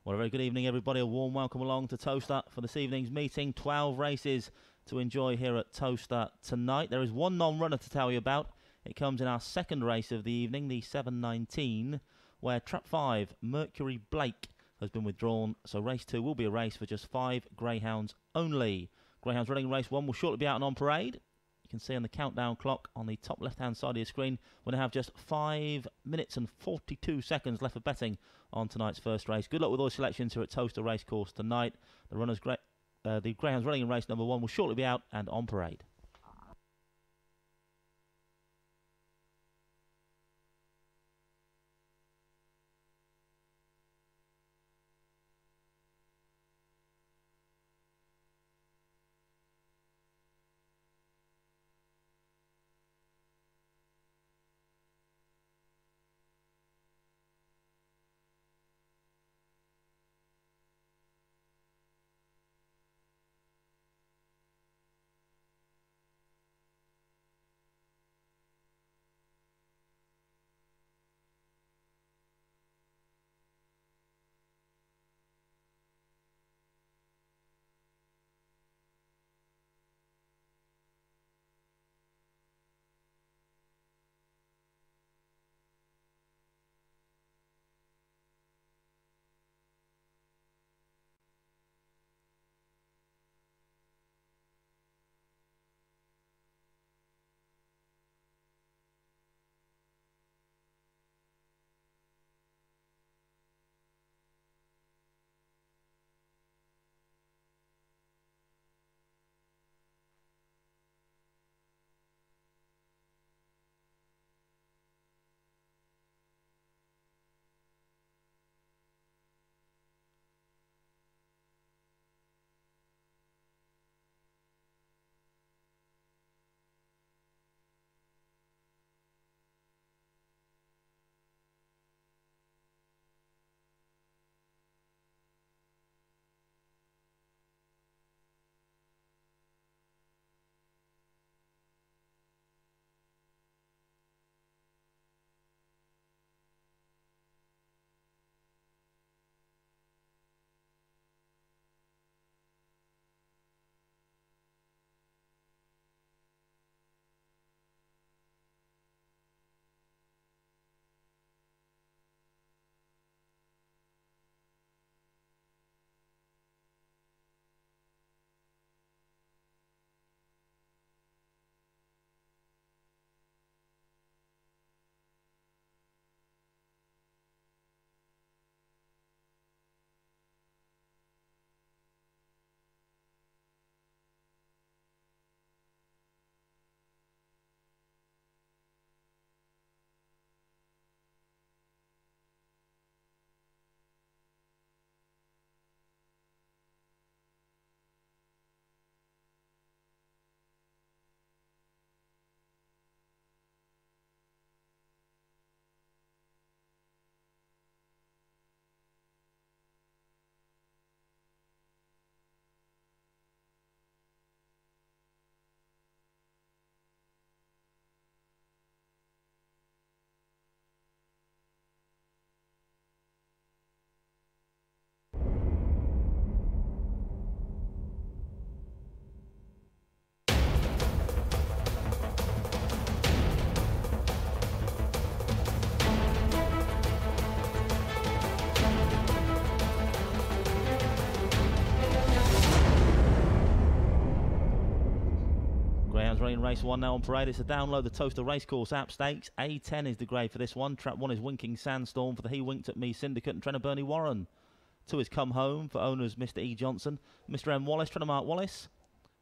Well, a very good evening, everybody. A warm welcome along to Towcester for this evening's meeting. 12 races to enjoy here at Towcester tonight. There is one non-runner to tell you about. It comes in our second race of the evening, the 7:19, where Trap 5, Mercury Blake, has been withdrawn. So race 2 will be a race for just 5 greyhounds only. Greyhounds running race 1 will shortly be out and on parade. You can see on the countdown clock on the top left-hand side of your screen, we're going to have just 5 minutes and 42 seconds left for betting on tonight's first race. Good luck with all selections here at Towcester Racecourse tonight. The Greyhounds running in race number 1 will shortly be out and on parade. Running race 1 now on parade. It's to download the Towcester Racecourse app. Stakes A10 is the grade for this one. Trap 1 is Winking Sandstorm for the He Winked at Me Syndicate and trainer Bernie Warren. 2 is Come Home for owners Mr. E Johnson, Mr. M Wallace, trainer Mark Wallace.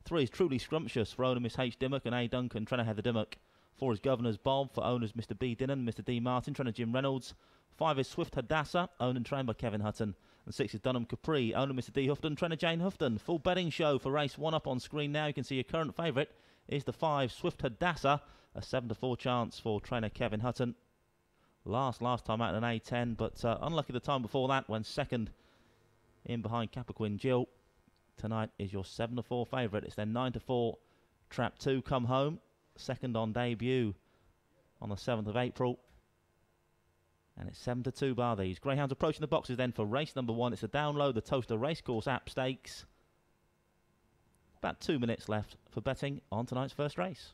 3 is Truly Scrumptious for owner Miss H Dimmock and A Duncan, trainer Heather Dimmock. 4 is Governor's Bob for owners Mr. B Dinnan, Mr. D Martin, trainer Jim Reynolds. 5 is Swift Hadassah, owned and trained by Kevin Hutton. And 6 is Dunham Capri, owner Mr. D Houghton, trainer Jane Houghton. Full betting show for race 1 up on screen now. You can see your current favourite is the 5 Swift Hadassah, a 7-4 chance for trainer Kevin Hutton. Last time out in an A10, but unlucky the time before that when second in behind Capricorn Jill. Tonight is your 7-4 favourite. It's then 9-4 Trap 2 Come Home, second on debut on the 7th of April. And it's 7-2 bar these. Greyhounds approaching the boxes then for race number 1. It's a download the Towcester Racecourse app stakes. About 2 minutes left for betting on tonight's first race.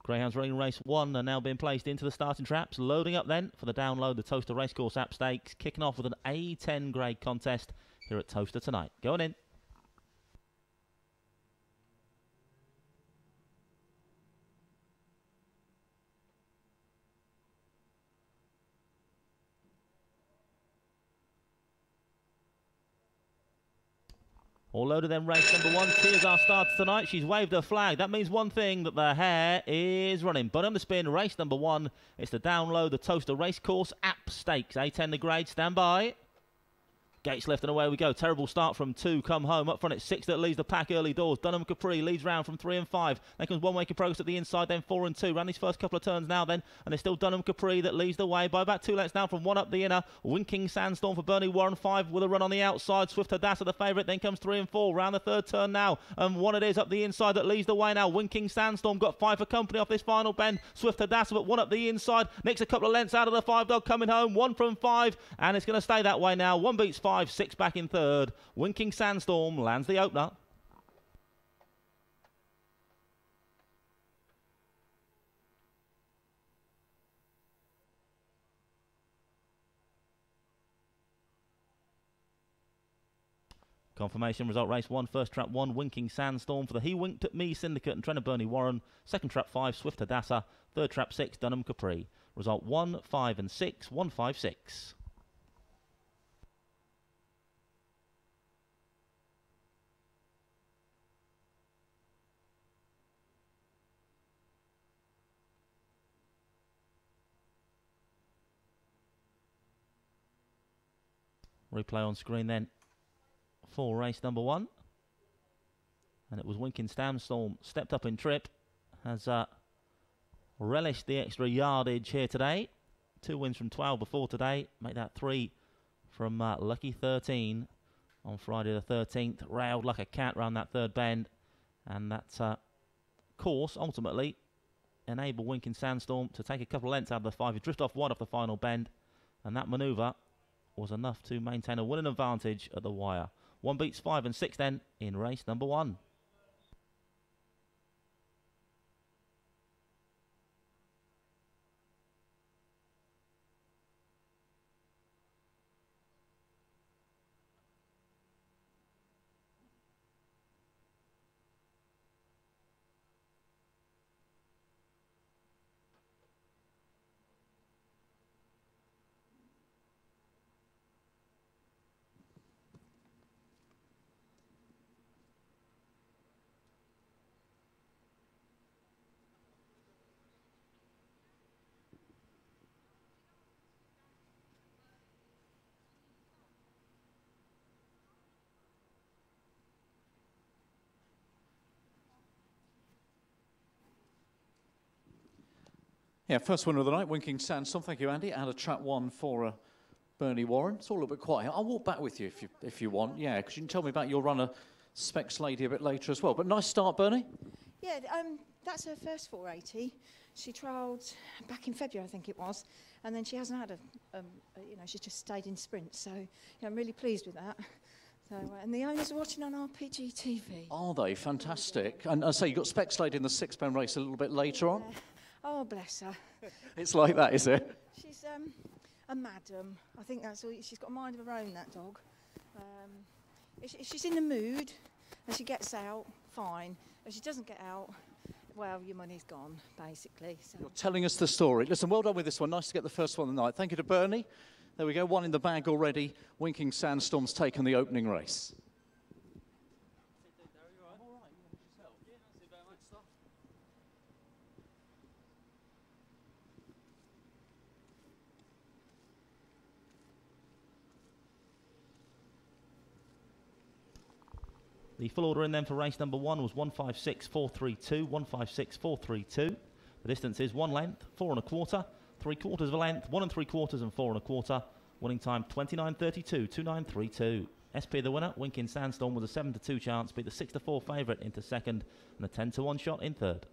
Greyhounds running race 1 are now being placed into the starting traps. Loading up then for the download the Towcester Racecourse app stakes. Kicking off with an A10 grade contest here at Towcester tonight. Going in. All loaded then, race number 1. Tia's our starter tonight. She's waved her flag. That means one thing, that the hare is running. But on the spin, race number 1. It's to download the Towcester Racecourse app stakes. A10 the grade, stand by. Gates left and away we go. Terrible start from 2. Come home. Up front it's 6 that leads the pack early doors. Dunham Capri leads round from 3 and 5. Then comes One Way Progress at the inside, then 4 and 2. Round these first couple of turns now then. And it's still Dunham Capri that leads the way by about 2 lengths now from 1 up the inner. Winking Sandstorm for Bernie Warren. 5 with a run on the outside. Swift Hadassah the favourite. Then comes 3 and 4. Round the third turn now. And 1 it is up the inside that leads the way now. Winking Sandstorm got 5 for company off this final bend. Swift Hadassah but 1 up the inside. Nick's a couple of lengths out of the 5 dog coming home. 1 from 5. And it's going to stay that way now. 1 beats 5. 6 back in third. Winking Sandstorm lands the opener. Confirmation result race 1, first trap 1, Winking Sandstorm for the He Winked at Me Syndicate and trainer Bernie Warren. Second trap 5, Swift Hadassah. Third trap 6, Dunham Capri. Result 1, 5 and 6, 1, 5, 6. Replay on screen then for race number 1. And it was Winking Sandstorm stepped up in trip. Has relished the extra yardage here today. 2 wins from 12 before today. Make that 3 from Lucky 13 on Friday the 13th. Railed like a cat round that third bend. And that course ultimately enabled Winking Sandstorm to take a couple of lengths out of the 5. He drifted off wide off the final bend. And that manoeuvre was enough to maintain a winning advantage at the wire. 1 beats 5 and 6 then in race number 1. Yeah, first winner of the night, Winking Sandstorm. Thank you, Andy. And a trap 1 for Bernie Warren. It's all a little bit quiet. I'll walk back with you if you want. Yeah, because you can tell me about your runner, Specs Lady, a bit later as well. But nice start, Bernie. Yeah, that's her first 480. She trialled back in February, I think it was, and then she hasn't had she's just stayed in sprint. So I'm really pleased with that. So, and the owners are watching on RPG TV. Are they? Fantastic. And I say you got Specs Lady in the 6-pen race a little bit later on. Oh, bless her. It's like that, is it? She's a madam. I think that's all. She's got a mind of her own, that dog. She's in the mood. If she gets out, fine. If she doesn't get out, well, your money's gone, basically. So. You're telling us the story. Listen, well done with this one. Nice to get the first one of the night. Thank you to Bernie. There we go, one in the bag already. Winking Sandstorm's taken the opening race. The full order in then for race number 1 was 156.432, 156.432. The distance is 1 length, 4 1/4, 3/4 of a length, 1 3/4 and 4 1/4. Winning time 29.32, 29.32. SP the winner. Winking Sandstorm was a 7-2 chance, beat the 6-4 favourite into second and a 10-1 shot in third.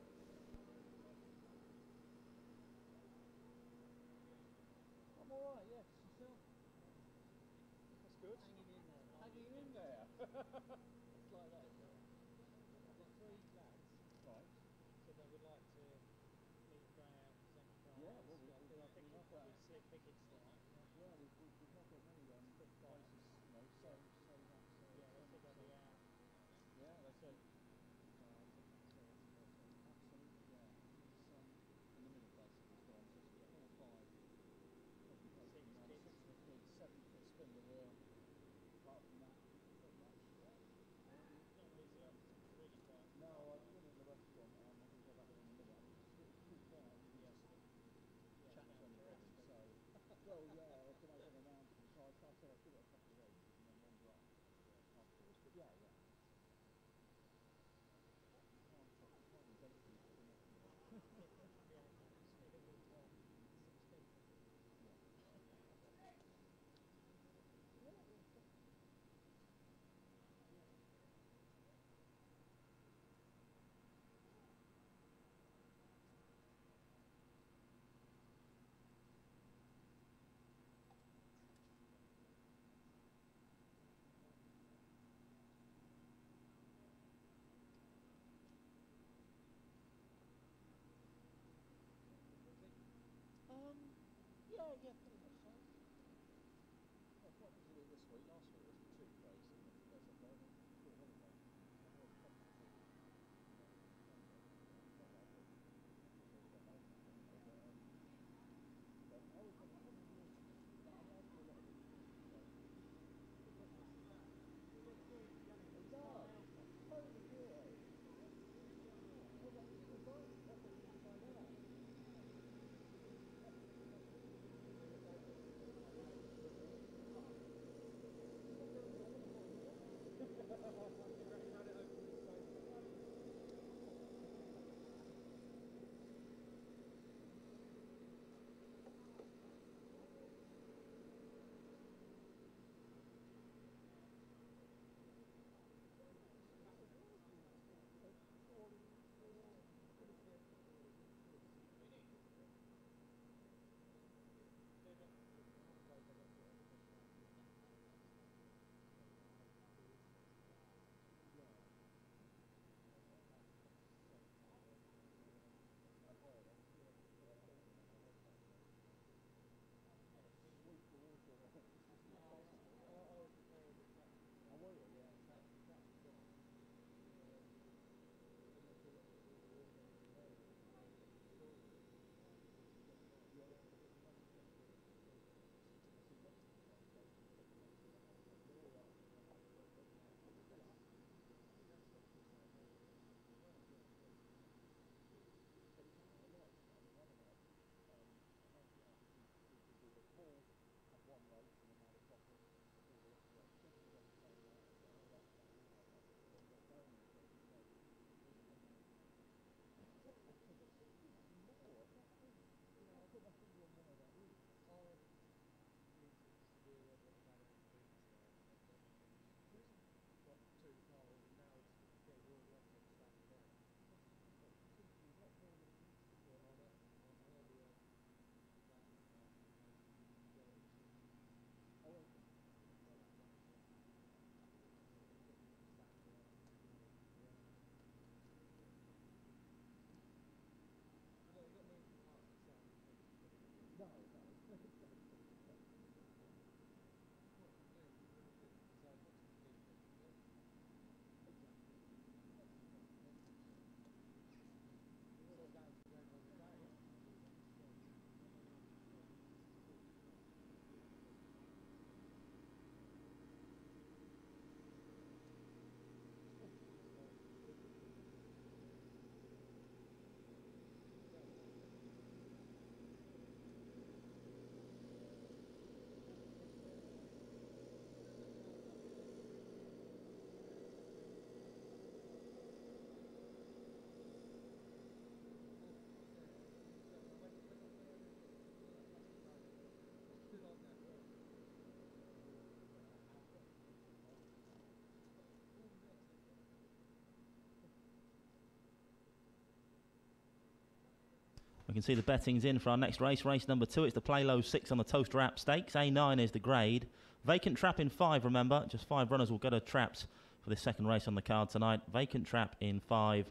We can see the betting's in for our next race. Race number 2, it's the Play Low 6 on the Towcester App Stakes. A9 is the grade. Vacant trap in 5, remember. Just 5 runners will go to traps for this second race on the card tonight. Vacant trap in 5.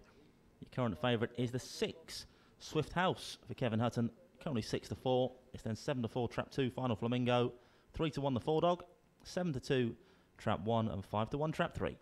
Your current favourite is the 6, Swift House for Kevin Hutton. Currently 6-4. It's then 7-4, trap 2, Final Flamingo. 3-1, the 4 Dog. 7-2, trap 1, and 5-1, trap 3.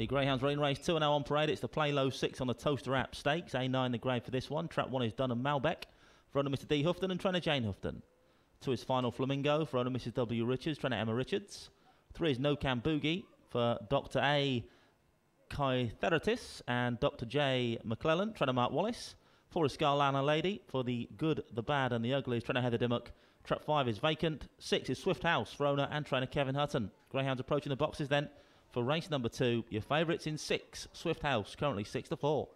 The Greyhounds Rain Race 2 are now on parade. It's the Play Low 6 on the Towcester App Stakes. A9 the grade for this one. Trap 1 is Dunham Malbec for owner Mr D Houghton and trainer Jane Houghton. 2 is Final Flamingo for owner Mrs W Richards, trainer Emma Richards. 3 is No Cam Boogie for Dr A Kytheratis and Dr J McClellan, trainer Mark Wallace. 4 is Scarlana Lady for the Good, the Bad and the Uglies, trainer Heather Dimmock. Trap 5 is Vacant. 6 is Swift House for owner and trainer Kevin Hutton. Greyhounds approaching the boxes then. For race number 2, your favourites in 6, Swift House, currently 6-4.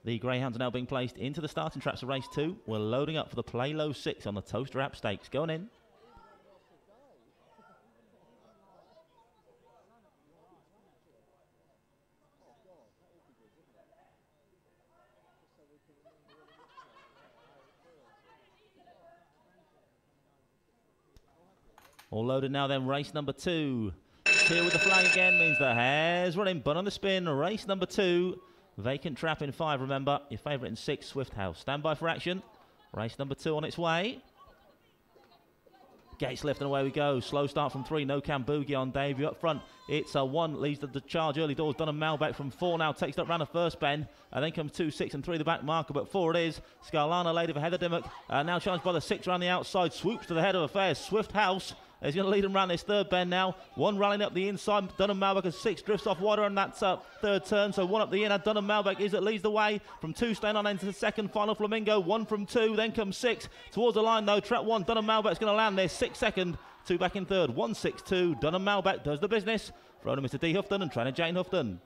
The Greyhounds are now being placed into the starting traps of race 2. We're loading up for the Play Low 6 on the Towcester App Stakes. Going in. All loaded now then, race number 2. Here with the flag again means the hare's running, but on the spin, race number 2. Vacant trap in 5, remember. Your favourite in 6, Swift House. Stand by for action. Race number 2 on its way. Gates left and away we go. Slow start from 3. No Cam Boogie on debut up front. It's a 1. Leads the charge early doors. Dunham Malbec from 4 now. Takes up round the first bend. And then comes 2, 6 and 3 the back marker. But 4 it is. Scarlana Lady for Heather Dimmock. Now challenged by the 6 around the outside. Swoops to the head of affairs. Swift House is going to lead him round this third bend now. 1 rallying up the inside. Dunham Malbec and 6 drifts off wider on that third turn. So 1 up the inner. Dunham Malbec is that leads the way. From 2 staying on into the second. Final Flamingo. 1 from 2. Then comes 6. Towards the line though. Trap 1. Dunham Malbec's going to land there. 6 second. 2 back in third. 1-6-2. Dunham Malbec does the business. For owner Mr. D. Houghton and trainer Jane Houghton.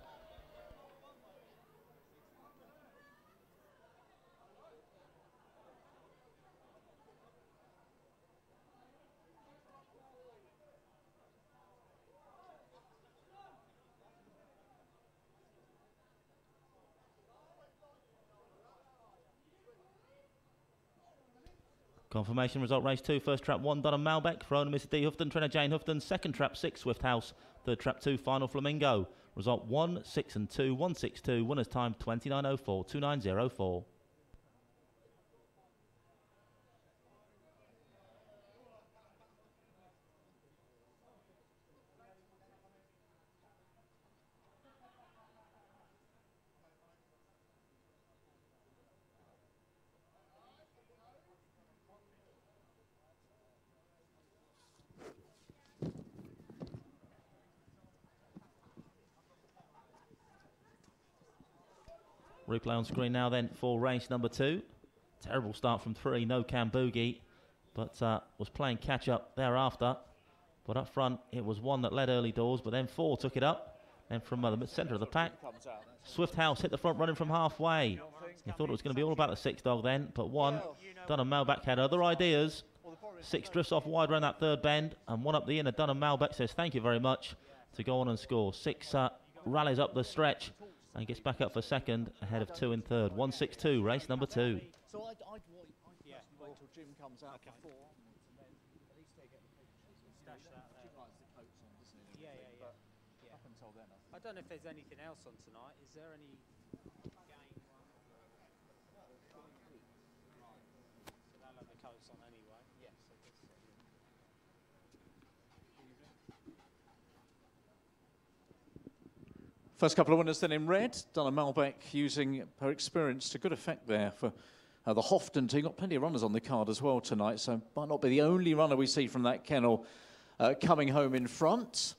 Confirmation result race 2. First trap 1 Dunham Malbec for owner Mr. D. Houghton, trainer Jane Houghton. Second trap 6 Swift House. Third trap 2 Final Flamingo. Result 1, 6 and 2, 1-6-2. Winner's time 29.04, 29.04. Replay on screen now then for race number 2. Terrible start from 3, no Cam Boogie, but was playing catch up thereafter. But up front it was 1 that led early doors, but then 4 took it up. Then from the centre of the pack, Swift House hit the front running from halfway. You thought it was going to be all about the 6 dog then, but 1, Dunham Malbec had other ideas. 6 drifts off wide around that third bend, and 1 up the inner. Dunham Malbec says thank you very much to go on and score. 6 rallies up the stretch and gets back up for second ahead of 2 in third. 1-6-2, race number 2. So I'd wait till Jim comes out before. At least they get the pictures. Stash that there. Jim likes the coats on, doesn't he? Yeah. Up until then, I don't know if there's anything else on tonight. Is there any game? So they'll have the coats on anyway. Yes, I guess so. First couple of winners then in red. Dunham Malbec using her experience to good effect there for the Houghton team. Got plenty of runners on the card as well tonight, so might not be the only runner we see from that kennel coming home in front.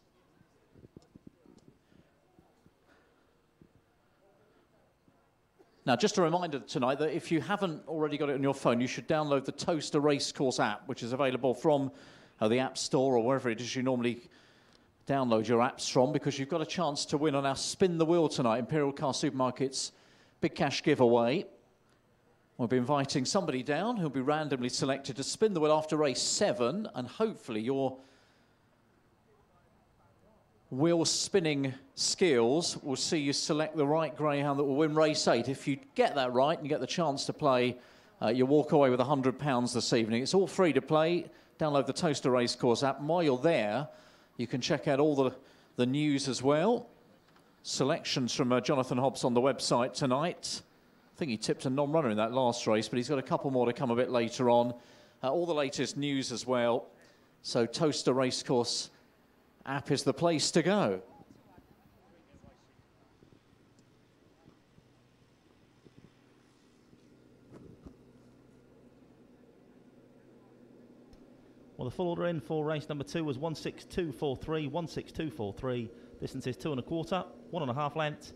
Now, just a reminder tonight that if you haven't already got it on your phone, you should download the Towcester Racecourse app, which is available from the App Store or wherever it is you normally download your apps from, because you've got a chance to win on our Spin the Wheel tonight, Imperial Car Supermarket's big cash giveaway. We'll be inviting somebody down who'll be randomly selected to spin the wheel after race 7, and hopefully your wheel spinning skills will see you select the right greyhound that will win race 8. If you get that right and you get the chance to play, you'll walk away with £100 this evening. It's all free to play. Download the Towcester Racecourse app. And while you're there, you can check out all the news as well. Selections from Jonathan Hobbs on the website tonight. I think he tipped a non-runner in that last race, but he's got a couple more to come a bit later on. All the latest news as well. So Towcester Racecourse app is the place to go. Well, the full order in for race number 2 was 16243, 16243. Distance is 2 1/4, 1 1/2 length,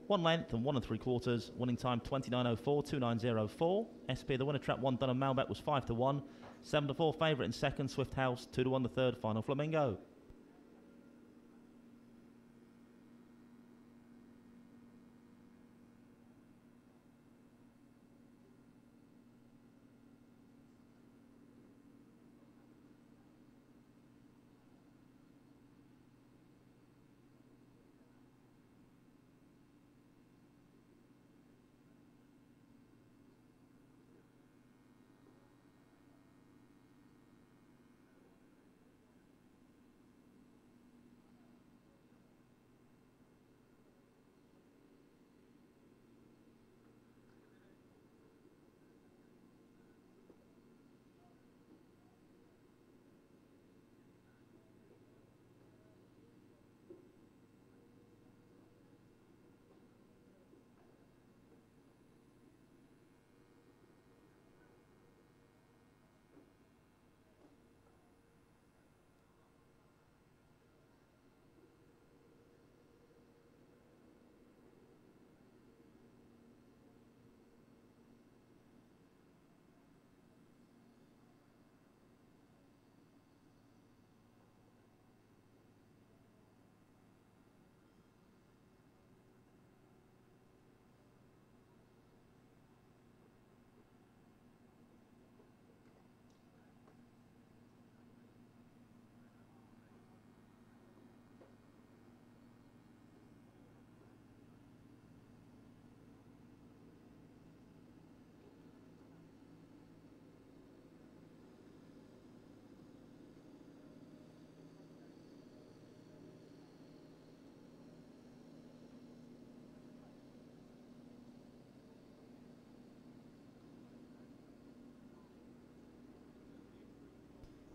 1 length and 1 3/4. Winning time 29.04, 29.04. SP the winner, trap 1 Dunham Malbec was 5-1. 7-4 favourite in second, Swift House. 2-1 the third, Final Flamingo.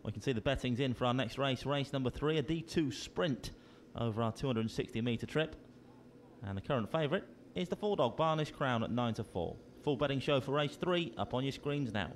We can see the betting's in for our next race. Race number 3, a D2 sprint over our 260-metre trip. And the current favourite is the 4-dog Barnish Crown at 9-4. Full betting show for race 3 up on your screens now.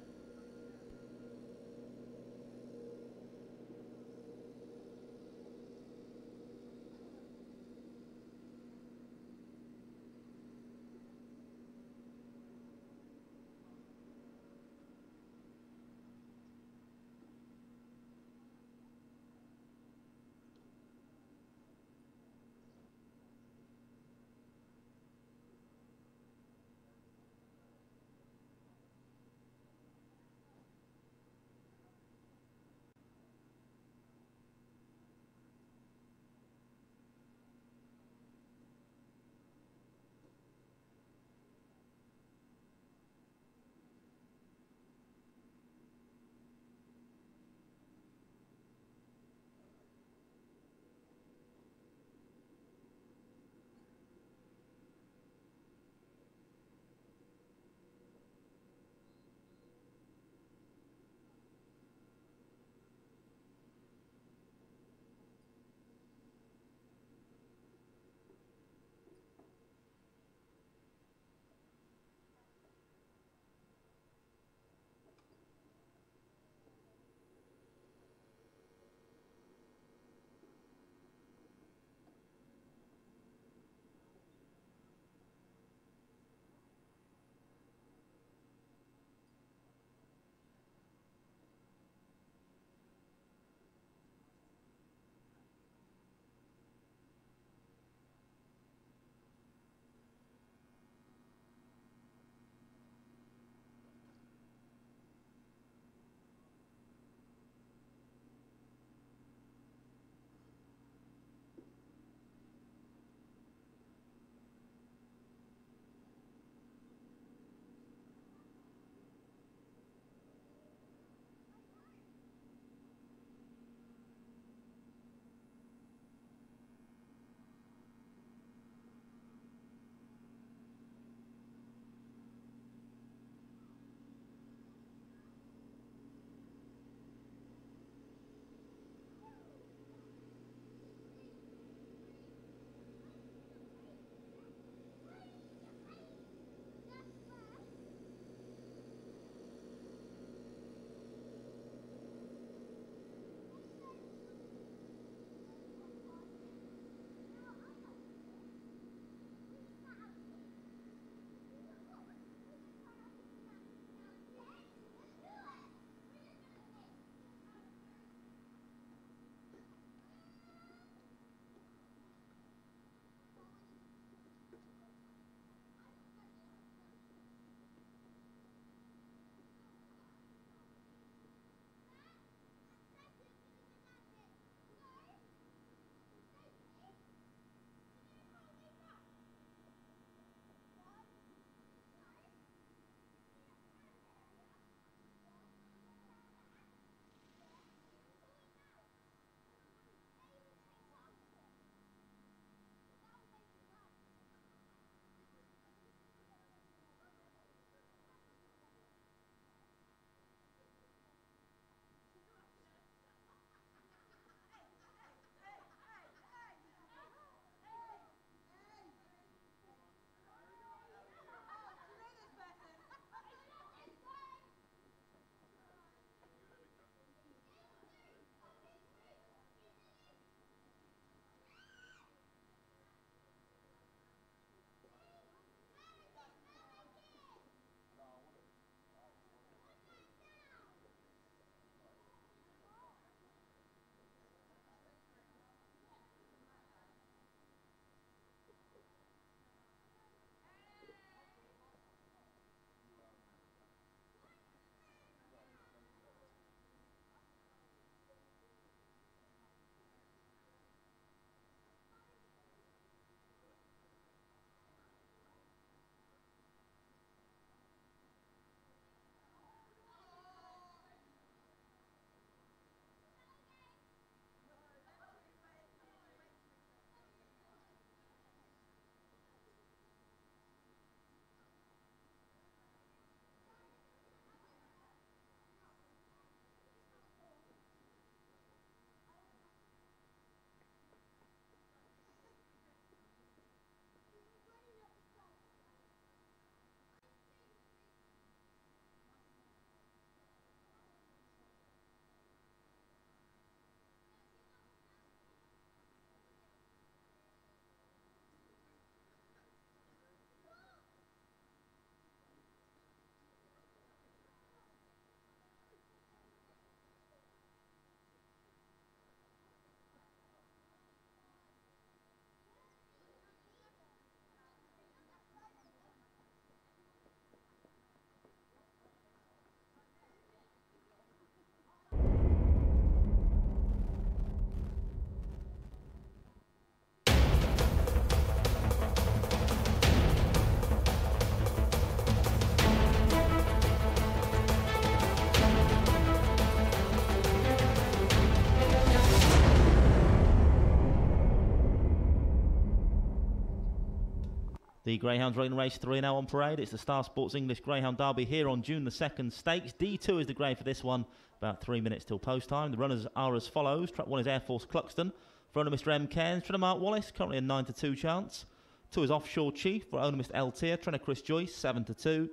The Greyhounds running race 3 now on parade. It's the Star Sports English Greyhound Derby here on June the 2nd stakes. D2 is the grade for this one, about 3 minutes till post time. The runners are as follows. Track 1 is Air Force Cluxton for owner Mr M. Cairns. Trainer Mark Wallace, currently a 9-2 chance. 2 is Offshore Chief for owner Mr L. Tier. Trainer Chris Joyce, 7-2.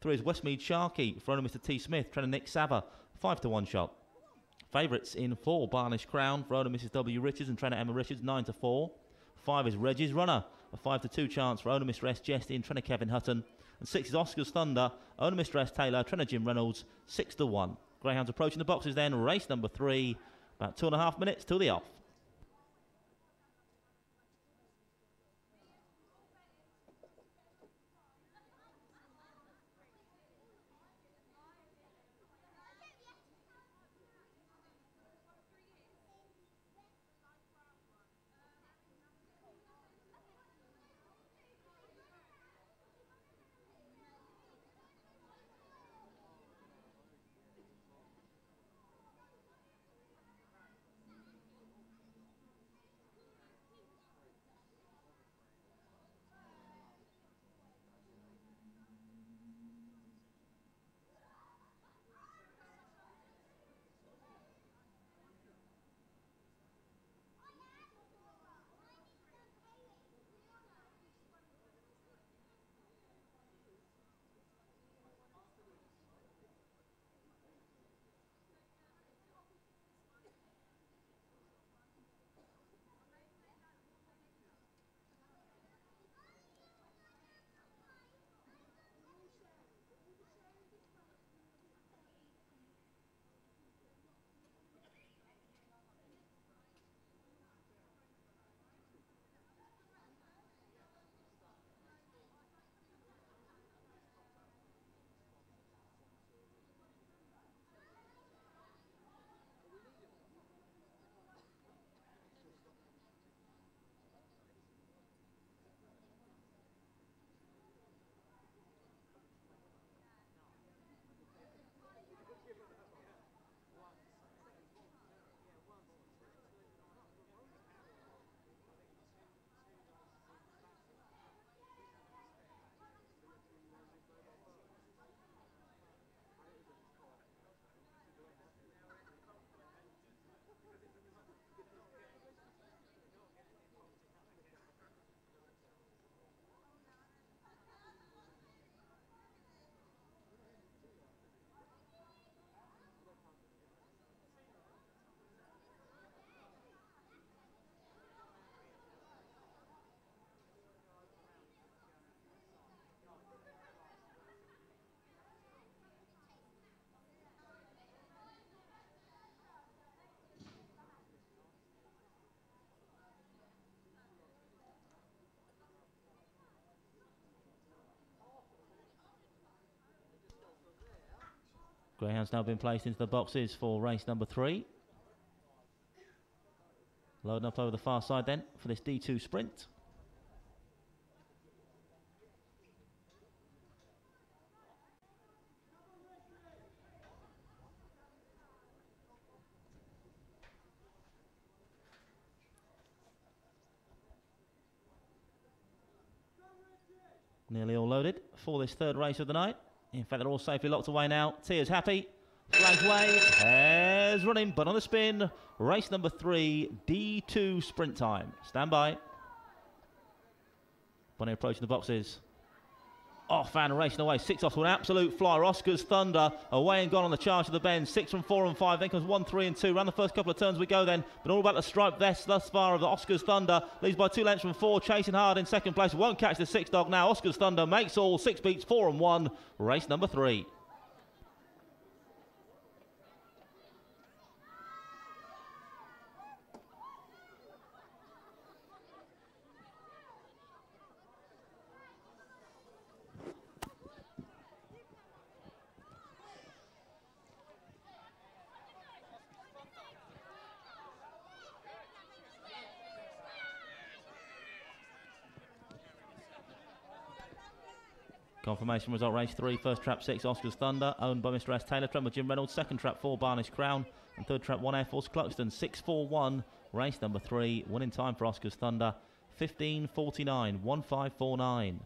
3 is Westmead Sharkey for owner Mr T. Smith. Trainer Nick Sava, 5-1 shot. Favourites in 4, Barnish Crown for owner Mrs W. Richards and trainer Emma Richards, 9-4. 5 is Reggie's Runner, a 5-2 chance for owner Mr S. Jesty and trainer Kevin Hutton. And 6 is Oscar's Thunder, owner Mr S. Taylor, trainer Jim Reynolds, 6-1. Greyhounds approaching the boxes then, race number 3, about 2.5 minutes till the off. Greyhound's now been placed into the boxes for race number 3. Loading up over the far side then for this D2 sprint. Nearly all loaded for this third race of the night. In fact, they're all safely locked away now. Tier's happy. Flags wave. Hares running, but on the spin. Race number 3, D2 sprint time. Stand by. Bonnie approaching the boxes. Off and racing away. 6 off to an absolute flyer. Oscar's Thunder away and gone on the charge of the bend. 6 from 4 and 5. Then comes 1, 3 and 2. Round the first couple of turns we go then. But all about the striped vest thus far of the Oscar's Thunder. Leads by 2 lengths from 4. Chasing hard in second place. Won't catch the 6 dog now. Oscar's Thunder makes all. 6 beats 4 and 1. Race number 3. Confirmation result race 3, first trap 6, Oscar's Thunder, owned by Mr S. Taylor, trained by Jim Reynolds. Second trap 4, Barnish Crown, and third trap 1, Air Force Cluxton. 6-4-1, race number 3, winning time for Oscar's Thunder, 15:49, 15:49.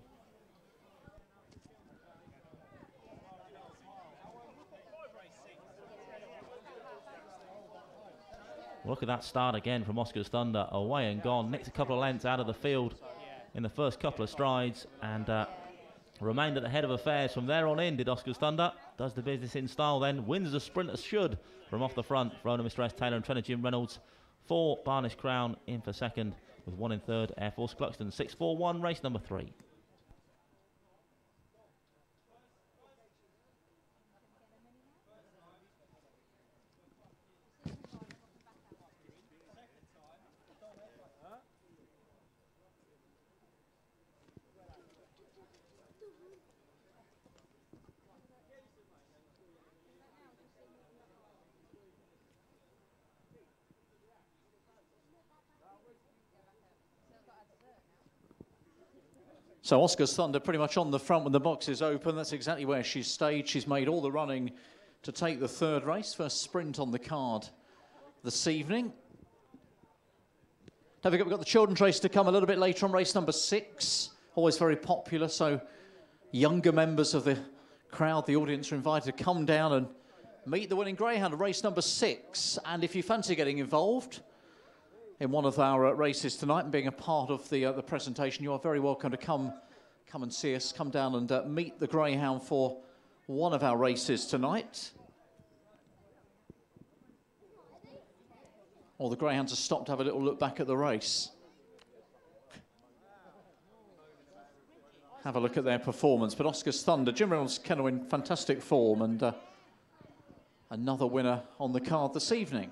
Look at that start again from Oscar's Thunder. Away and gone. Nicked a couple of lengths out of the field in the first couple of strides and remained at the head of affairs from there on in, did Oscar's Thunder. Does the business in style then. Wins the sprint as should from off the front for owner Mr. S. Taylor and trainer Jim Reynolds. 4 Barnish Crown in for second with 1 in third. Air Force Cluxton 6-4-1, race number 3. So Oscar's Thunder pretty much on the front when the box is open. That's exactly where she's stayed. She's made all the running to take the third race. First sprint on the card this evening. Don't forget we've got the children's race to come a little bit later on, race number 6. Always very popular, so younger members of the crowd, the audience, are invited to come down and meet the winning greyhound of race number 6. And if you fancy getting involved in one of our races tonight and being a part of the presentation, you are very welcome to come and see us, come down and meet the greyhound for one of our races tonight. Or the greyhounds are stopped to have a little look back at the race. Have a look at their performance. But Oscar's Thunder, Jim Reynolds Kennel in fantastic form, and another winner on the card this evening.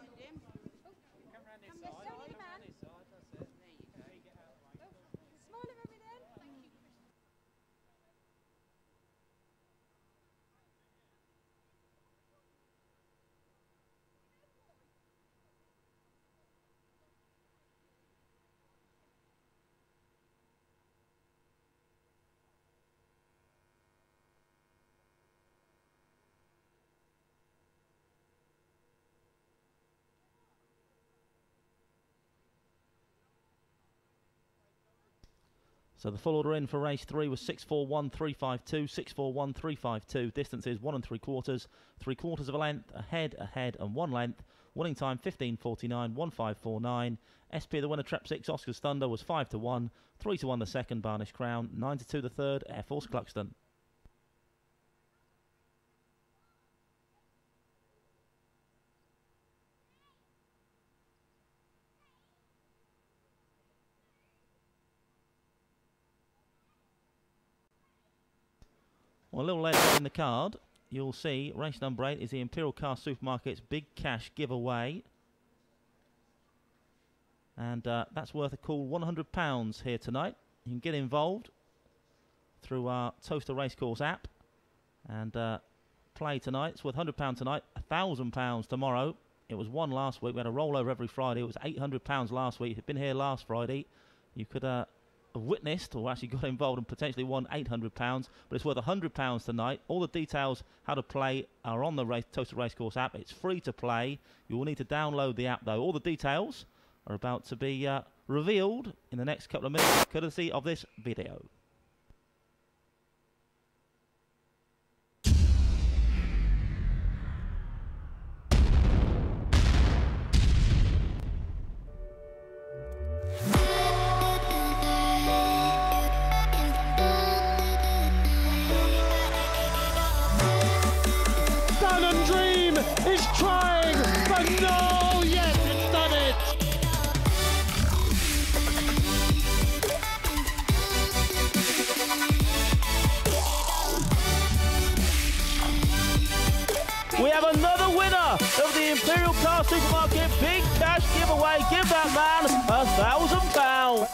So the full order in for race 3 was 6-4-1-3-5-2, 6-4-1-3-5-2. Distances 1 3/4, 3/4 of a length, ahead, and 1 length. Winning time 15:49, 1549. SP the winner, Trap 6, Oscar's Thunder was 5-1, 3-1 the second, Barnish Crown, 9-2 the third, Air Force Cluxton. Well, a little later in the card, you'll see race number 8 is the Imperial Car Supermarket's Big Cash Giveaway. And that's worth a cool £100 here tonight. You can get involved through our Towcester Racecourse app and play tonight. It's worth £100 tonight, £1,000 tomorrow. It was won last week. We had a rollover every Friday. It was £800 last week. If you'd been here last Friday, you could have witnessed or actually got involved and potentially won £800, but it's worth £100 tonight. All the details how to play are on the Towcester Racecourse app. It's free to play. You will need to download the app though. All the details are about to be revealed in the next couple of minutes, courtesy of this video. Is trying, but no, yes, it's done it. We have another winner of the Imperial Car Supermarket Big Cash Giveaway. Give that man £1,000.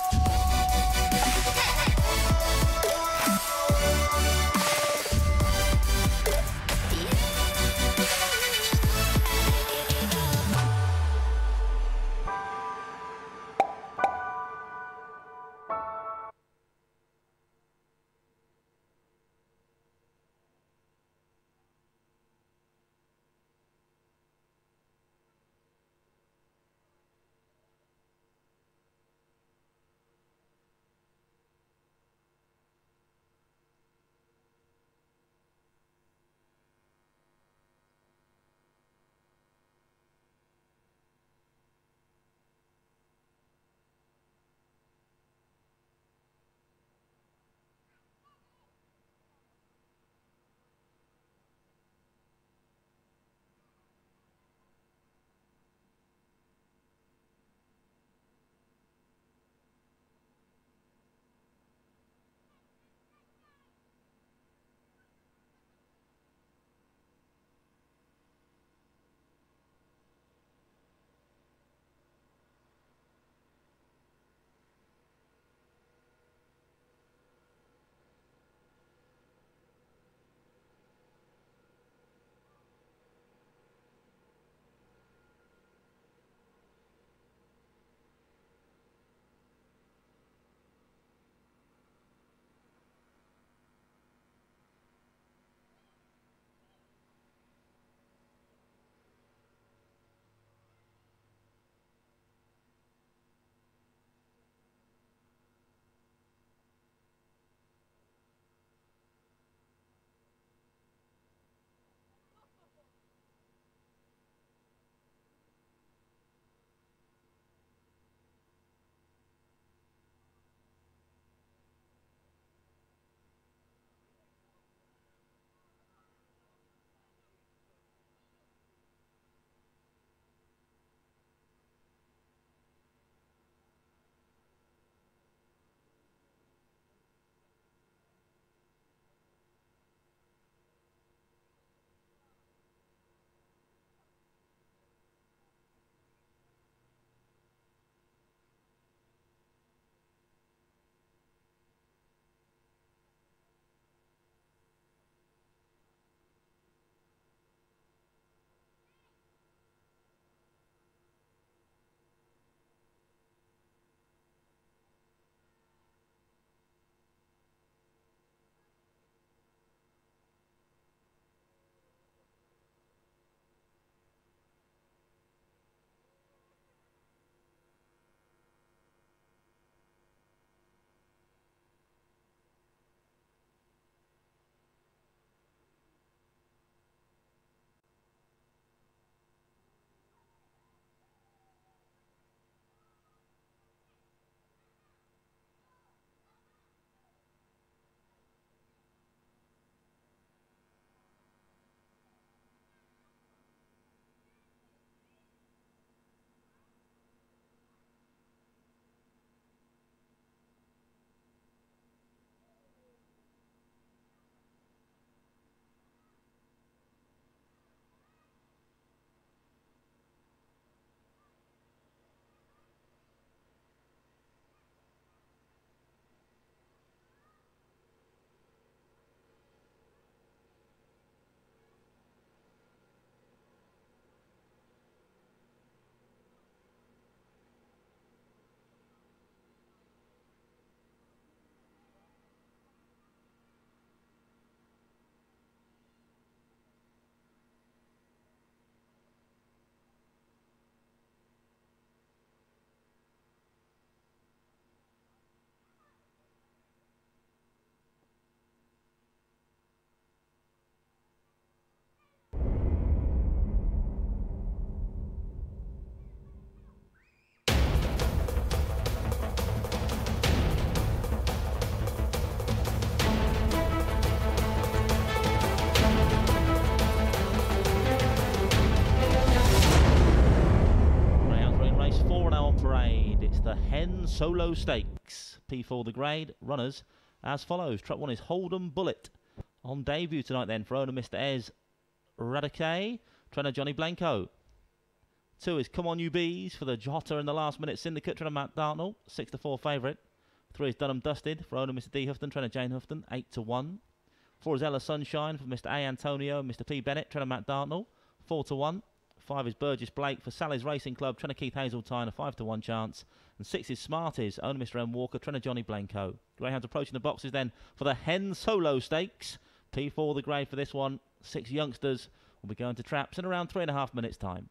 It's the Hen Solo Stakes. P4 the grade. Runners as follows. Trap 1 is Hold'em Bullet. On debut tonight then for owner Mr. Ez Radike. Trainer Johnny Blanco. 2 is Come On You Bees for the Jotter in the last minute syndicate. Trainer Matt Dartnell. 6-4 favourite. 3 is Dunham Dusted for owner Mr. D. Houghton. Trainer Jane Houghton. 8-1. 4 is Ella Sunshine for Mr. A. Antonio and Mr. P. Bennett. Trainer Matt Dartnell. 4-1. 5 is Burgess Blake for Sally's Racing Club. Trainer Keith Hazeltine. A 5-1 chance. And 6 is Smarties. Owner Mr. M. Walker. Trainer Johnny Blanco. Greyhounds approaching the boxes then for the Hen Solo Stakes. P4 the grade for this one. 6 youngsters will be going to traps in around 3.5 minutes time.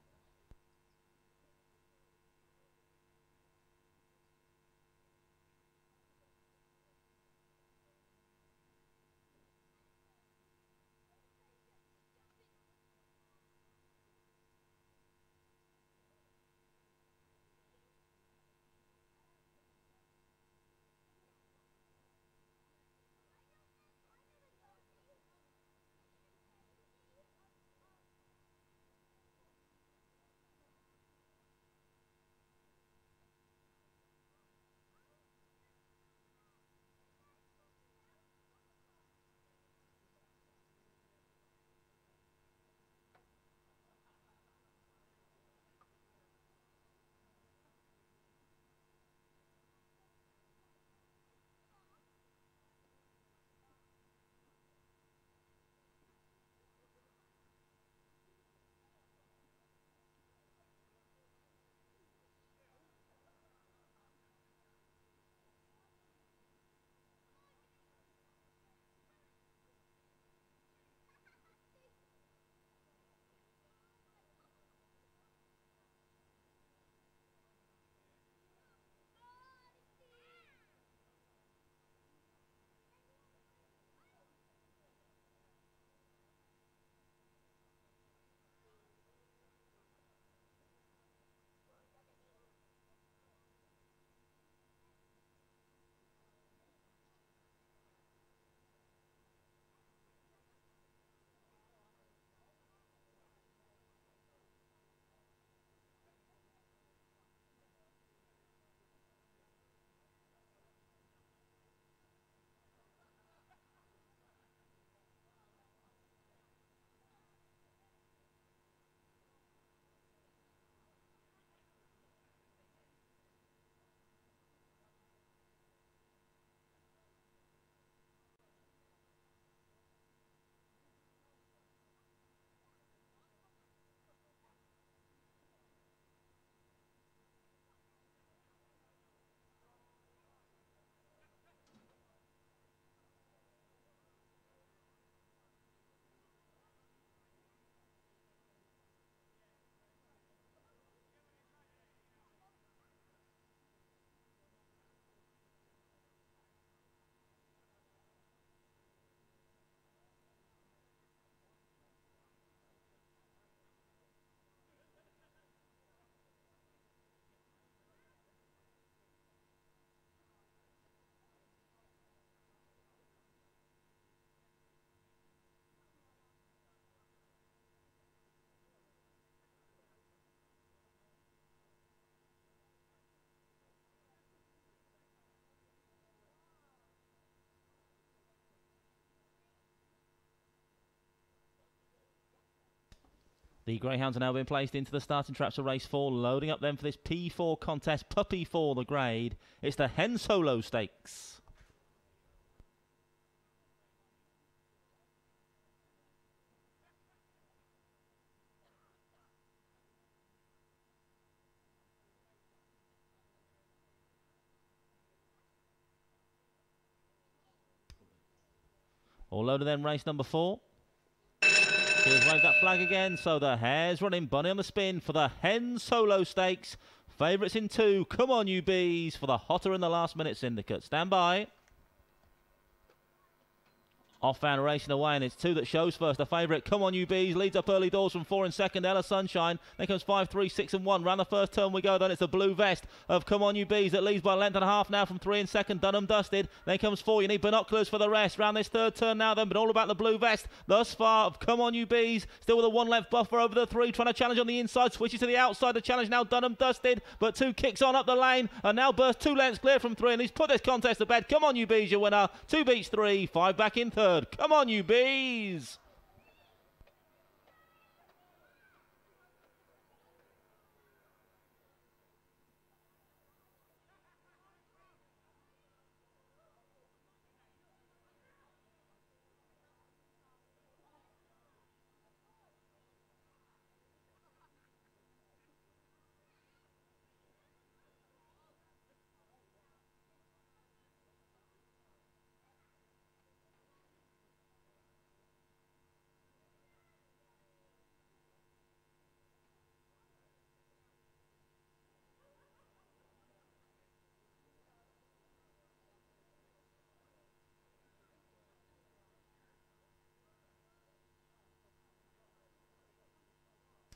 The Greyhounds are now being placed into the starting traps of race 4, loading up then for this P4 contest, Puppy 4 the grade. It's the Hen Solo Stakes. All loaded then, race number 4. Here's wave that flag again, so the hare's running, bunny on the spin for the Hen Solo Stakes. Favourites in 2, Come On You Bees for the Hotter in the Last Minute Syndicate. Stand by. Off-hand racing away, and it's 2 that shows first. The favourite, Come On You Bees, leads up early doors from 4 in second. Ella Sunshine. Then comes 5, 3, 6 and 1. Round the first turn we go. Then it's the blue vest of Come On You Bees that leads by a length and a half now from 3 in second. Dunham Dusted. Then comes 4. You need binoculars for the rest. Round this third turn now then, but all about the blue vest thus far of Come On You Bees. Still with a 1 length buffer over the 3. Trying to challenge on the inside. Switches to the outside. The challenge now Dunham Dusted. But 2 kicks on up the lane. And now burst 2 lengths clear from 3. And he's put this contest to bed. Come On You Bees, your winner. 2 beats 3. 5 back in third. Come On You Bees.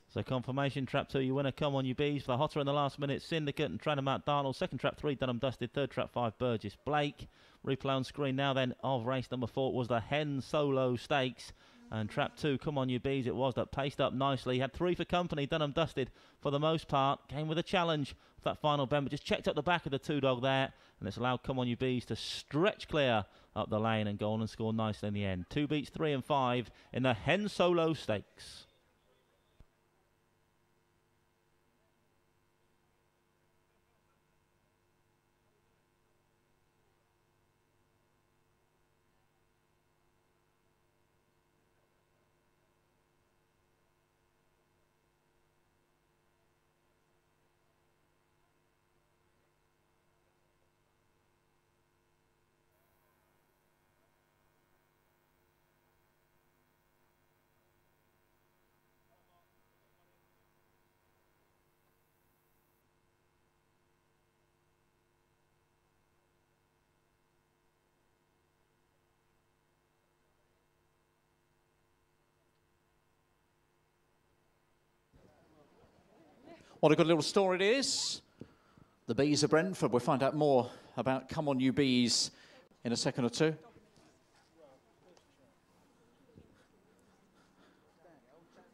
So confirmation, trap 2, you winner, Come On You Bees. For the hotter in the last minute, Syndicate and Trainer Matt Darnell. Second trap 3, Dunham Dusted. Third trap 5, Burgess Blake. Replay on screen now then of race number 4 was the Hen Solo Stakes. And trap 2, Come On You Bees, it was that paced up nicely. Had 3 for company, Dunham Dusted for the most part. Came with a challenge for that final bend, but just checked up the back of the 2-dog there. And it's allowed Come On You Bees to stretch clear up the lane and go on and score nicely in the end. 2 beats 3 and 5 in the Hen Solo Stakes. What a good little story it is. The Bees of Brentford. We'll find out more about Come On You Bees in a second or two.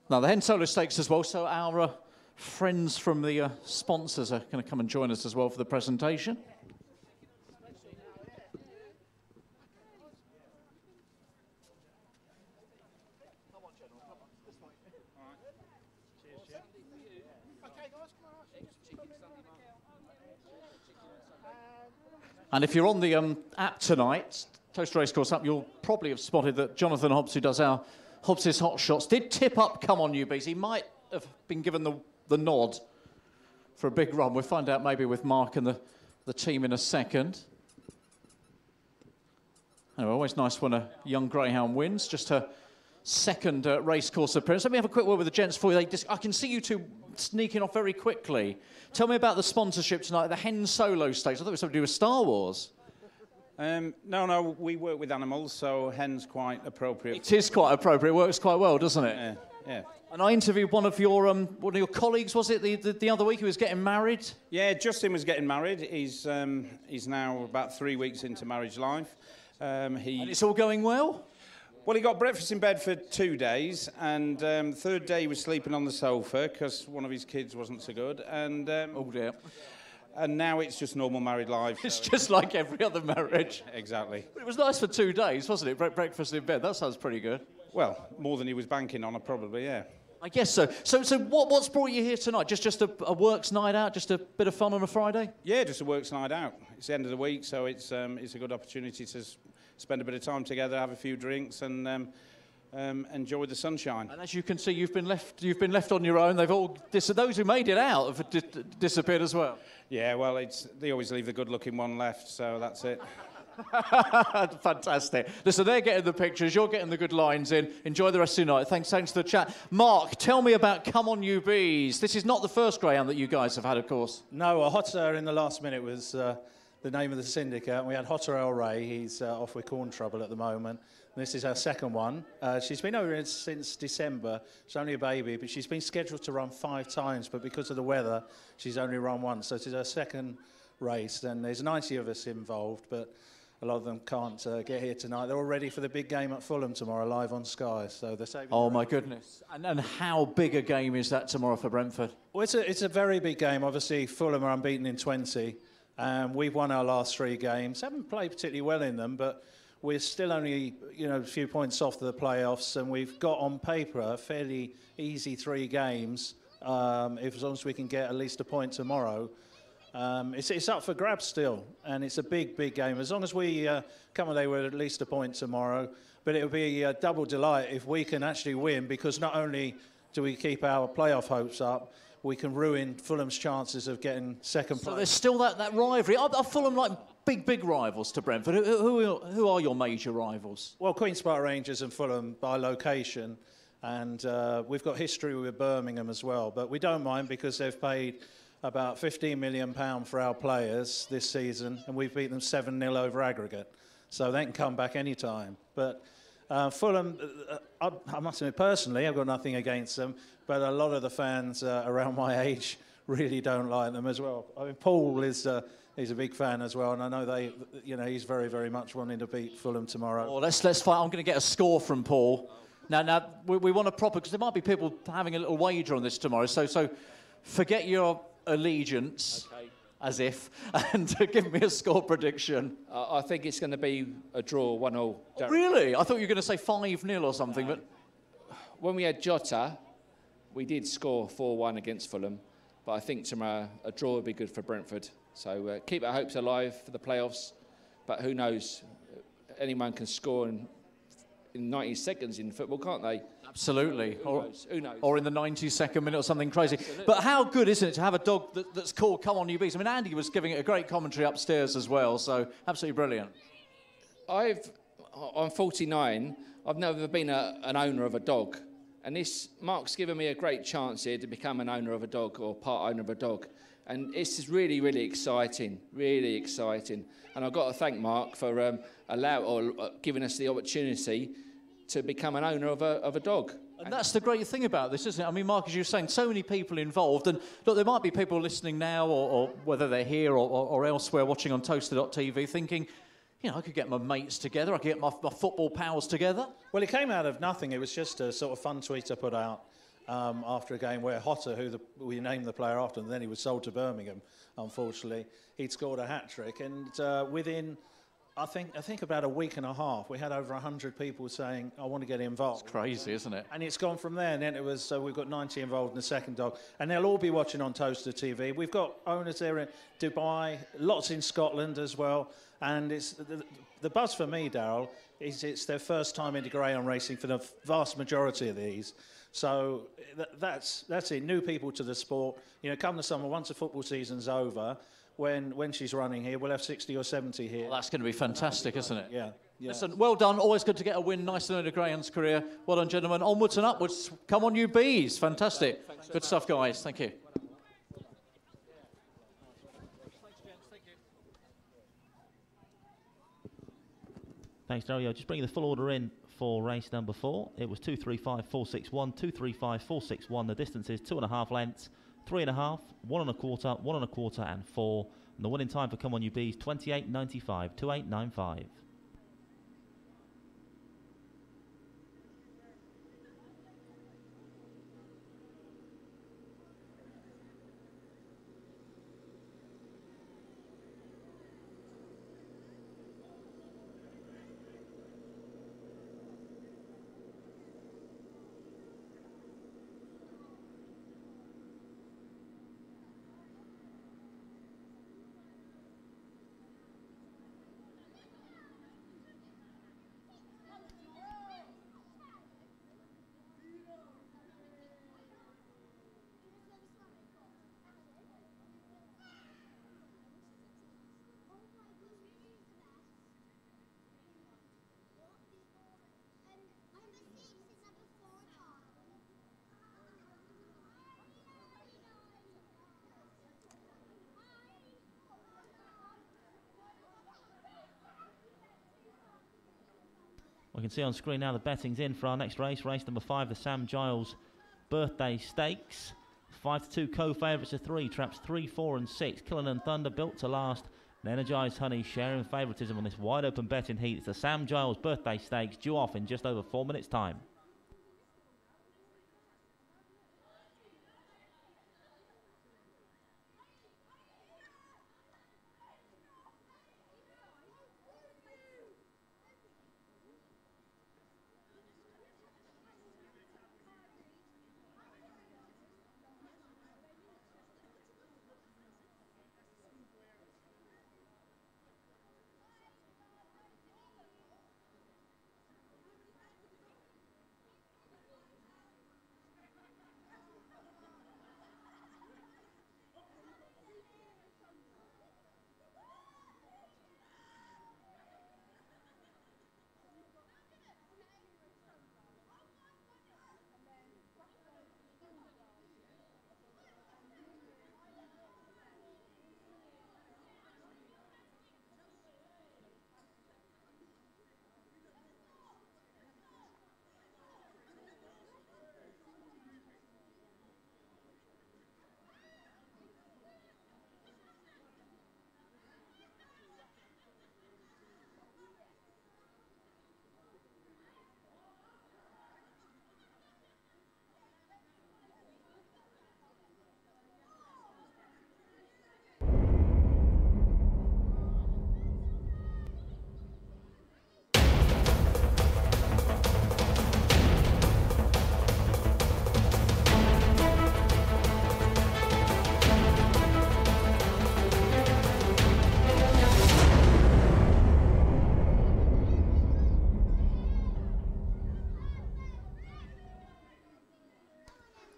Now, the Hen Solo Stakes as well, so our friends from the sponsors are going to come and join us as well for the presentation. And if you're on the app tonight, Towcester Racecourse app, you'll probably have spotted that Jonathan Hobbs, who does our Hobbs' Hot Shots, did tip up Come On You Bees. He might have been given the nod for a big run. We'll find out maybe with Mark and the team in a second. Anyway, always nice when a young greyhound wins. Just her second racecourse appearance. Let me have a quick word with the gents for you. I can see you two sneaking off very quickly. Tell me about the sponsorship tonight, the Hen Solo Stakes. I thought it was something to do with Star Wars. No, we work with animals, so hen's quite appropriate. It is quite appropriate. It works quite well, doesn't it? Yeah. And I interviewed one of your colleagues, was it, the other week, who was getting married? Yeah, Justin was getting married. He's now about 3 weeks into marriage life. And it's all going well? Well, he got breakfast in bed for 2 days, and third day he was sleeping on the sofa because one of his kids wasn't so good. And oh dear. And now it's just normal married life. It's just like every other marriage. Exactly. But it was nice for 2 days, wasn't it? Breakfast in bed. That sounds pretty good. Well, more than he was banking on, probably, yeah. I guess so. So what's brought you here tonight? Just a works night out? Just a bit of fun on a Friday? Yeah, just a works night out. It's the end of the week, so it's a good opportunity to spend a bit of time together, have a few drinks, and enjoy the sunshine. And as you can see, you've been left on your own. They've all those who made it out have disappeared as well. Yeah, well, they always leave the good-looking one left, so that's it. Fantastic. Listen, they're getting the pictures. You're getting the good lines in. Enjoy the rest of the night. Thanks for the chat. Mark, tell me about Come On You Bees. This is not the first greyhound that you guys have had, of course. No, a hot in the last minute was the name of the syndicate. And we had Hotter El Rey. He's off with corn trouble at the moment. And this is her second one. She's been over since December. She's only a baby, but she's been scheduled to run 5 times. But because of the weather, she's only run once. So this is her second race. And there's 90 of us involved, but a lot of them can't get here tonight. They're all ready for the big game at Fulham tomorrow, live on Sky. So they're saving. Oh my goodness! And how big a game is that tomorrow for Brentford? Well, it's a very big game. Obviously, Fulham are unbeaten in 20. We've won our last 3 games. Haven't played particularly well in them, but we're still only a few points off the playoffs, and we've got on paper a fairly easy 3 games. As long as we can get at least a point tomorrow. It's up for grabs still, and it's a big game. As long as we come away with at least a point tomorrow, but it'll be a double delight if we can actually win, because not only do we keep our playoff hopes up, we can ruin Fulham's chances of getting second place. So there's still that rivalry. Are Fulham like big rivals to Brentford? Who are your major rivals? Well, Queen's Park Rangers and Fulham by location, and we've got history with Birmingham as well, but we don't mind because they've paid about £15 million for our players this season, and we've beaten them 7-0 over aggregate. So they can come back any time. But Fulham, I must admit, personally, I've got nothing against them, but a lot of the fans around my age really don't like them as well. I mean, Paul is he's a big fan as well, and I know he's very much wanting to beat Fulham tomorrow. Oh, let's fight. I'm going to get a score from Paul. Now we want a proper, because there might be people having a little wager on this tomorrow. So forget your allegiance, okay, as if, and give me a score prediction. I think it's going to be a draw, 1-0. Oh, really? I thought you were going to say 5-0 or something. But when we had Jota, we did score 4-1 against Fulham, but I think tomorrow a draw would be good for Brentford. So keep our hopes alive for the playoffs, but who knows? Anyone can score in 90 seconds in football, can't they? Absolutely. Who knows? Or in the 92nd minute or something crazy. Absolutely. But how good isn't it to have a dog that's called Come On You Bees? I mean, Andy was giving it a great commentary upstairs as well, so absolutely brilliant. I'm 49. I've never been an owner of a dog. And Mark's given me a great chance here to become an owner of a dog, or part owner of a dog. And this is really exciting, really exciting. And I've got to thank Mark for giving us the opportunity to become an owner of a dog. And that's the great thing about this, isn't it? I mean, Mark, as you were saying, so many people involved. And look, there might be people listening now, or whether they're here or elsewhere watching on Towcester.tv, thinking, I could get my mates together, I could get my football pals together. Well, it came out of nothing. It was just a sort of fun tweet I put out after a game where Hotter, who we named the player after, and then he was sold to Birmingham, unfortunately, he'd scored a hat-trick. And within, I think about a week and a half, we had over 100 people saying, I want to get involved. It's crazy, isn't it? And it's gone from there. And then it was, so we've got 90 involved in the second dog. And they'll all be watching on Towcester TV. We've got owners there in Dubai, lots in Scotland as well. And it's the buzz for me, Daryl, is it's their first time into Greyhound racing for the vast majority of these. So that's it. New people to the sport. Come the summer, once the football season's over, when she's running here, we'll have 60 or 70 here. Well, that's going to be fantastic, isn't it? Yeah. Listen, well done. Always good to get a win. Nice to know the Greyhound's career. Well done, gentlemen. Onwards and upwards. Come on, you bees. Fantastic. Good stuff, guys. Thank you. Thanks, Dario. Just bringing the full order in for race number 4. It was 235.461, 235.461. The distance is 2.5 lengths, 3.5, 1.25, 1.25, and 4. And the winning time for Come On You Bees, 28.95, 28.95. can see on screen now the betting's in for our next race. Race number 5, the Sam Giles Birthday Stakes. 5-2 co-favourites are 3. Traps 3, 4 and 6. Killing and Thunder built to last. And Energised Honey sharing favouritism on this wide open betting heat. It's the Sam Giles Birthday Stakes due off in just over 4 minutes' time.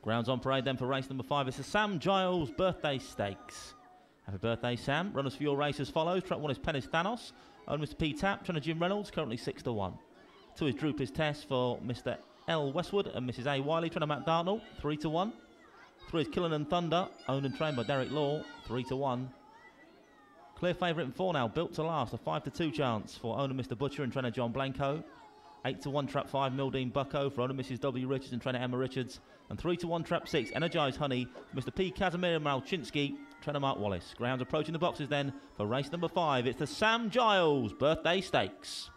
Grounds on parade then for race number 5. It's the Sam Giles Birthday Stakes. Happy birthday, Sam. Runners for your race as follows. Track 1 is Pennis Thanos. Owned Mr. P Tap. Trainer Jim Reynolds, currently 6-1. 2 is Droop His Test for Mr. L Westwood and Mrs. A Wiley. Trainer Matt Dartnell, 3-1. 3 is Killing and Thunder. Owned and trained by Derek Law, 3-1. Clear favourite in 4 now. Built to last. A 5-2 chance for owner Mr. Butcher and trainer John Blanco. 8-1 trap 5 Mildine Bucko for owner Mrs. W Richards and trainer Emma Richards. And 3-1 trap 6 Energised Honey for Mr. P Casimir Malchinsky, trainer Mark Wallace. Greyhounds approaching the boxes then for race number 5. It's the Sam Giles Birthday Stakes.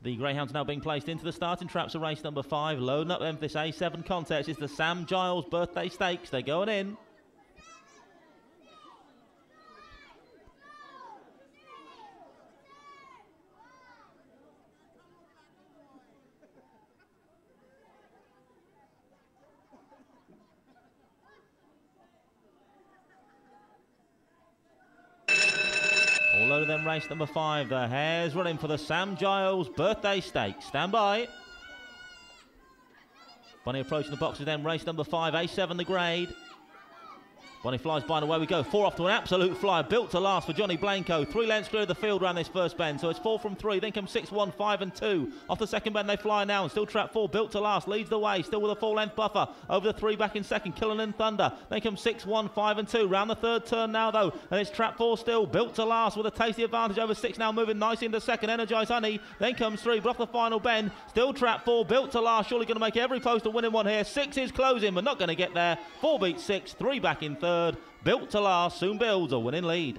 The Greyhounds now being placed into the starting traps of race number 5. Loading up them for this A7 contest. It's the Sam Giles Birthday Stakes. They're going in. All over them race number 5. The hares running for the Sam Giles Birthday Stakes. Stand by. Bunny approaching the boxes then. Race number 5. A7 the grade. Bonnie flies by and away we go. 4 off to an absolute flyer. Built to last for Johnny Blanco. 3 lengths clear of the field around this first bend. So it's 4 from 3. Then comes 6, 1, 5 and 2. Off the second bend they fly now. And still trap 4. Built to last. Leads the way. Still with a 4-length buffer. Over the 3 back in second. Killing in Thunder. Then comes 6, 1, 5 and 2. Round the third turn now though. And it's trap 4 still. Built to last with a tasty advantage over 6 now. Moving nicely into second. Energized Honey. Then comes 3. But off the final bend. Still trap 4. Built to last. Surely going to make every post a winning one here. 6 is closing but not going to get there. 4 beats 6. 3 back in third. Built to last soon builds a winning lead.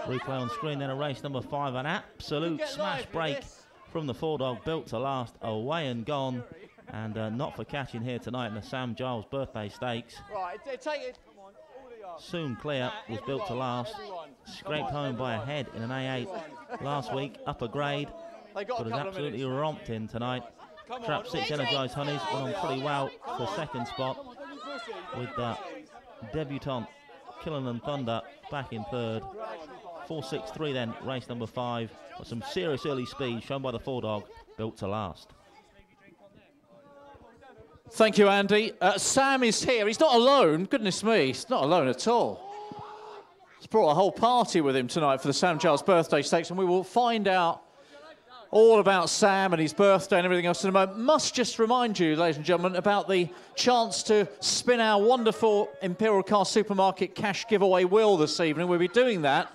Replay on screen then a race number 5, an absolute smash break from the 4-dog Built to Last, away and gone, and not for catching here tonight in the Sam Giles Birthday Stakes. Right, take it. Soon Clear was Built to Last, scraped home by a head in an A8 last week, upper grade, but has absolutely romped in tonight. Trap 6 Energized Honeys went on pretty well for second spot, with debutant Killing and Thunder back in third. 4.63 then, race number 5. Got some serious early speed shown by the 4-dog Built to Last. Thank you, Andy. Sam is here. He's not alone. Goodness me, he's not alone at all. He's brought a whole party with him tonight for the Sam Giles Birthday Stakes, and we will find out all about Sam and his birthday and everything else in a moment. Must just remind you, ladies and gentlemen, about the chance to spin our wonderful Imperial Car Supermarket cash giveaway wheel this evening. We'll be doing that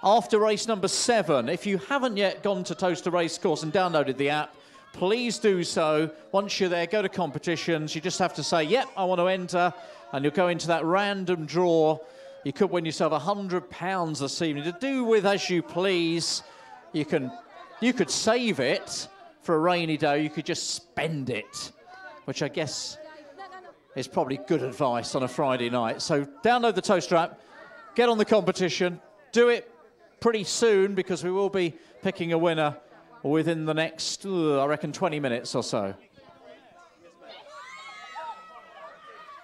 after race number 7. If you haven't yet gone to Towcester Racecourse and downloaded the app, please do so. Once you're there, go to competitions. You just have to say, yep, I want to enter, and you'll go into that random draw. You could win yourself £100 this evening to do with as you please. You could save it for a rainy day. You could just spend it, which I guess is probably good advice on a Friday night. So download the Towcester app, get on the competition, do it pretty soon because we will be picking a winner within the next, I reckon, 20 minutes or so.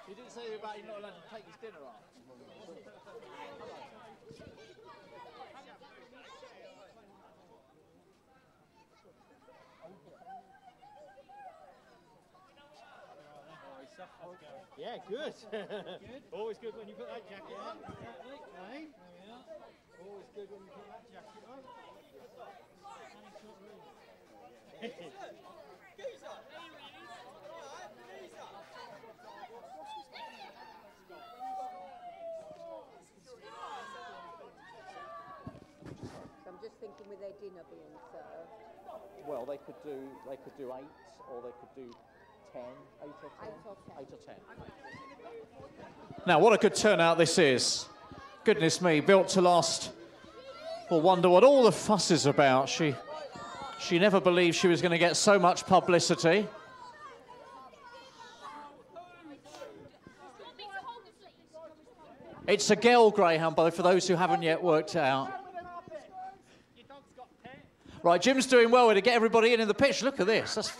You didn't say about you're not allowed to take his dinner off. Yeah, good. Always good when you put that jacket on. Exactly. Always good when you put that jacket on. I'm just thinking with their dinner being served. Well, they could do 8, or they could do 10, 8 or 10. 8 or 10. Now, what a good turnout this is. Goodness me, Built to Last. We'll wonder what all the fuss is about. She never believed she was going to get so much publicity. It's a girl greyhound, by for those who haven't yet worked it out. Right, Jim's doing well to get everybody in the pitch. Look at this. That's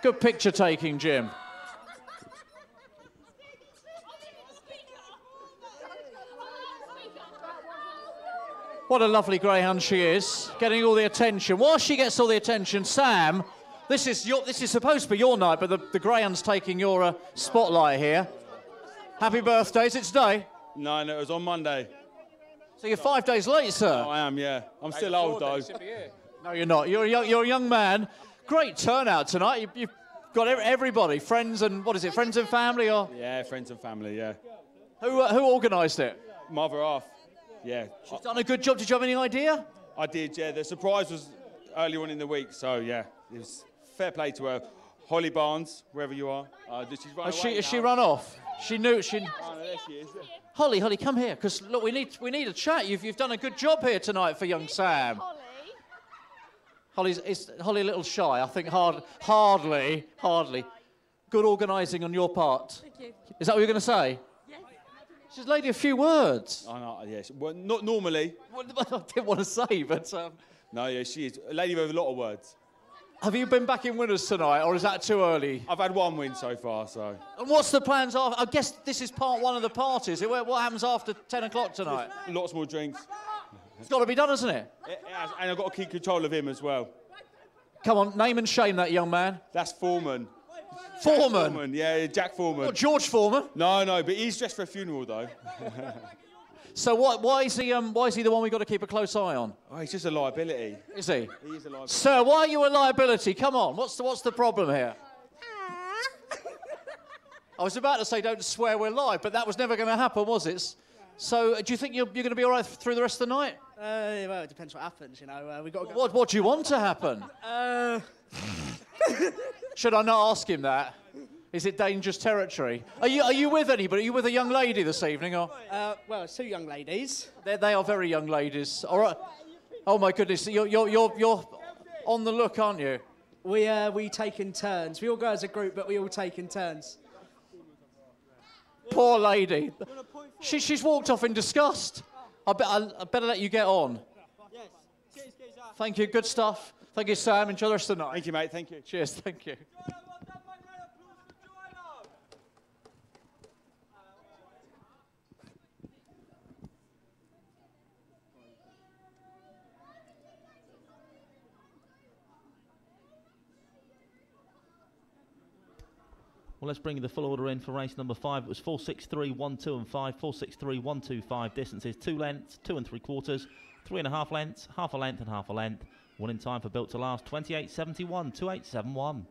good picture taking, Jim. What a lovely greyhound she is, getting all the attention. While she gets all the attention, Sam, this is supposed to be your night, but the greyhound's taking your spotlight here. Happy birthday, is it today? No, it was on Monday. So you're 5 days late, sir? Oh, I am, yeah. I'm still old, though. No, you're not. You're a young man. Great turnout tonight. You've got everybody, friends and, what is it, friends and family? Or? Yeah, friends and family, yeah. Who organised it? Mother half, yeah. She's done a good job. Did you have any idea? I did, yeah. The surprise was early on in the week, so, yeah. It was fair play to her. Holly Barnes, wherever you are. She's run away has she run off? She knew she... Oh, no, there she is. Holly, come here, because look, we need a chat. You've done a good job here tonight for young Sam. Is Holly a little shy? I think hardly. Good organising on your part. Thank you. Is that what you're going to say? Yes. She's lady a few words. I know, yes. Well, not normally. What I didn't want to say, but... No, yeah, she is. A lady with a lot of words. Have you been back in winners tonight, or is that too early? I've had one win so far, so... And what's the plans after? I guess this is part one of the parties. What happens after 10 o'clock tonight? Lots more drinks. It's got to be done, hasn't it? It has, and I've got to keep control of him as well. Come on, name and shame that young man. That's Foreman. Foreman? Yeah, Jack Foreman. What, George Foreman? No, but he's dressed for a funeral, though. So why is he the one we've got to keep a close eye on? Oh, he's just a liability. Is he? He is a liability. Sir, why are you a liability? Come on, what's the problem here? I was about to say don't swear we're live, but that was never going to happen, was it? So do you think you're going to be all right through the rest of the night? Well, it depends what happens, you know. We got. What do you want to happen? Should I not ask him that? Is it dangerous territory? Are you with anybody? Are you with a young lady this evening? Or? Well, it's two young ladies. They are very young ladies. All right. Oh my goodness, you're on the look, aren't you? We take in turns. We all go as a group, but we all take in turns. Poor lady. She's walked off in disgust. I better let you get on. Yes. Thank you. Good stuff. Thank you, Sam. Enjoy the rest of the night. Thank you, mate. Thank you. Cheers. Thank you. Well, let's bring the full order in for race number 5. It was 463, 1, 2 and 5, 463, 1, 2, 5. Distances 2 lengths, 2 3/4, 3.5 lengths, half a length and half a length. Winning time for Built to Last, 28.71, 28.71.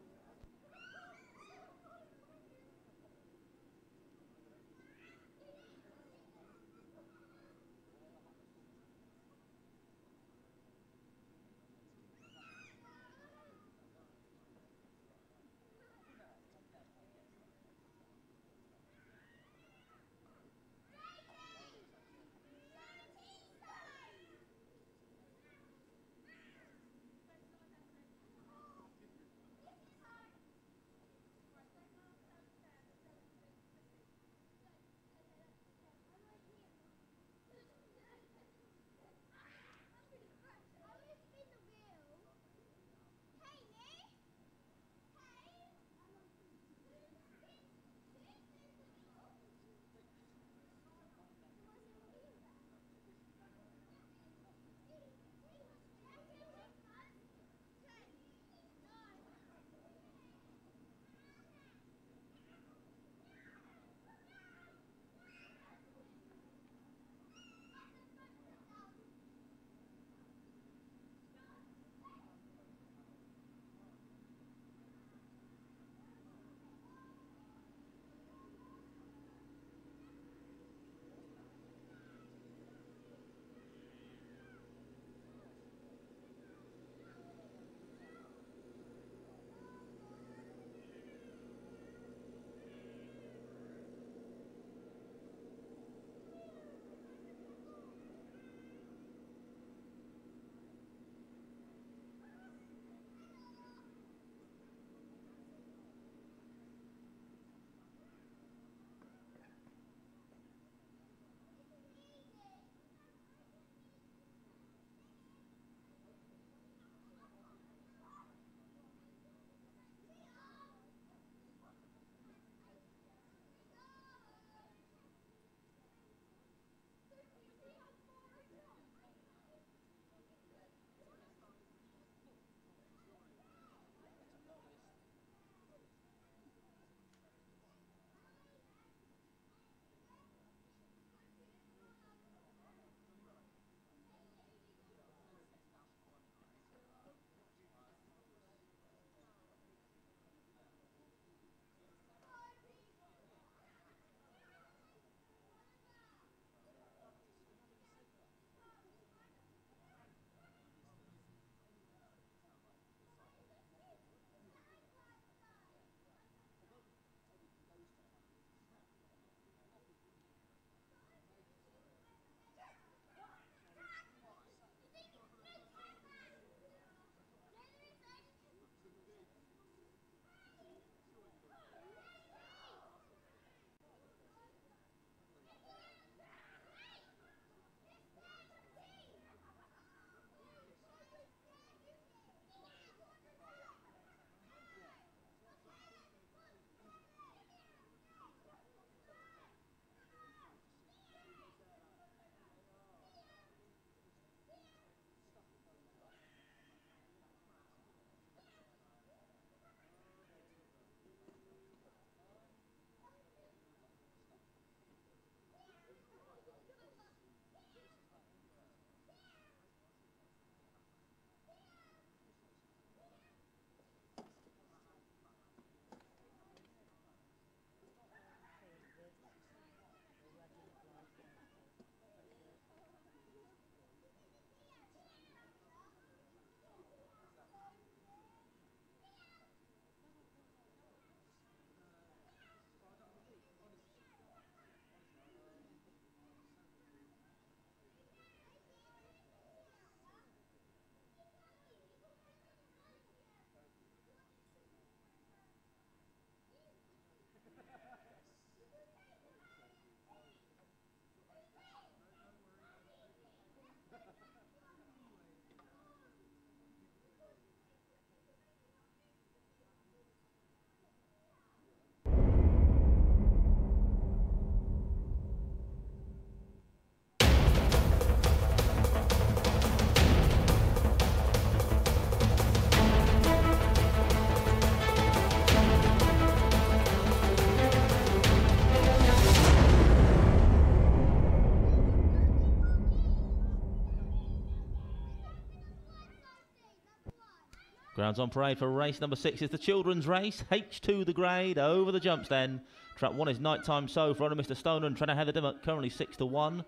Grounds on parade for race number 6 is the children's race. H2 the grade, over the jumps then. Trap 1 is Nighttime So for owner Mr. Stoner and trainer Heather Dimmock, currently 6-1.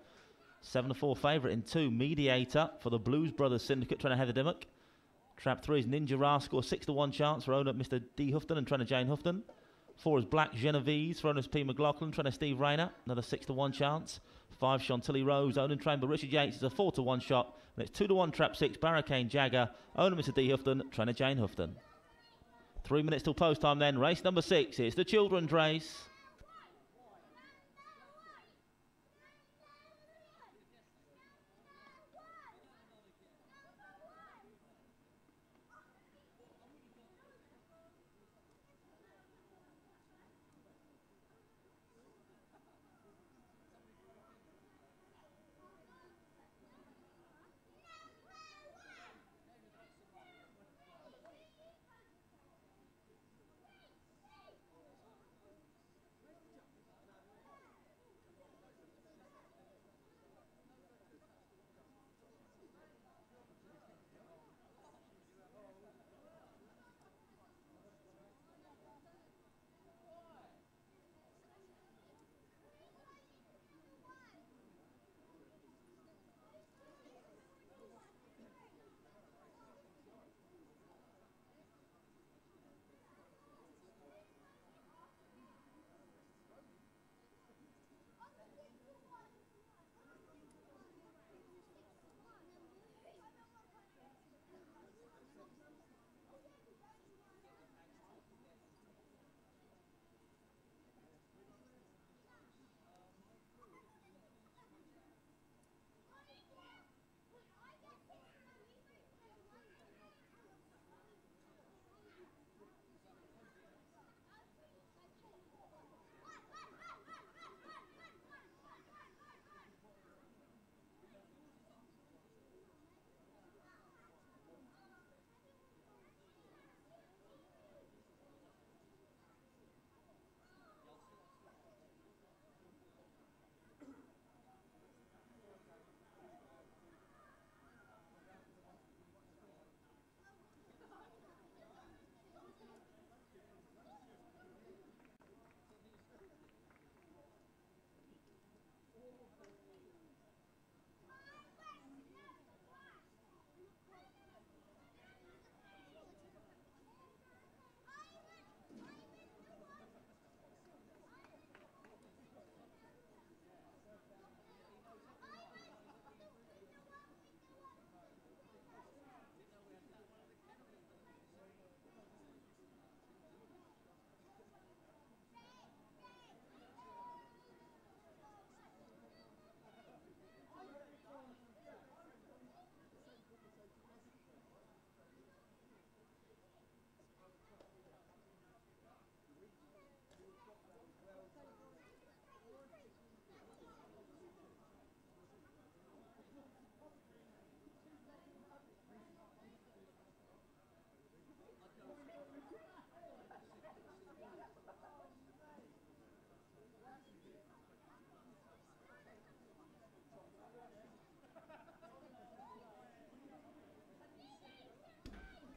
7-4 favourite in 2, Mediator for the Blues Brothers Syndicate, trainer Heather Dimmock. Trap 3 is Ninja Rascal, 6-1 chance for owner Mr. D. Houghton and trainer Jane Houghton. 4 is Black Genovese for owners P. McLaughlin, trainer Steve Rayner, another 6-1 chance. 5 Chantilly Rose, owner and trained by Richard Yates, is a 4-1 shot. And it's 2-1 Trap 6, Barricane Jagger, owner Mr. D. Houghton, trainer Jane Houghton. 3 minutes till post time then, race number 6, it's the children's race.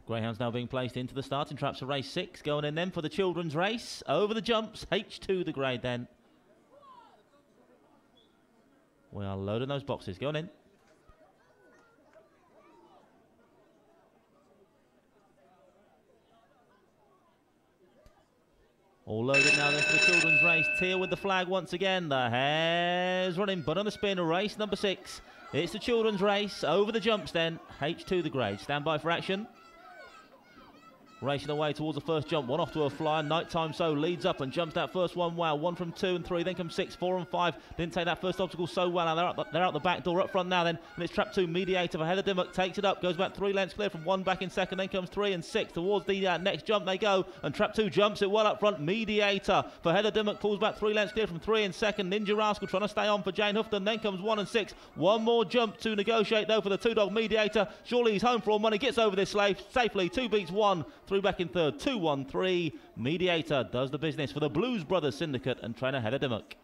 Greyhounds now being placed into the starting traps for race 6. Going in then for the children's race. Over the jumps. H2 the grade then. We are loading those boxes. Going in. All loaded now then for the children's race. Tier with the flag once again. The hare's running, but on the spin. Race number 6. It's the children's race. Over the jumps then. H2 the grade. Stand by for action. Racing away towards the first jump, 1 off to a flyer. Nighttime So leads up and jumps that first one well. 1 from 2 and 3, then comes 6, 4 and 5. Didn't take that first obstacle so well. Now they're out the back door, up front now then. And it's trap 2, Mediator for Heather Dimmock. Takes it up, goes back 3 lengths clear from 1 back in second. Then comes 3 and 6 towards the next jump they go. And trap 2 jumps it well up front. Mediator for Heather Dimmock pulls back 3 lengths clear from 3 in second. Ninja Rascal trying to stay on for Jane Houghton. Then comes 1 and 6. One more jump to negotiate though for the 2-dog Mediator. Surely he's home for all money. Gets over this safely. 2 beats 1. 3 back in third. 2-1-3. Mediator does the business for the Blues Brothers Syndicate and trainer Heather Dimmock.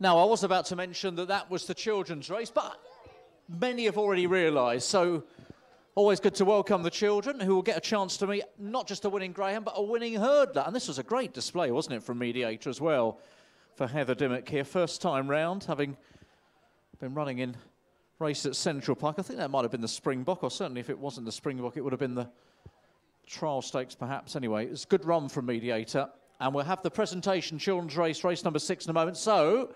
Now, I was about to mention that that was the children's race, but many have already realised. So, always good to welcome the children who will get a chance to meet not just a winning greyhound, but a winning hurdler. And this was a great display, wasn't it, from Mediator as well for Heather Dimmock here. First time round, having been running in race at Central Park. I think that might have been the Springbok, or certainly if it wasn't the Springbok, it would have been the Trial Stakes perhaps. Anyway, it's a good run from Mediator. And we'll have the presentation children's race, race number 6 in a moment. So,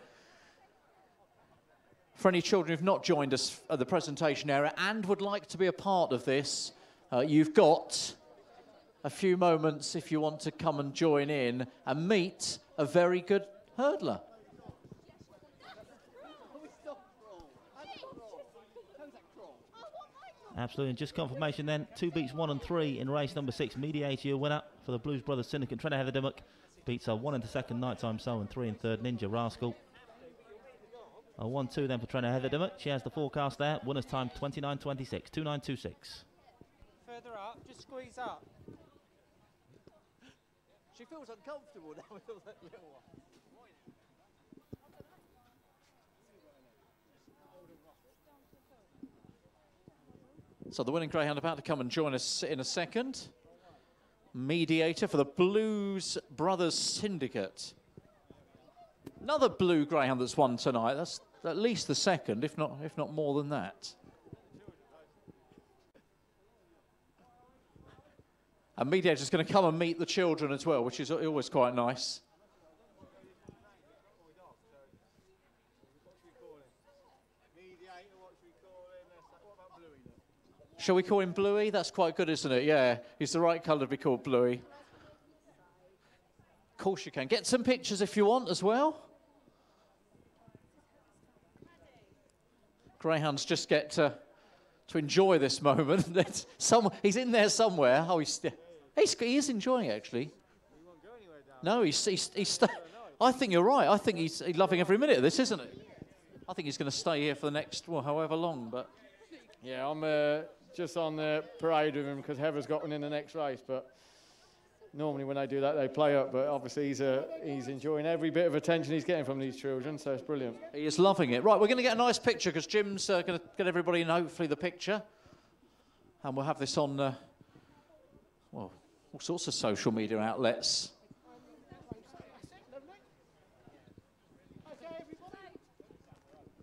for any children who've not joined us at the presentation area and would like to be a part of this, you've got a few moments if you want to come and join in and meet a very good hurdler. Absolutely, and just confirmation then, 2 beats 1 and 3 in race number 6. Mediator, your winner for the Blues Brothers Syndicate. Trainer Heather Dimmock beats a 1 into 2nd, Nighttime Soul, and 3 in 3rd, Ninja Rascal. A 1-2 then for trainer Heather Dimmock. She has the forecast there. Winner's time 29.26, 29.26. Further up, just squeeze up. She feels uncomfortable now with that little one. So the winning greyhound about to come and join us in a second. Mediator for the Blues Brothers Syndicate. Another blue greyhound that's won tonight. That's at least the second, if not more than that. And Mediator's going to come and meet the children as well, which is always quite nice. Shall we call him Bluey? That's quite good, isn't it? Yeah, he's the right colour to be called Bluey. Of course you can. Get some pictures if you want as well. Greyhounds just get to enjoy this moment. He's in there somewhere. Oh, he is enjoying it, actually. No, I think you're right. I think he's loving every minute of this, isn't he? I think he's going to stay here for the next, well, however long. But yeah, I'm just on the parade with him because Heather's got one in the next race. But normally when they do that, they play up. But obviously he's enjoying every bit of attention he's getting from these children, so it's brilliant. He is loving it. Right, we're going to get a nice picture because Jim's going to get everybody in, hopefully, the picture. And we'll have this on, well, all sorts of social media outlets.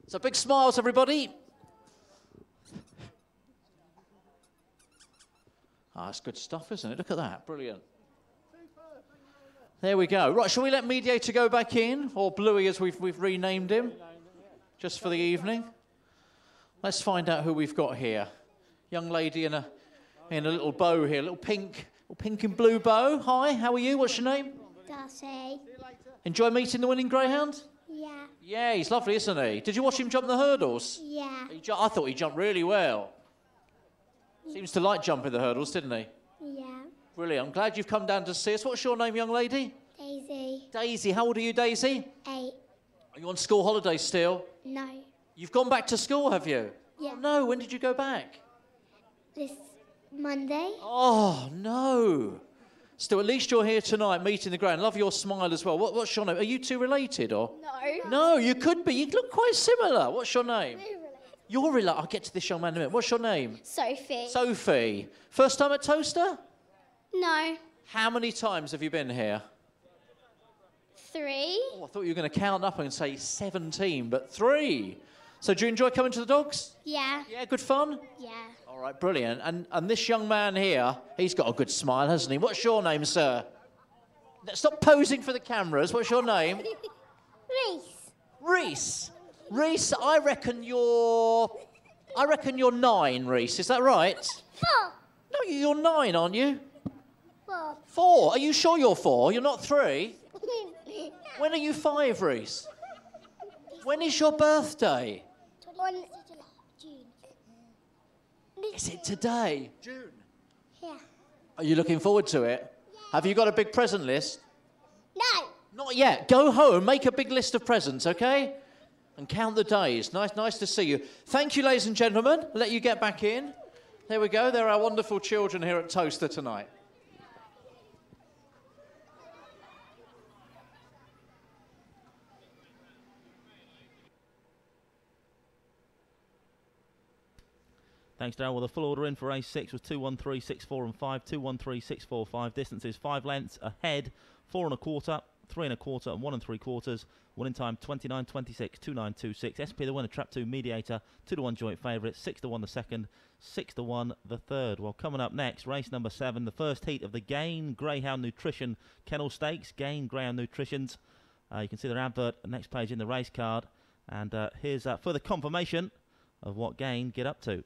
So big smiles, everybody. Ah, that's good stuff, isn't it? Look at that. Brilliant. There we go. Right, shall we let Mediator go back in? Or Bluey, as we've renamed him, just for the evening? Let's find out who we've got here. Young lady in a little bow here, little pink and blue bow. Hi, how are you? What's your name? Darcy. Enjoy meeting the winning greyhound? Yeah. Yeah, he's lovely, isn't he? Did you watch him jump the hurdles? Yeah. I thought he jumped really well. Seems to like jumping the hurdles, didn't he? Yeah. Brilliant. I'm glad you've come down to see us. What's your name, young lady? Daisy. Daisy. How old are you, Daisy? 8. Are you on school holidays still? No. You've gone back to school, have you? Yeah. Oh, no. When did you go back? This Monday. Oh, no. Still, at least you're here tonight meeting the greyhound. Love your smile as well. What's your name? Are you two related, or? No. No, you could be. You look quite similar. What's your name? You're related. I'll get to this young man in a minute. What's your name? Sophie. Sophie. First time at Towcester? No. How many times have you been here? 3. Oh, I thought you were going to count up and say 17, but 3. So do you enjoy coming to the dogs? Yeah. Yeah, good fun? Yeah. All right, brilliant. And this young man here, he's got a good smile, hasn't he? What's your name, sir? Stop posing for the cameras. What's your name? Reese. Reese. Reese, I reckon you're 9, Reese. Is that right? 4. No, you're 9, aren't you? 4. 4. Are you sure you're 4? You're not 3? When are you 5, Reese? When is your birthday? June. Is it today? June. Yeah. Are you looking forward to it? Yeah. Have you got a big present list? No. Not yet. Go home, make a big list of presents, okay? And count the days. Nice to see you. Thank you, ladies and gentlemen. I'll let you get back in. There we go. There are our wonderful children here at Towcester tonight. Thanks, Darryl. Well, the full order in for race 6 was 213, 64 and 5, 213, 645. Distances 5 lengths ahead, 4 1/4, 3 1/4 and 1 3/4. Winning time 29.26, 29.26. SP the winner, Trap 2 Mediator, 2-1 joint favourite, 6-1 the second, 6-1 the third. Well, coming up next, race number 7, the first heat of the Gain Greyhound Nutrition Kennel Stakes. Gain Greyhound Nutritions. You can see their advert next page in the race card. And here's further confirmation of what Gain get up to.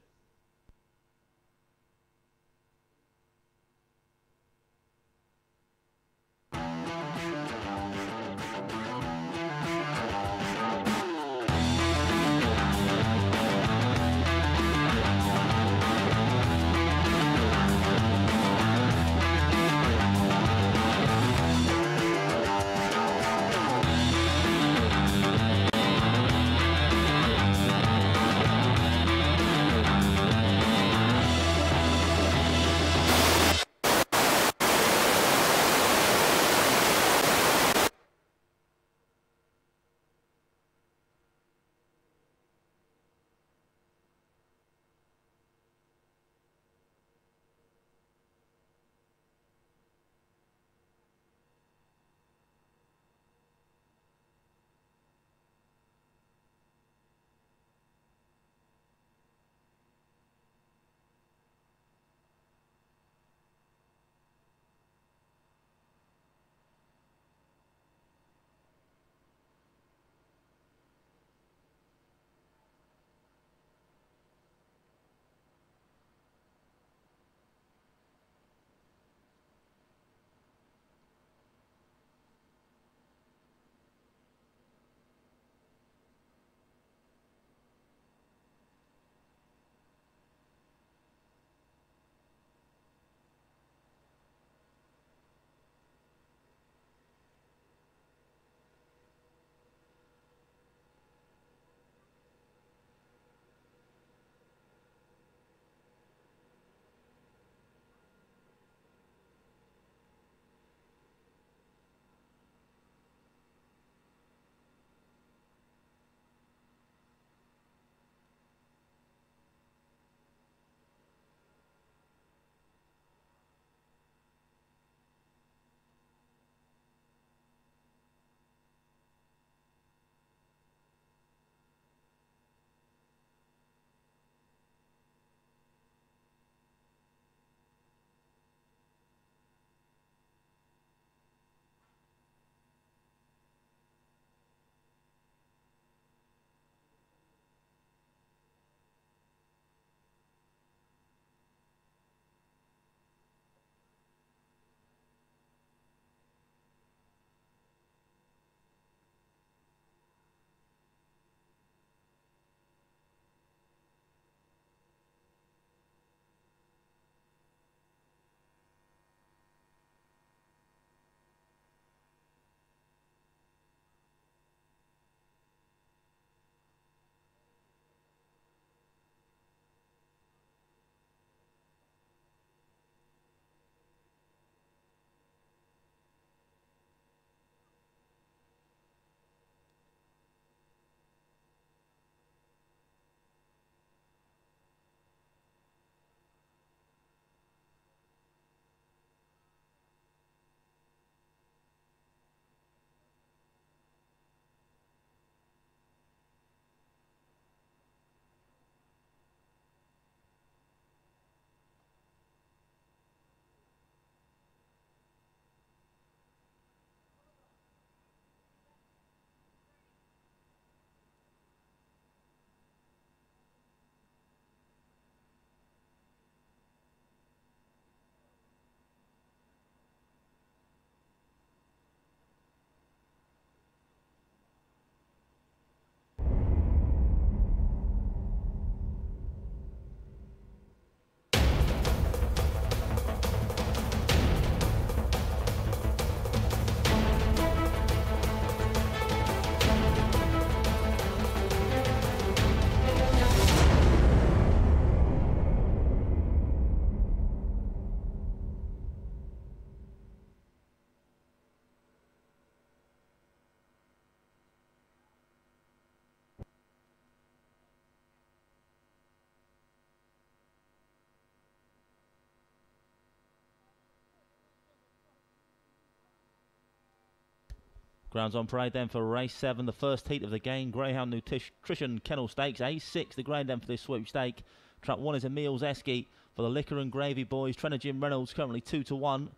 Grounds on parade then for race 7, the first heat of the game. Greyhound Nutrition Kennel Stakes, A6, the grade then for this sweepstake. Trap 1 is Emil's Esky for the Liquor and Gravy Boys. Trainer Jim Reynolds currently 2-1.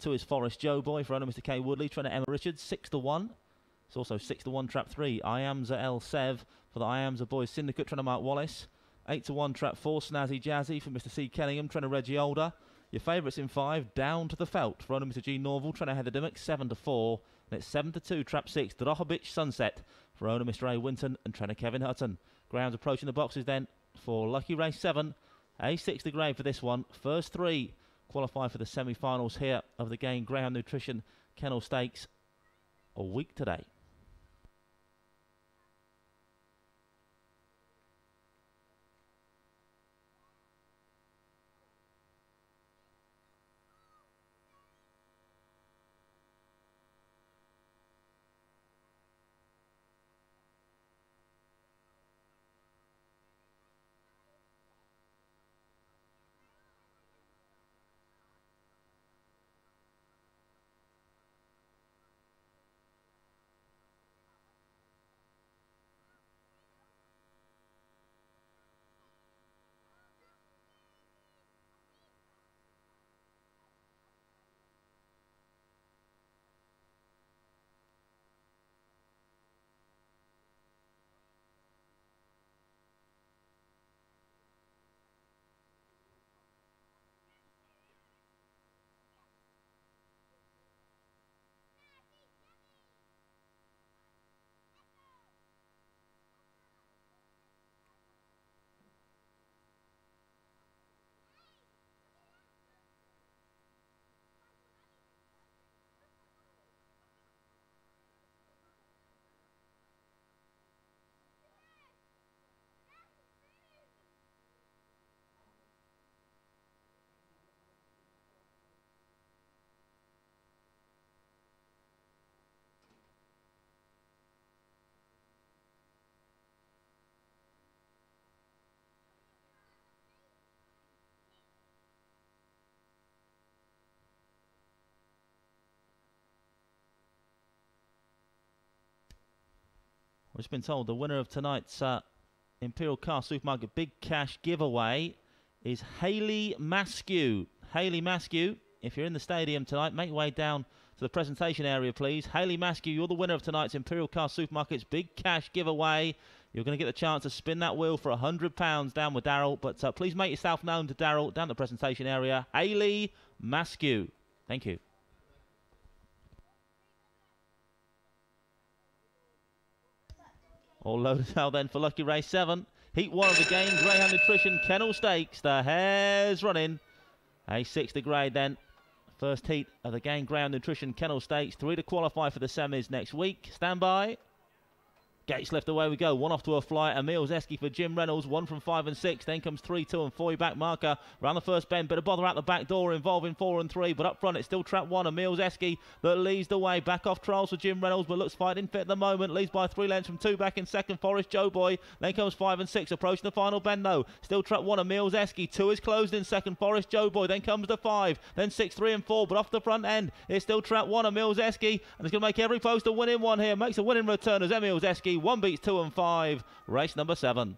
2 is Forest Joe Boy for owner Mr. K Woodley. Trainer Emma Richards 6-1. It's also 6-1 trap 3, Iamza El Sev for the Iamza Boys Syndicate. Trainer Mark Wallace. 8-1 trap 4, Snazzy Jazzy for Mr. C Kellingham. Trainer Reggie Older. Your favourites in 5, Down to the Felt for owner Mr. G Norval. Trainer Heather Dimmock 7-4. And it's 7-2 trap 6, Drohobich Sunset for owner Mr. A Winton and trainer Kevin Hutton. Grounds approaching the boxes then for lucky race 7. A6 the grade for this one. First 3 qualify for the semi-finals here of the game Greyhound Nutrition Kennel Stakes a week today. We've just been told the winner of tonight's Imperial Car Supermarket Big Cash giveaway is Hayley Maskew. Hayley Maskew, if you're in the stadium tonight, make your way down to the presentation area, please. Hayley Maskew, you're the winner of tonight's Imperial Car Supermarket's Big Cash giveaway. You're going to get the chance to spin that wheel for £100 down with Daryl, but please make yourself known to Daryl down the presentation area. Hayley Maskew. Thank you. All loaded out then for lucky race 7. Heat 1 of the game, Greyhound Nutrition Kennel Stakes. The hare's running. A6 the grade then. First heat of the game, Greyhound Nutrition Kennel Stakes. 3 to qualify for the semis next week. Stand by. Gates left, away we go. 1 off to a fly. Emil's Esky for Jim Reynolds. 1 from 5 and 6. Then comes 3, 2 and 4. Your back marker around the first bend. Bit of bother out the back door involving 4 and 3. But up front it's still trap 1. Emil's Esky that leads the way. Back off trials for Jim Reynolds, but looks fighting fit at the moment. Leads by 3 lengths from 2 back in second. Forest Joe Boy. Then comes 5 and 6. Approaching the final bend though. Still trap 1. Emil's Esky. 2 is closed in second. Forest Joe Boy. Then comes the 5. Then 6, 3 and 4. But off the front end it's still trap 1. Emil's Esky. And it's going to make every post a winning one here. Makes a winning return as Emil's Esky. 1 beats 2 and 5. Race number 7.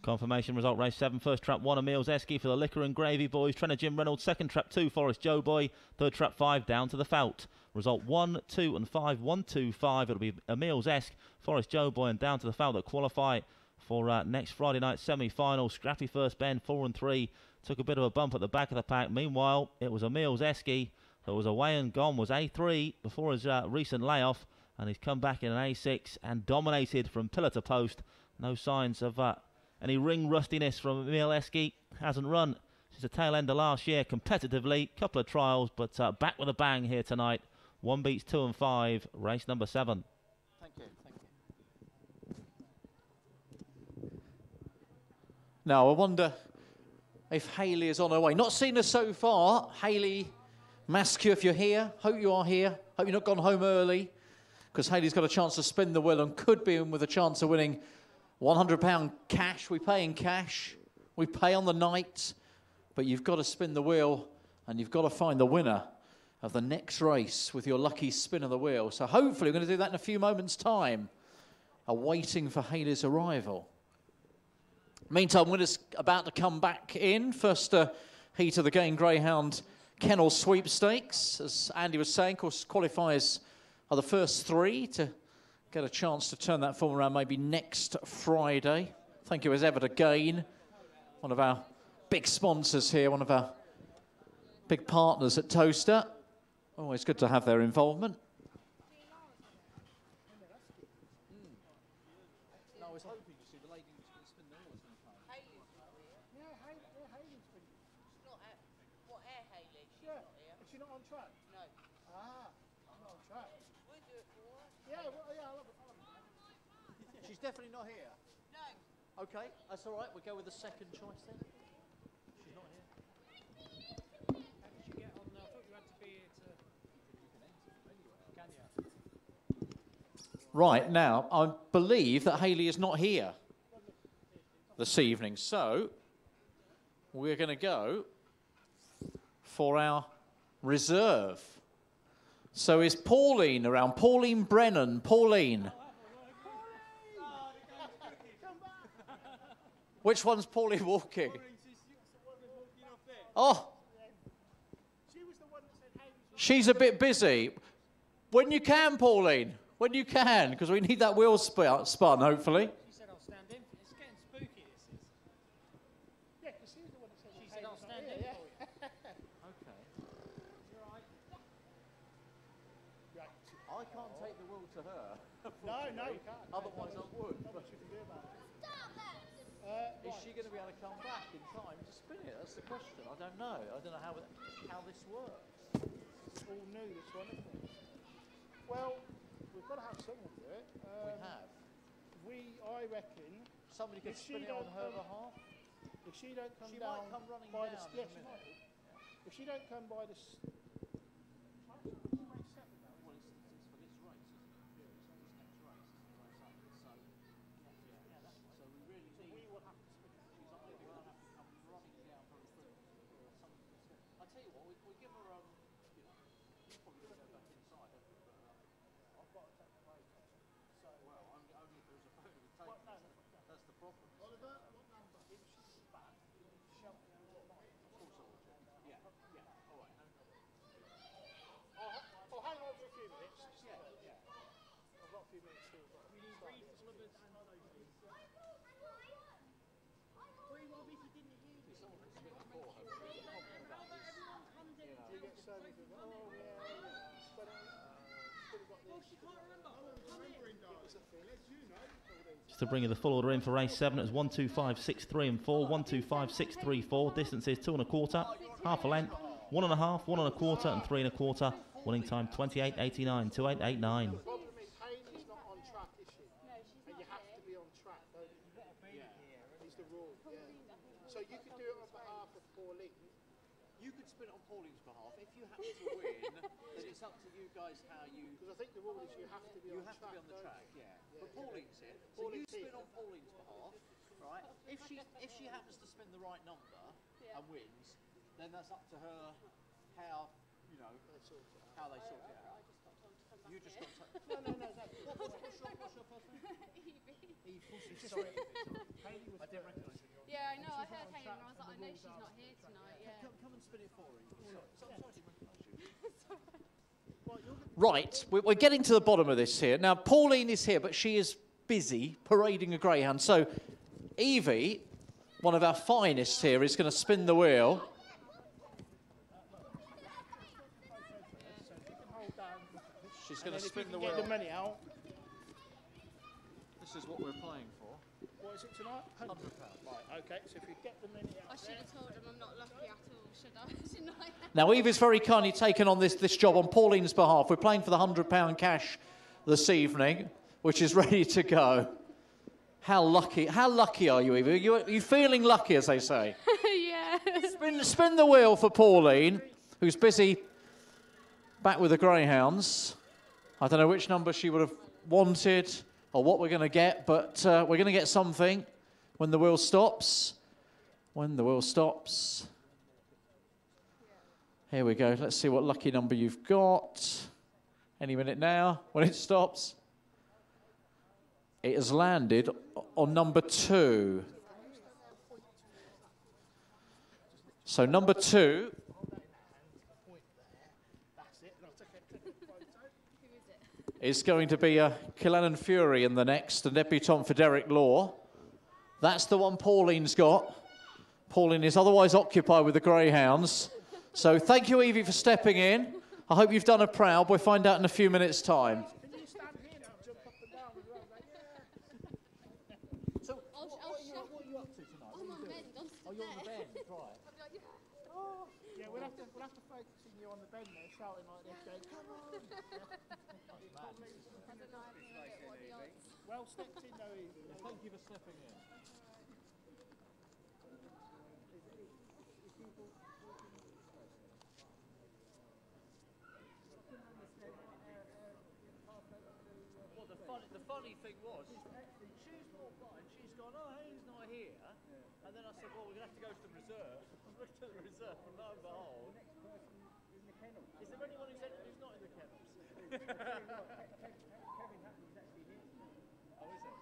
Confirmation result race 7. First trap 1, Emil's Esky for the Liquor and Gravy Boys. Trainer Jim Reynolds. Second trap 2, Forest Joe Boy. Third trap 5, Down to the Felt. Result 1, 2 and 5. 1, 2, 5. It'll be Emil's Esk, Forest Joe Boy and Down to the Felt that qualify for next Friday night semi-final. Scrappy first bend, 4 and 3. Took a bit of a bump at the back of the pack. Meanwhile, it was Emil's Esky that was away and gone, was A3 before his recent layoff. And he's come back in an A6 and dominated from pillar to post. No signs of any ring rustiness from Emil Esky. Hasn't run She's a tail ender last year competitively. Couple of trials, but back with a bang here tonight. 1 beats 2 and 5. Race number 7. Thank you. Now, I wonder if Hayley is on her way. Not seen her so far. Hayley Maskew, if you're here, hope you are here. Hope you've not gone home early, because Hayley's got a chance to spin the wheel and could be in with a chance of winning £100 cash. We pay in cash. We pay on the night. But you've got to spin the wheel and you've got to find the winner of the next race with your lucky spin of the wheel. So hopefully we're going to do that in a few moments' time, awaiting for Hayley's arrival. Meantime, winners about to come back in. First heat of the Game Greyhound Kennel Sweepstakes. As Andy was saying, of course, qualifiers are the first 3 to get a chance to turn that form around maybe next Friday. Thank you as ever to Gain, one of our big sponsors here, one of our big partners at Towcester. Always good to have their involvement. No, I was hoping to see the lady who's going to spin the wheel. Yeah, Hayley's been. She's not at, what, Air Hayley? She's Yeah. not here. Is she not on track? No. Ah, I'm not on track. We'll do it for her. Yeah, well, yeah, I'll have it. She's definitely not here. No. Okay, that's all right. We'll go with the second choice then. She's not here. How did you get on? I thought you had to be here to. Can you? Right, now, I believe that Hayley is not here this evening, so we're going to go for our reserve. So is Pauline around? Pauline Brennan. Pauline. Which one's Pauline walking? Oh. She's a bit busy. When you can, Pauline. When you can, because we need that wheel spun, hopefully. She said I'll stand in. It's getting spooky, this is. Yeah, because she was the one that said she said I'll stand in. Yeah. Okay. You're right. I can't take the wheel to her. No, you can't. Otherwise I would. Not much you can do about it. Is she going to be able to come back in time to spin it? That's the question. I don't know. I don't know how this works. It's all new, this one, isn't it? Well, we've got to have someone do it. We have. I reckon. Somebody could spin it on her behalf. If she don't come She down might come running by down the in a split, minute. if she don't come by the. That's the problem. Oliver, what number? If she's back, shout me out what line. Of course I will, Jack. Yeah, all right. Oh, hang on for a few minutes. Yeah. I've got a few minutes still. We need three for some of us. Three will be if you didn't use it. Someone can spin it for her. But there's a problem about this. You get so many people. Oh, yeah. Well, she can't remember. Just to bring you the full order in for race 7, it's 1, 2, 5, 6, 3 and 4, 1, 2, 5, 6, 3, 4. Distance is 2 1/4, half a length, 1 1/2, 1 1/4 and 3 1/4. Winning time 28.89, 28.89. The problem is Hayley's not on track, is she? And you have to be on track, don't you? Is the rule, yeah. So you could do it on behalf of Pauline. You could spin it on Pauline's behalf. If you happen to win, then it's up to you guys how you... Because I think the rule is you have to be on track. You have to be on the track, yeah. But Pauline's here. So Pauline's you spin here. on Pauline's behalf, right? If she happens to spin the right number and wins, then that's up to her how, you know, how they sort it out. You just got to... No. What's your first name? Evie. Sorry. I didn't recognise you. Yeah, I know. I heard Hayley and I was like, I know she's not here tonight. Yeah. Come and spin it for her. Right, we're getting to the bottom of this here. Now, Pauline is here, but she is busy parading a greyhound. So, Evie, one of our finest here, is going to spin the wheel. She's going to spin the wheel. Get the money out. The This is what we're playing for. What is it tonight? £100. Right, okay, so if you get the mini out I should have told him I'm not lucky at all, should I? Shouldn't I? Now, Eve is very kindly taken on this job on Pauline's behalf. We're playing for the £100 cash this evening, which is ready to go. How lucky are you, Eve? Are you feeling lucky, as they say? Yeah. Spin the wheel for Pauline, who's busy back with the Greyhounds. I don't know which number she would have wanted or what we're going to get, but we're going to get something when the wheel stops. When the wheel stops. Here we go. Let's see what lucky number you've got. Any minute now, when it stops. It has landed on number 2. So number 2 is going to be a Killennan Fury in the next, a debutant for Derek Law. That's the one Pauline's got. Pauline is otherwise occupied with the Greyhounds. So thank you, Evie, for stepping in. I hope you've done her proud. We'll find out in a few minutes' time. Yeah, we'll have to focus on you on the bend there, shouting like this, going, come on! Well stepped in though, Evie. Thank you for stepping in. Well, the funny thing was, she's walked by and she's gone, oh, Haynes not here. And then I said, well, we're going to have to go to the reserve. I looked at the reserve, and lo and behold. Is there anyone who's not in the kennels? Kevin Hatton is actually here. Oh, is it?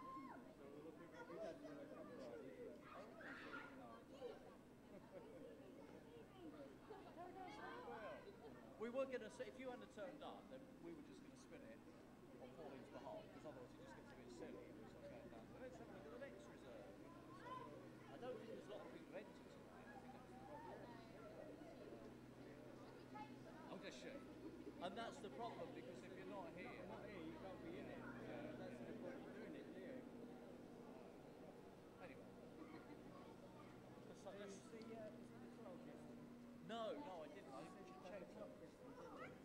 We were going to say, if you hadn't turned up, then we were just going to spin it on Pauline's behalf, because otherwise it just gets a bit silly. Let's have a look at the next reserve. I don't think there's a lot of people entered tonight. Oh, does she? And that's the problem, because if you're not here, you can't be in it. That's the point of doing it, do you? Anyway. No, I didn't. I didn't check.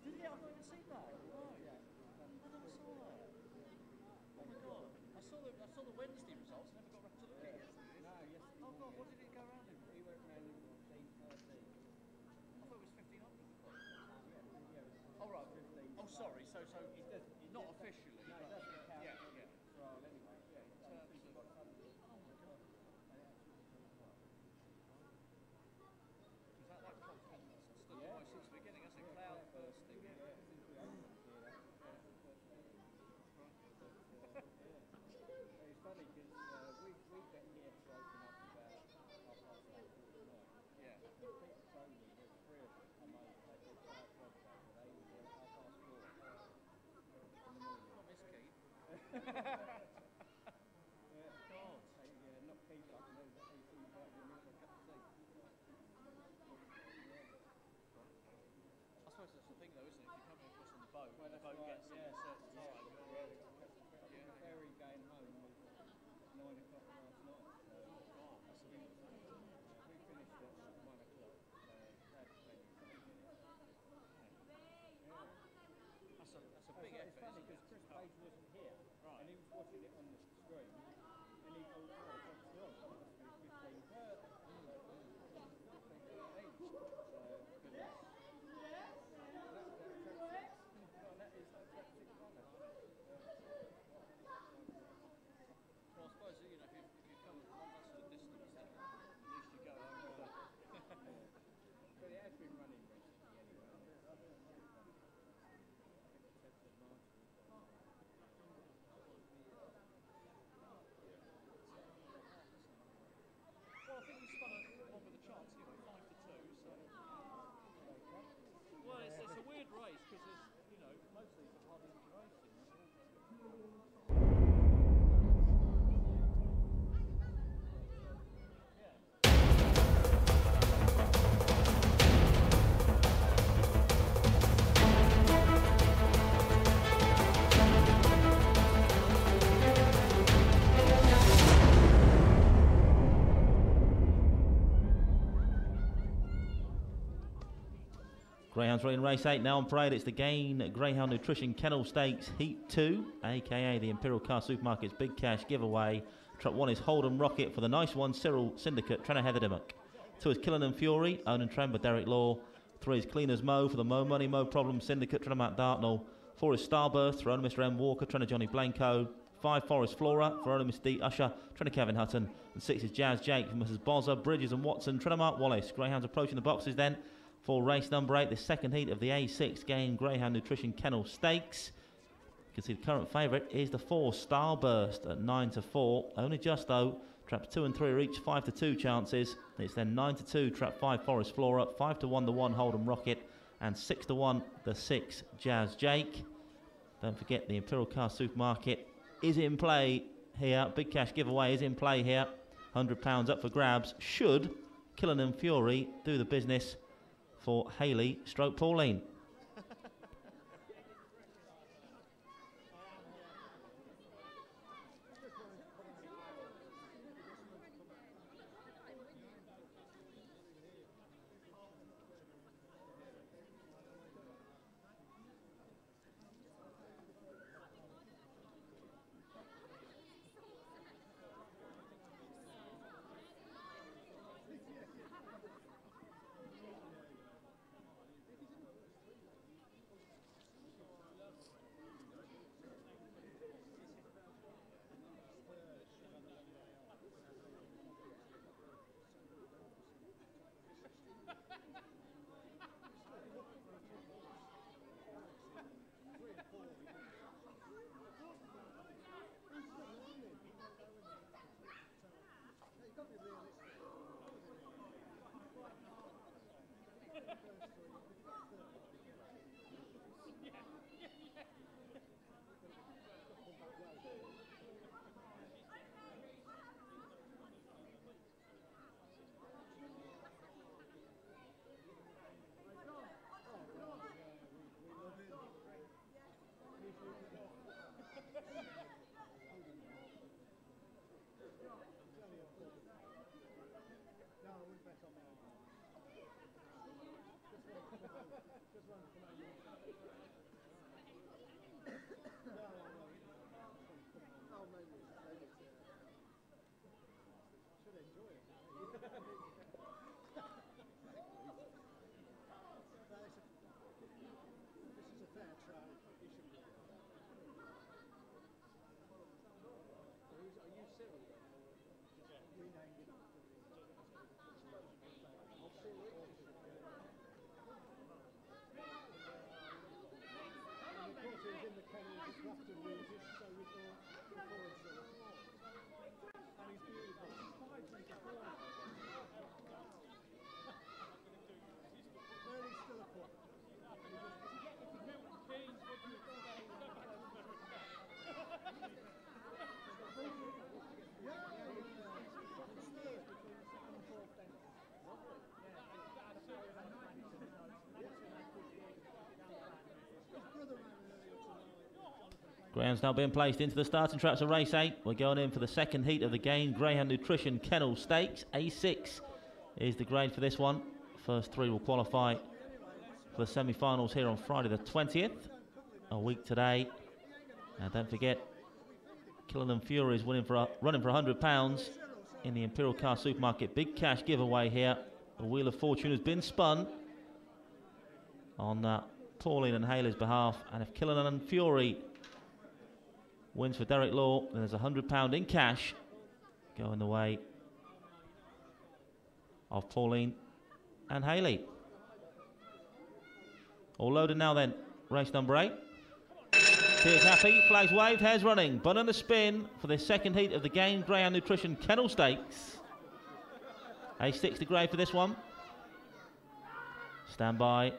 Did you? I've not even seen that. Right. I never saw that. Oh my God. I saw the Wednesday results. I never got around to looking at it. No, yes. Oh God, what did it go around in? He went around in 14, 13. I thought it was 1500. Oh right. 15. Oh sorry. So he's not officially. No, it doesn't count. Yeah. Well, anyway. Yeah. In terms of. Oh my God. Is that confidence? That's the voice since the beginning. That's a cloud bursting. Yeah. It's funny because we've been here to open up about 8:30 tonight. Yeah. People told me there's 3 of them come over. They did 5 podcasts, but they were 4:30 in the morning. Not Miss Keith. God. Not Keith. I can know that he's invited me for a cup of tea. I suppose that's the thing though, isn't it? If you're coming across on the boat, the boat gets in a certain time. The ferry going home was 9 o'clock last night. We finished at 1 o'clock. That's plenty of time. That's a big effort. It's funny because Chris Page wasn't here, and he was watching it on the screen, and he thought, oh, what's wrong? It must be 15:30. Well, I suppose, you know, if you come that sort of distance, then at least you go over. But it has been running recently anyway. Well, I think you spun one with a chance, you know, 5 to 2, so. Well, it's a weird race because there's, you know, mostly it's a hard racing. Greyhounds running race 8 now on parade. It's the Gain Greyhound Nutrition Kennel Stakes Heat 2, aka the Imperial Car Supermarket's Big Cash giveaway. Trap 1 is Holden Rocket for the nice one, Cyril Syndicate, Trenner Heather Dimmock. 2 is Killen and Fury, Own and Trend by Derek Law. 3 is Clean as Mo for the Mo Money Mo Problem Syndicate, Trenner Matt Dartnell. 4 is Starburst for owner Mr M Walker, Trenner Johnny Blanco. 5 Forest Flora for owner Mr D Usher, Trenner Kevin Hutton. And 6 is Jazz Jake for Mrs Bozza, Bridges and Watson, Trenner Mark Wallace. Greyhounds approaching the boxes then for race number 8, the second heat of the A6 Gain Greyhound Nutrition Kennel Stakes. You can see the current favourite is the 4 Starburst at 9-4. Only just though, traps 2 and 3 are each 5-2 chances. It's then 9-2, trap 5 Forest Flora, 5-1 the 1 Holden Rocket, and 6-1 the 6 Jazz Jake. Don't forget the Imperial Car Supermarket is in play here. Big Cash giveaway is in play here. £100 up for grabs. Should Killen and Fury do the business for Hayley stroke Pauline. Greyhounds now being placed into the starting tracks of race 8. We're going in for the second heat of the Gain Greyhound Nutrition Kennel Stakes. A6 is the grade for this one. First 3 will qualify for the semi-finals here on Friday the 20th, a week today. And don't forget, Killen and Fury is running for £100 in the Imperial Car Supermarket Big Cash giveaway here. The Wheel of Fortune has been spun on Pauline and Hayley's behalf. And if Killen and Fury wins for Derek Law, and there's £100 in cash going the way of Pauline and Hayley. All loaded now then. Race number 8. Tears happy, flags waved, hairs running. Bun and a spin for the second heat of the Gain Greyhound Nutrition Kennel Stakes. A6 the grade for this one. Stand by.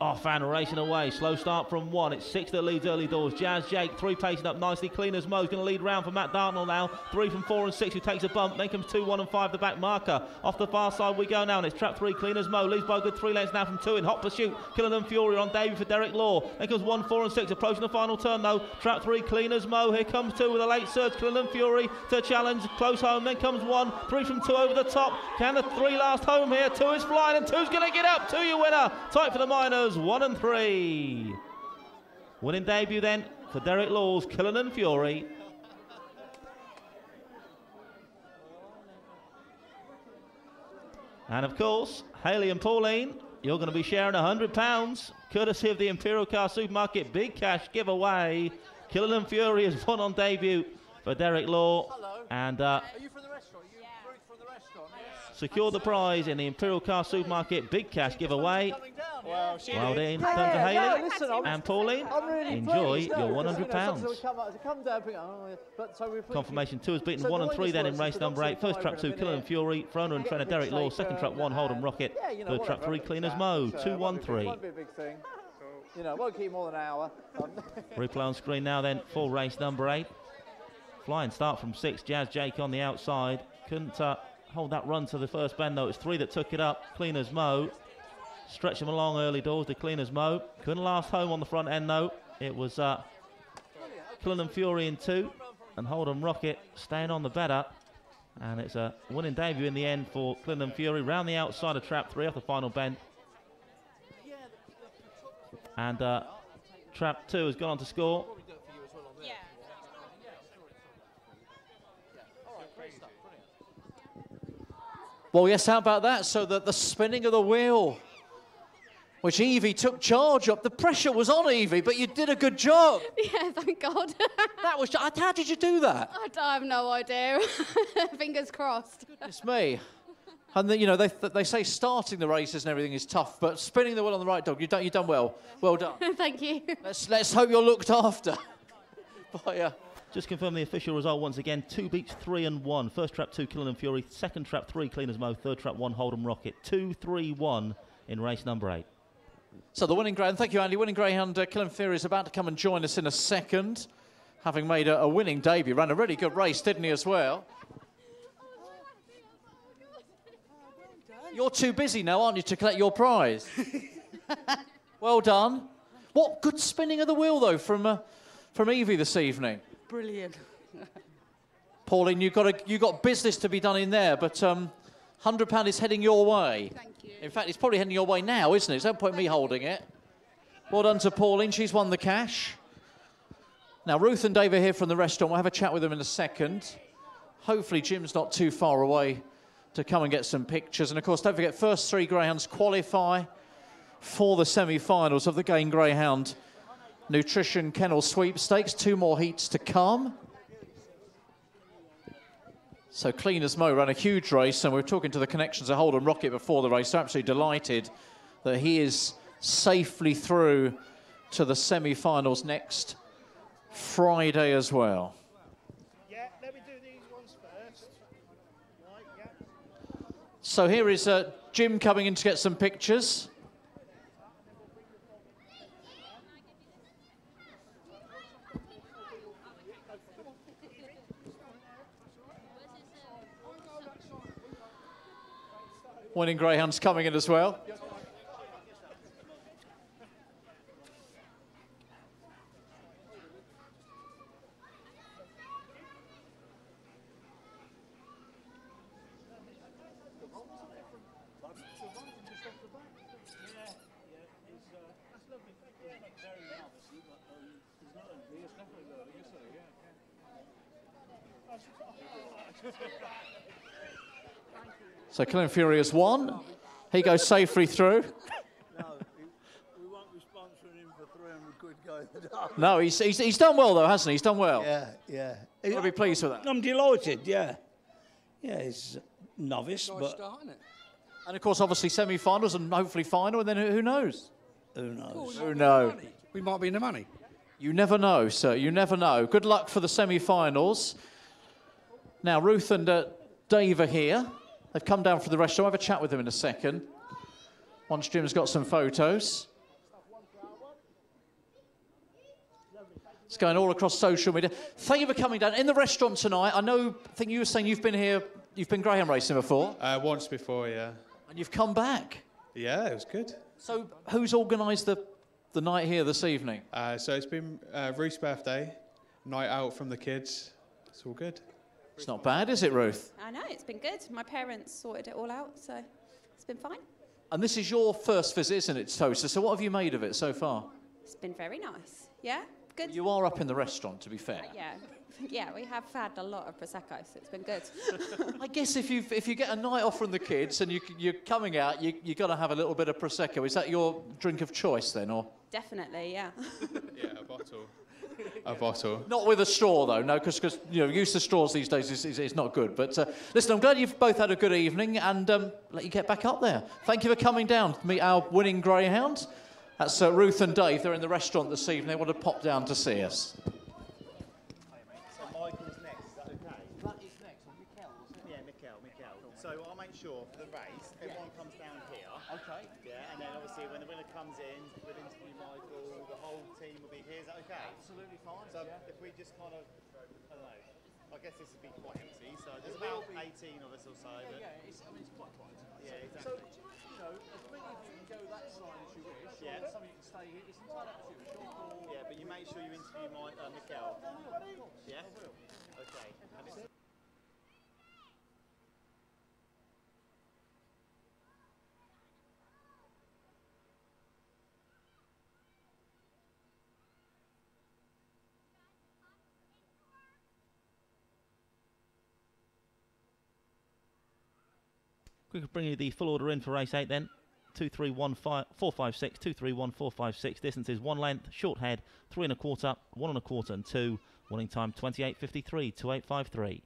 Off and racing away. Slow start from 1. It's 6 that leads early doors. Jazz Jake, 3 pacing up nicely. Clean as Mo's going to lead round for Matt Dartnell now. 3 from 4 and 6 who takes a bump. Then comes 2, 1 and 5 the back marker. Off the far side we go now, and it's trap 3. Clean as Mo leads by a good 3 lengths now from 2 in hot pursuit. Killing Fury on Davey for Derek Law. Then comes 1, 4 and 6 approaching the final turn though. Trap 3. Clean as Mo. Here comes 2 with a late surge. Killing Fury to challenge. Close home. Then comes 1. 3 from 2 over the top. Can the 3 last home here? 2 is flying and 2's going to get up. 2 your winner. Tight for the Miners. 1 and 3. Winning debut then for Derek Law's Killen Fury. And of course, Hayley and Pauline, you're going to be sharing £100, courtesy of the Imperial Car Supermarket Big Cash giveaway. Killen Fury has won on debut for Derek Law. Hello. And Are you from the restaurant? You Ruth from the restaurant? Yes. secured the prize in the Imperial Car Supermarket Big Cash giveaway. Well, Well done to Hayley and Pauline. Enjoy your £100. Confirmation 2 has beaten 1 and 3 then in race number 8. First trap 2, Killen Fury. For owner and trainer Derek Law. Second trap 1, Hold'em Rocket. Third trap 3, Clean as Mo. 2, 1, 3. Won't be a big thing. You know, won't keep more than an hour. Replay on screen now then for race number 8. Flying start from 6. Jazz Jake on the outside. Couldn't hold that run to the first bend though. It's 3 that took it up. Clean as Mo. Stretch them along early doors to Clean as Mo. Couldn't last home on the front end though. It was Killen Fury in 2 and Hold'em Rocket staying on the better. And it's a winning debut in the end for Killen Fury. Round the outside of trap 3 off the final bend. And trap 2 has gone on to score. Well, yes, how about that? So that the spinning of the wheel, which Evie took charge of. The pressure was on Evie, but you did a good job. Yeah, thank God. That was. How did you do that? I have no idea. Fingers crossed. It's me. And you know they say starting the races and everything is tough, but spinning the wheel on the right dog, you've done well. Well done. Thank you. Let's hope you're looked after. Just confirm the official result once again. 2 beats 3 and 1. First trap 2, Killen Fury. Second trap 3, Clean as Mo. Third trap 1, Hold'em Rocket. 2, 3, 1 in race number 8. So the winning Greyhound, thank you, Andy. Winning Greyhound, Killen Fury is about to come and join us in a second, having made a winning debut. Ran a really good race, didn't he, as well? You're too busy now, aren't you, to collect your prize? Well done. What good spinning of the wheel, though, from Evie this evening. Brilliant. Pauline, you've got business to be done in there, but £100 is heading your way. Thank you. In fact, it's probably heading your way now, isn't it? There's no point me holding it. Well done to Pauline. She's won the cash. Now, Ruth and Dave are here from the restaurant. We'll have a chat with them in a second. Hopefully, Jim's not too far away to come and get some pictures. And, of course, don't forget, first 3 Greyhounds qualify for the semi-finals of the Gain Greyhound Nutrition Kennel Sweepstakes. 2 more heats to come. So Clean as Mo ran a huge race, and we were talking to the connections of Hold'em Rocket before the race. So absolutely delighted that he is safely through to the semi-finals next Friday as well. Yeah, let me do these ones first. Right, yeah. So here is Jim coming in to get some pictures. Winning Greyhound's coming in as well. So Killen Fury has won. He goes safely through. No, we won't be sponsoring him for 300 quid going to the dark. No, he's done well though, hasn't he? He's done well. Yeah. I'll be pleased with that. I'm delighted, yeah. Yeah, he's novice, Nice but start, isn't it? And of course, obviously semi-finals and hopefully final, and then who knows? who knows? Who knows? We might be in the money. You never know, sir. You never know. Good luck for the semi-finals. Now, Ruth and Dave are here. They've come down from the restaurant. I'll have a chat with them in a second. Once Jim's got some photos. It's going all across social media. Thank you for coming down. In the restaurant tonight, I think you were saying you've been here, you've been greyhound racing before? Once before, yeah. And you've come back? Yeah, it was good. So who's organised the night here this evening? So it's been Ruth's birthday, night out from the kids. It's all good. It's not bad, is it, Ruth? I know, it's been good. My parents sorted it all out, so it's been fine. And this is your first visit, isn't it, to Towcester? So what have you made of it so far? It's been very nice. Yeah, good. You are up in the restaurant, to be fair. Yeah. Yeah, we have had a lot of Prosecco, so it's been good. I guess if you get a night off from the kids and you're coming out, you've got to have a little bit of Prosecco. Is that your drink of choice then, or? Definitely, yeah. Yeah, a bottle. A bottle. Not with a straw, though, no, because use of straws these days is not good. But listen, I'm glad you've both had a good evening, and let you get back up there. Thank you for coming down to meet our winning greyhounds. That's Ruth and Dave. They're in the restaurant this evening. They want to pop down to see us. So I'll make sure for the race, everyone comes down here. Okay. Yeah, and then obviously when the winner comes in, we'll interview Michael, the whole team will be here. Is that okay? Absolutely fine. So if we just kind of, I don't know, I guess this would be quite empty. So there's about 18 of us or so. Yeah, it's quite quiet. Yeah, exactly. So, as many of you can go that side as you wish. Yeah. Some of you can stay here. It's entirely up to you. It's your call. Yeah, but you make sure you interview Mikel. Yeah? Okay. And it's We could bring you the full order in for race 8 then. 231456, 231456. Distance is 1 length, short head, 3 1/4, 1 1/4 and 2. Winning time 28.53, 2853.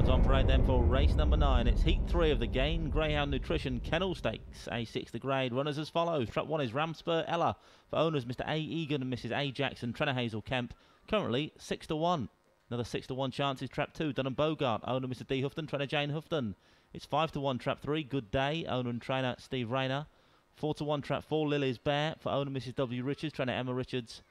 Greyhounds on parade then for race number 9. It's heat 3 of the Gain Greyhound Nutrition Kennel Stakes. A6 the grade. Runners as follows. Trap 1 is Ramspur Ella. For owners Mr. A. Egan and Mrs. A. Jackson. Trainer Hazel Kemp. Currently 6 to 1. Another 6 to 1 chance is Trap 2. Dunham Bogart. Owner Mr. D. Houghton. Trainer Jane Houghton. It's 5 to 1 Trap 3. Good Day. Owner and trainer Steve Rayner. 4 to 1 Trap 4. Lily's Bear. For owner Mrs. W. Richards. Trainer Emma Richards.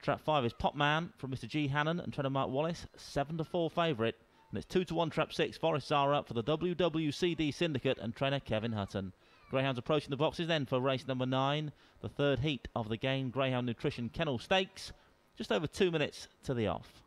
Trap 5 is Pop Man from Mr. G. Hannon and trainer Mark Wallace. 7 to 4 favourite. And it's 2 to 1 Trap 6 Forest Zara for the WWCD Syndicate and trainer Kevin Hutton. Greyhounds approaching the boxes then for race number 9, the third heat of the Gain Greyhound Nutrition Kennel Stakes. Just over 2 minutes to the off.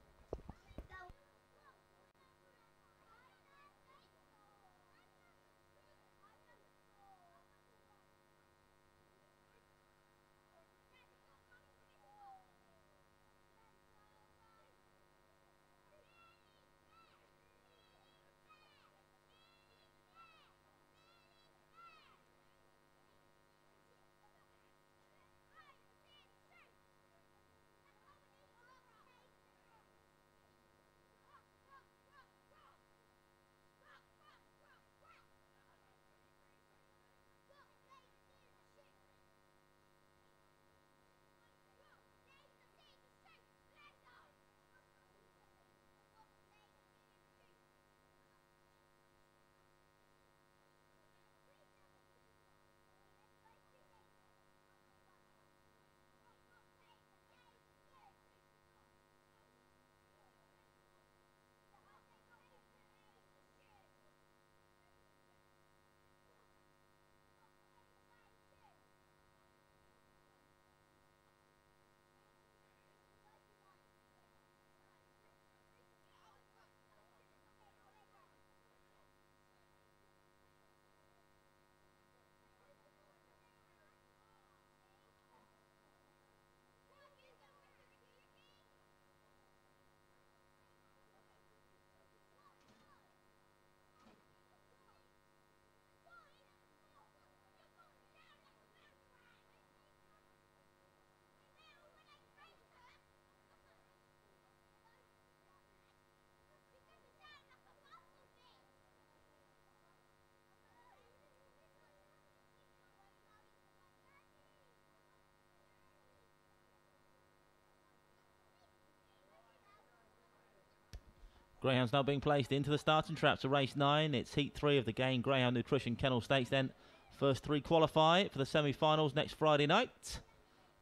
Greyhounds now being placed into the starting traps of race 9. It's heat 3 of the Gain Greyhound Nutrition Kennel Stakes then. First 3 qualify for the semi-finals next Friday night.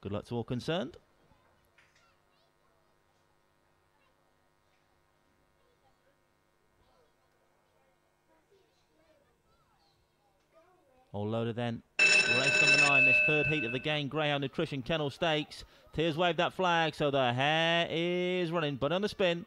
Good luck to all concerned. All loaded then. Race number 9, this third heat of the Gain Greyhound Nutrition Kennel Stakes. Tears wave that flag, so the hare is running, but on the spin.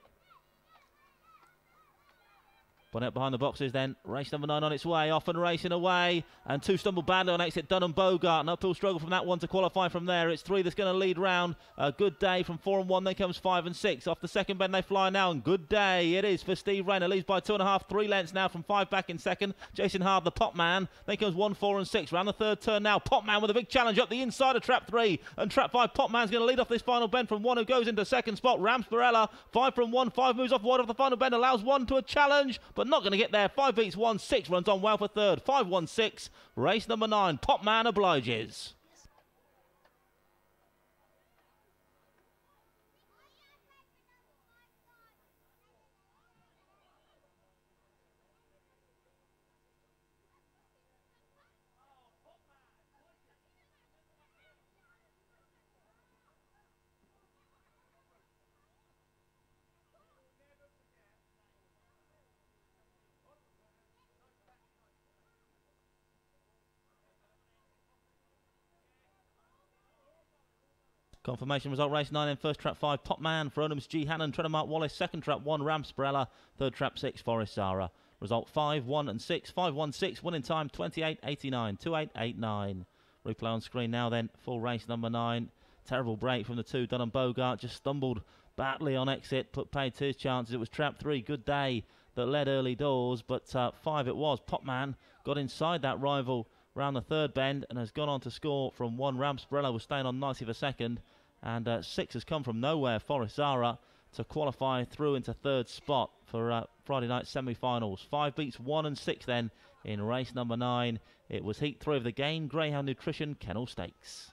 Bonnet behind the boxes then. Race number 9 on its way. Off and racing away. And 2 stumble badly on exit. Dunham Bogart. An uphill struggle from that one to qualify from there. It's 3 that's going to lead round. A Good Day from 4 and 1. Then comes 5 and 6. Off the second bend they fly now. And Good Day it is for Steve Rayner. Leads by 2.5. 3 lengths now from 5 back in second. Jason Hard, the Pop Man. Then comes 1, 4 and 6. Round the third turn now. Pop Man with a big challenge up the inside of Trap 3. And Trap 5. Pop Man's going to lead off this final bend from 1 who goes into second spot. Ramsperella. 5 from 1. 5 moves off wide off the final bend. Allows 1 to a challenge. But not going to get there. 5 beats 1, 6 runs on well for third. 5, 1, 6. Race number 9. Pop Man obliges. Confirmation result race 9 in first trap 5 Pop Man for Onums G Hannon, trainer Mark Wallace, second trap 1 Ramsperella, third trap 6 Forest Zara. Result 5, 1 and 6, 5, 1, 6, winning time 28.89, 28.89. Replay on screen now then, full race number 9. Terrible break from the 2, Dunham Bogart just stumbled badly on exit, put paid to his chances. It was trap 3, Good Day, that led early doors, but 5 it was. Pop Man got inside that rival round the third bend and has gone on to score from 1. Ramsperella was staying on 90 for second. And 6 has come from nowhere. Forest Zara to qualify through into third spot for Friday night semi-finals. 5 beats 1 and 6 then in race number 9. It was heat 3 of the game, Greyhound Nutrition Kennel Stakes.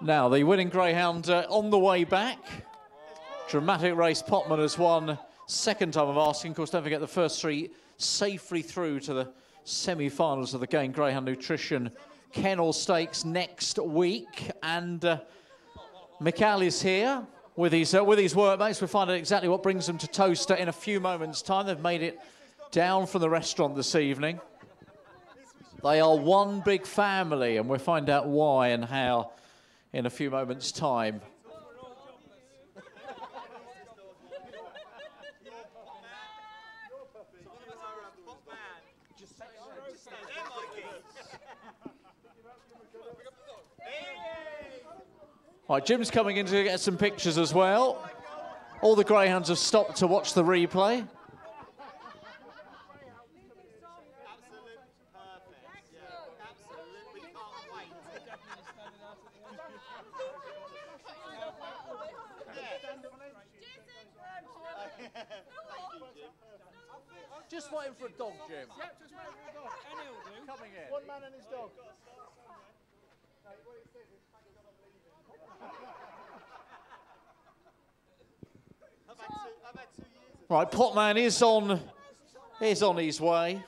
Now, the winning Greyhound on the way back. Dramatic race. Potman has won. Second time of asking. Of course, don't forget the first 3 safely through to the semi-finals of the game. Greyhound Nutrition Kennel Stakes next week. And Mikhail is here with his workmates. We'll find out exactly what brings them to Towcester in a few moments' time. They've made it down from the restaurant this evening. They are one big family, and we'll find out why and how in a few moments' time. Right, Jim's coming in to get some pictures as well. All the Greyhounds have stopped to watch the replay. Just waiting for a dog, Jim. Yep, just waiting for a dog. Any will do. Coming in. One man and his dog. Right, Potman is on his way.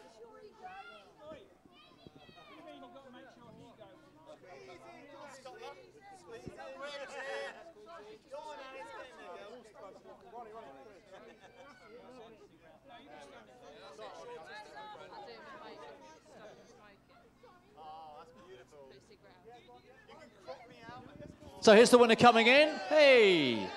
So here's the winner coming in. Hey!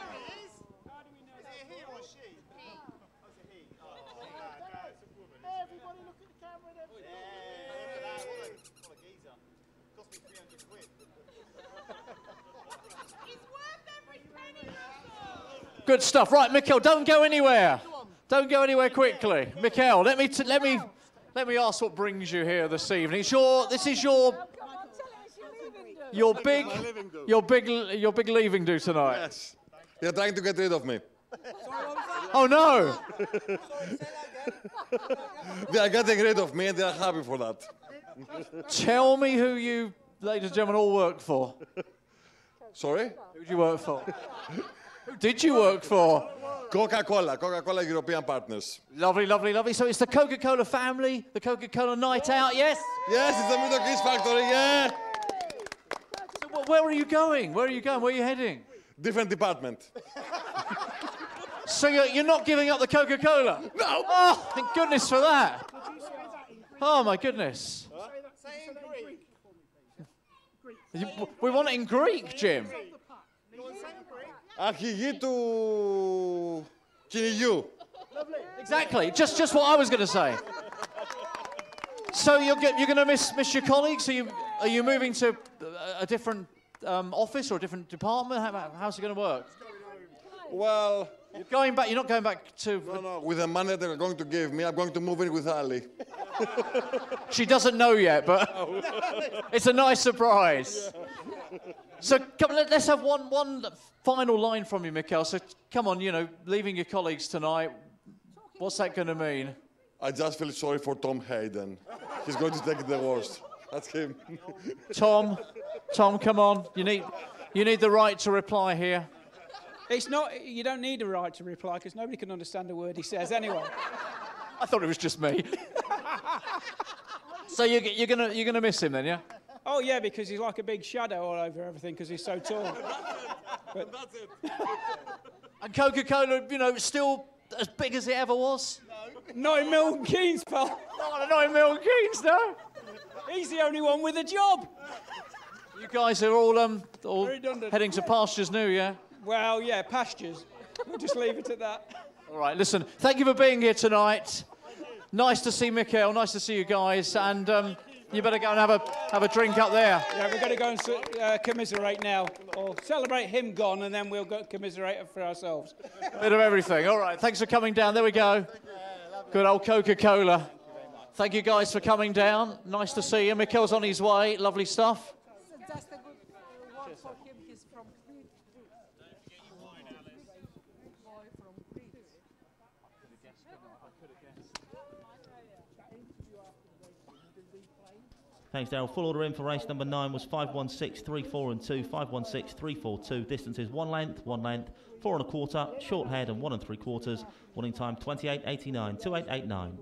Good stuff. Right, Mikhail, don't go anywhere. Don't go anywhere quickly. Mikhail, let me ask what brings you here this evening. This is your big leaving do tonight. Yes. They're trying to get rid of me. Oh no! They are getting rid of me and they are happy for that. Tell me who you, ladies and gentlemen, all work for. Sorry? Who did you work for? Who did you work for? Coca-Cola European Partners. Lovely, lovely, lovely. So it's the Coca-Cola family, the Coca-Cola night out, yes? Yes, it's the Middle East factory, yeah. So where are you going? Where are you going? Where are you heading? Different department. So you're not giving up the Coca-Cola? No. Oh, thank goodness for that. Oh, my goodness. We want it in Greek, Jim. Αρχηγοί του κυνηγιού. Exactly. Just what I was going to say. So you're going to miss your colleagues? Are you moving to a different office or a different department? How's it going to work? Well, you're going back. You're not going back to. No. With the money they're going to give me, I'm going to move in with Ali. She doesn't know yet, but it's a nice surprise. So come on, let's have one final line from you, Mikhail. So come on, leaving your colleagues tonight. What's that going to mean? I just feel sorry for Tom Hayden. He's going to take it the worst. That's him. Tom, come on. You need the right to reply here. It's not. You don't need a right to reply because nobody can understand a word he says anyway. I thought it was just me. So you're gonna miss him then, yeah? Oh yeah, because he's like a big shadow all over everything because he's so tall. But that's it. And Coca-Cola, still as big as it ever was? No. 9 Milton Keynes, pal. Oh, 9 Milton Keynes, no. He's the only one with a job. You guys are all heading to pastures new, yeah? Well, yeah, pastures. We'll just leave it at that. All right, listen, thank you for being here tonight. Nice to see Mikel. Nice to see you guys. And you better go and have a drink up there. Yeah, we're going to go and commiserate now, or celebrate him gone, and then we'll go commiserate for ourselves. Bit of everything. All right. Thanks for coming down. There we go. Good old Coca-Cola. Thank you guys for coming down. Nice to see you. Mikel's on his way. Lovely stuff. Just a good word for him. He's from Crete. Thanks, Daryl. Full order in for race number 9 was 516, 3, 4 and 2, 516, 3, 4, 2. Distances 1 length, 4 1/4, short head and 1 3/4. Winning time 28.89, 28.89.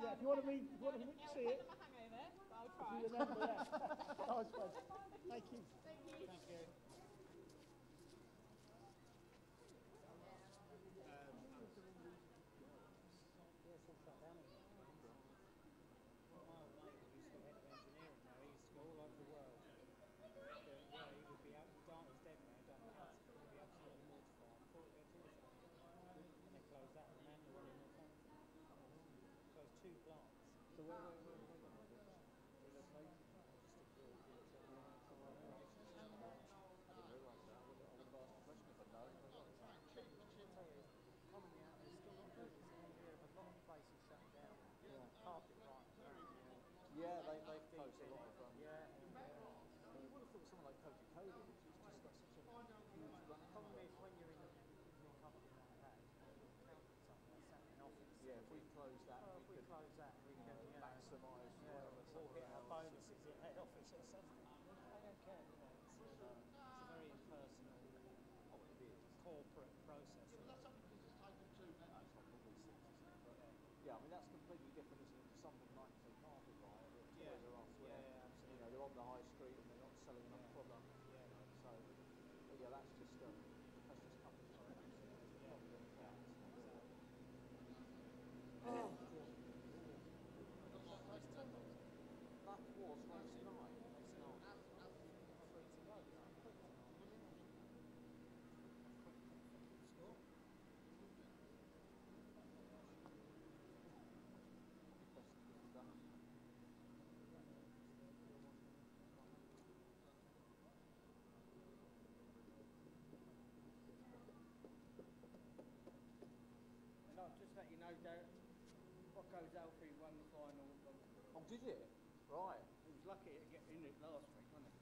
Yeah, if you want to read, if you want to see it, if you remember that. Nice one. Thank you. Yeah, they've closed a lot of them. Yeah. You would have thought someone like Coca-Cola, which has just got such a huge run. The problem is when you're in your company like that, yeah, if we close that, we could maximise or hit our bonuses in head office or something. I don't care, you know. It's a very impersonal, corporate process. Yeah, I mean that's completely different, isn't it, to something like say Carpet Buyer or Toys R Us, where you know they're on the high street and they're not selling enough product. Yeah. So, but yeah, that's just company finance. That was race 9. Just let you know, Derek, Rocco's Alfie won the final. Oh, did you? Right. He was lucky to get in it last week, wasn't he?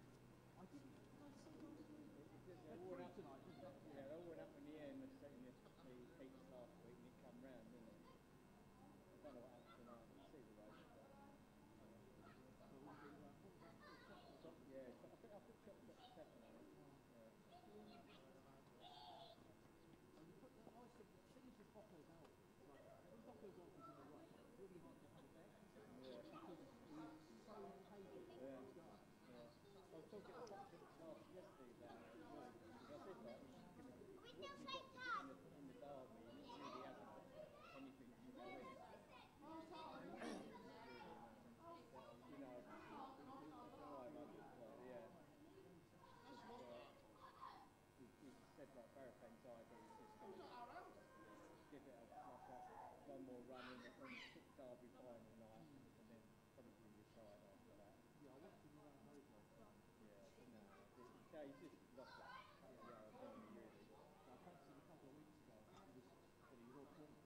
I didn't. They all went up tonight, didn't they? Yeah, they all went up in the end of the heats last week, and it come round, didn't it? I don't know what happened tonight. I didn't see the race. Yeah, I think Chop got second on it. One more run in the Derby final night, and then probably retired after that. Yeah, I watched him around those ones. Yeah, no, he just lost a couple of hours, didn't he, really? I fancied a couple of weeks ago, he was all confident.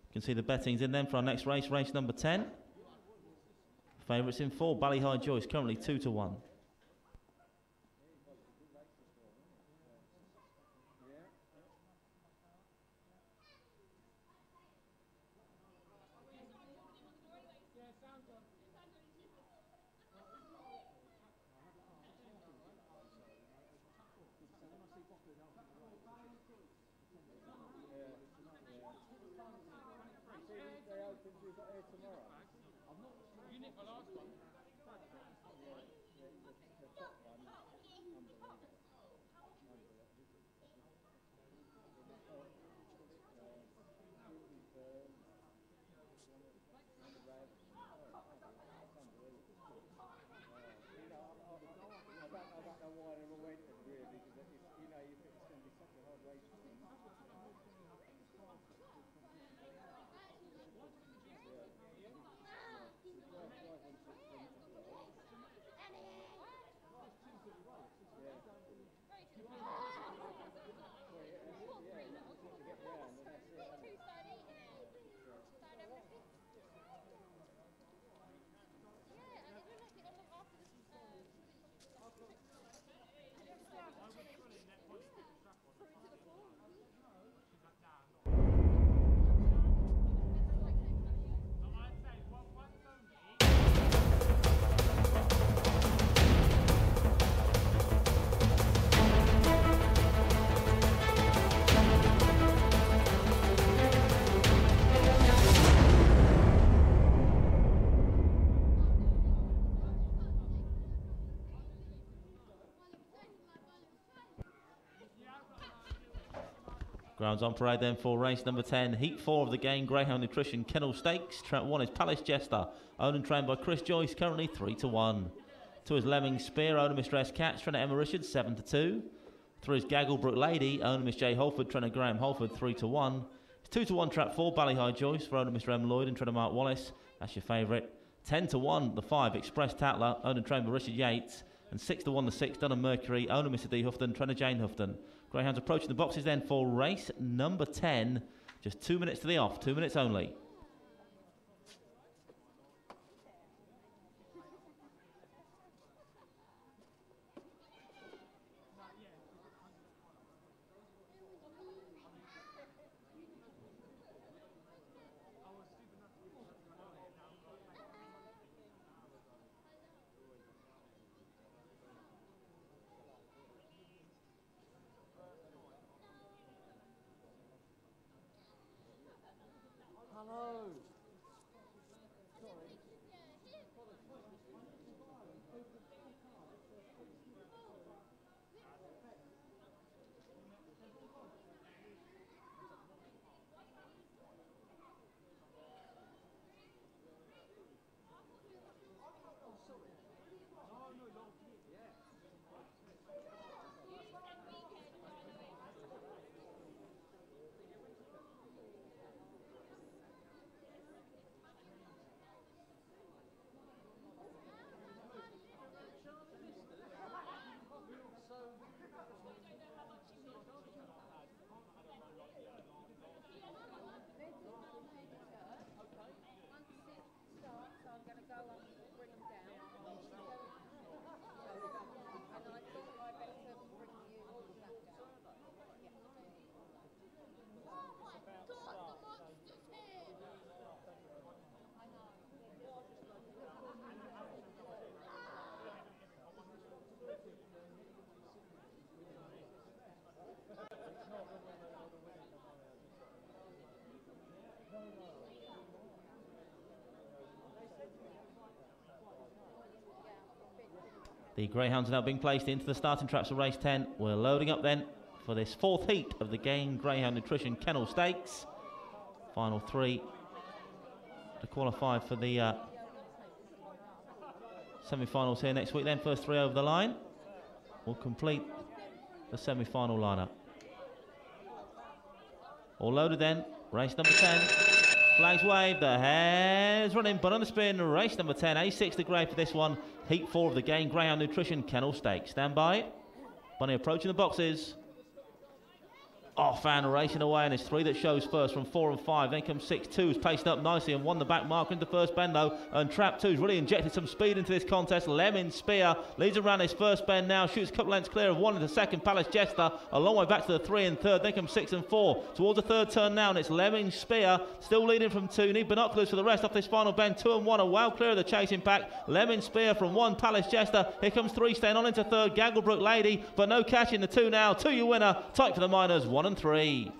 You can see the betting's in then for our next race, race number 10. Favourites in 4, Ballyhigh Joyce, currently 2 to 1. Grounds on parade then for race number 10, Heat 4 of the game, Greyhound Nutrition Kennel Stakes. Track 1 is Palace Jester, owned and trained by Chris Joyce, currently 3-1. 2 is Lemming Spear, owner Mr S. Katz, trainer Emma Richards, 7-2. 3 is Gagglebrook Lady, owner Miss J. Holford, trainer Graham Holford, 3-1. It's 2-1 trap 4, Ballyhigh Joyce, for owner Mr M. Lloyd and trainer Mark Wallace. That's your favourite. 10-1, the 5, Express Tatler, owned and trained by Richard Yates. And 6-1, the 6, Dunham Mercury, owner Mr D. Houghton, trainer Jane Houghton. Greyhounds approaching the boxes then for race number 10. Just 2 minutes to the off, 2 minutes only. The Greyhounds are now being placed into the starting traps of race 10. We're loading up then for this 4th heat of the game, Greyhound Nutrition Kennel Stakes. Final 3 to qualify for the semi-finals here next week then. First 3 over the line will complete the semi-final lineup. All loaded then, race number 10. Flags wave, the hair's running, but on the spin, race number 10, A6 the grey for this one, heat 4 of the game, Greyhound Nutrition Kennel Stakes. Stand by. Bunny approaching the boxes. Off and racing away, and it's 3 that shows first from 4 and 5. Then comes 6. 2's paced up nicely and won the back marker into first bend though. And Trap 2's really injected some speed into this contest. Lemon Spear leads around his first bend now. Shoots a couple lengths clear of 1 into second. Palace Jester a long way back to the 3 and third. Then comes 6 and 4 towards the third turn now, and it's Lemon Spear still leading from 2. Need binoculars for the rest off this final bend. 2 and 1 are well clear of the chasing pack. Lemon Spear from 1. Palace Jester. Here comes 3 staying on into third. Gagglebrook Lady, but no cash in the 2 now. 2 your winner. Tight for the minors. 1 and 3.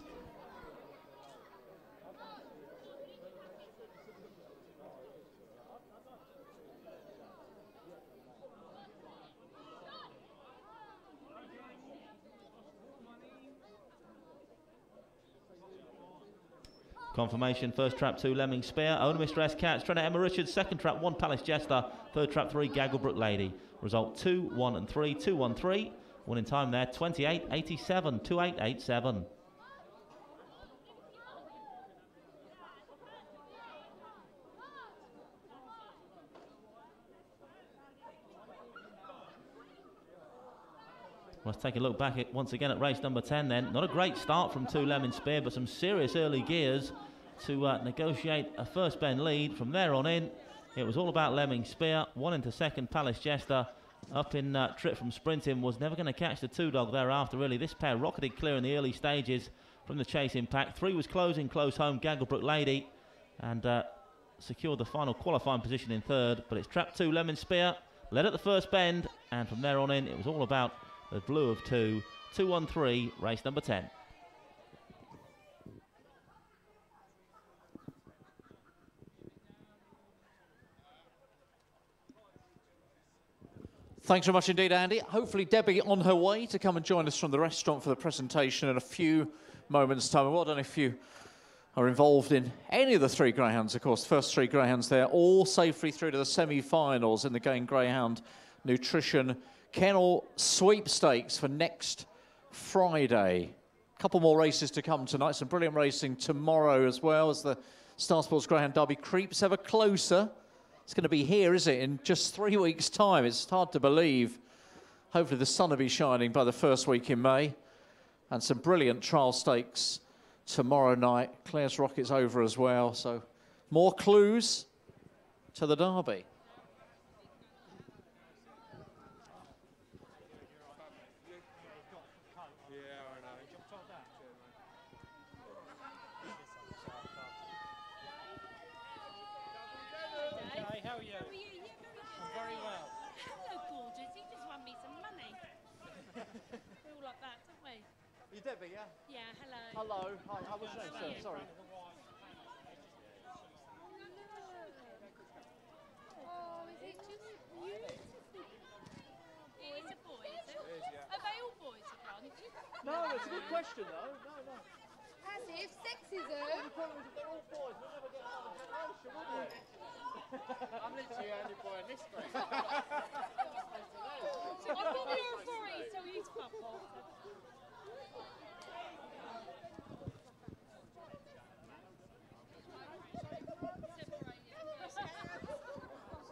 Confirmation, first trap 2, Lemming Spear, owner Mr S. Katz, trainer Emma Richards, second trap 1, Palace Jester, third trap 3, Gagglebrook Lady. Result 2, 1 and 3, 2, 1, 3. Winning time there, 28.87, 28.87. Let's take a look back once again at race number 10 then. Not a great start from 2 Lemon Spear, but some serious early gears to negotiate a first bend lead. From there on in, it was all about Lemming Spear. 1 into second, Palace Jester. Up in trip from sprinting, was never going to catch the 2-dog thereafter, really. This pair rocketed clear in the early stages from the chasing pack. 3 was closing close home, Gagglebrook Lady, and secured the final qualifying position in 3rd. But it's trap 2, Lemon Spear, led at the first bend, and from there on in, it was all about the blue of 2. 2-1-3, race number 10. Thanks very much indeed, Andy. Hopefully Debbie on her way to come and join us from the restaurant for the presentation in a few moments' time. Well done if you are involved in any of the 3 Greyhounds, of course. First 3 Greyhounds there, all safely through to the semi-finals in the Game Greyhound Nutrition Kennel Sweepstakes for next Friday. A couple more races to come tonight. Some brilliant racing tomorrow as well as the Star Sports Greyhound Derby creeps ever closer. It's going to be here, is it, in just 3 weeks' time? It's hard to believe. Hopefully the sun will be shining by the first week in May. And some brilliant trial stakes tomorrow night. Clare's Rocket's over as well, so more clues to the Derby. You Debbie, yeah? Yeah, hello. Hello. Hi, I was saying, sir, sorry. Oh, is it just beautiful? It is a boy, is it? It is, yeah. Are they all boys at once? No, it's a good question, though. No. As if sexism. The problem is if they're all boys, we'll never get another generation, will we? I'm literally the only boy in this group. I thought we were 3, so he's couple.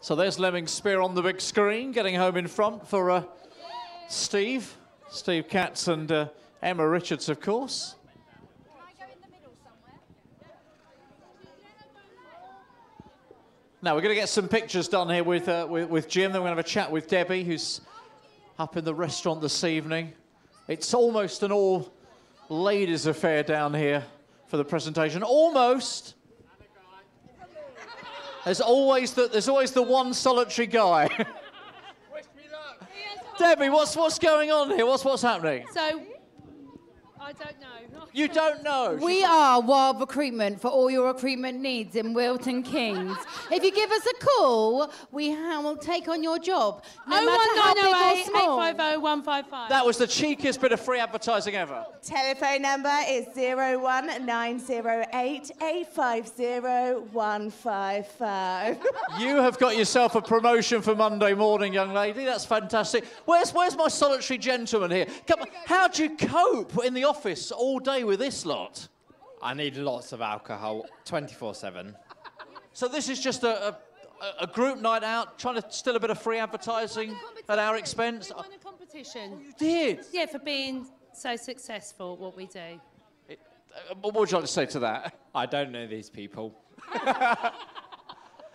So there's Lemming Spear on the big screen, getting home in front for Steve Katz and Emma Richards, of course. Now we're going to get some pictures done here with Jim. Then we're going to have a chat with Debbie, who's up in the restaurant this evening. It's almost an all ladies affair down here for the presentation. Almost. There's always the one solitary guy. Wish me luck. Debbie, what's going on here? What's happening? So, I don't know. You don't know? We are Wild Recruitment for all your recruitment needs in Wilton Keynes. If you give us a call, we will take on your job, no matter how big or small. 850 155. That was the cheekiest bit of free advertising ever. Telephone number is 01908 850 155. You have got yourself a promotion for Monday morning, young lady. That's fantastic. Where's my solitary gentleman here? Come on. How do you cope in the office all day with this lot? I need lots of alcohol, 24/7. So this is just a group night out, trying to steal a bit of free advertising at our expense. We won a competition. You did? Yeah, for being so successful at what we do. What would you like to say to that? I don't know these people.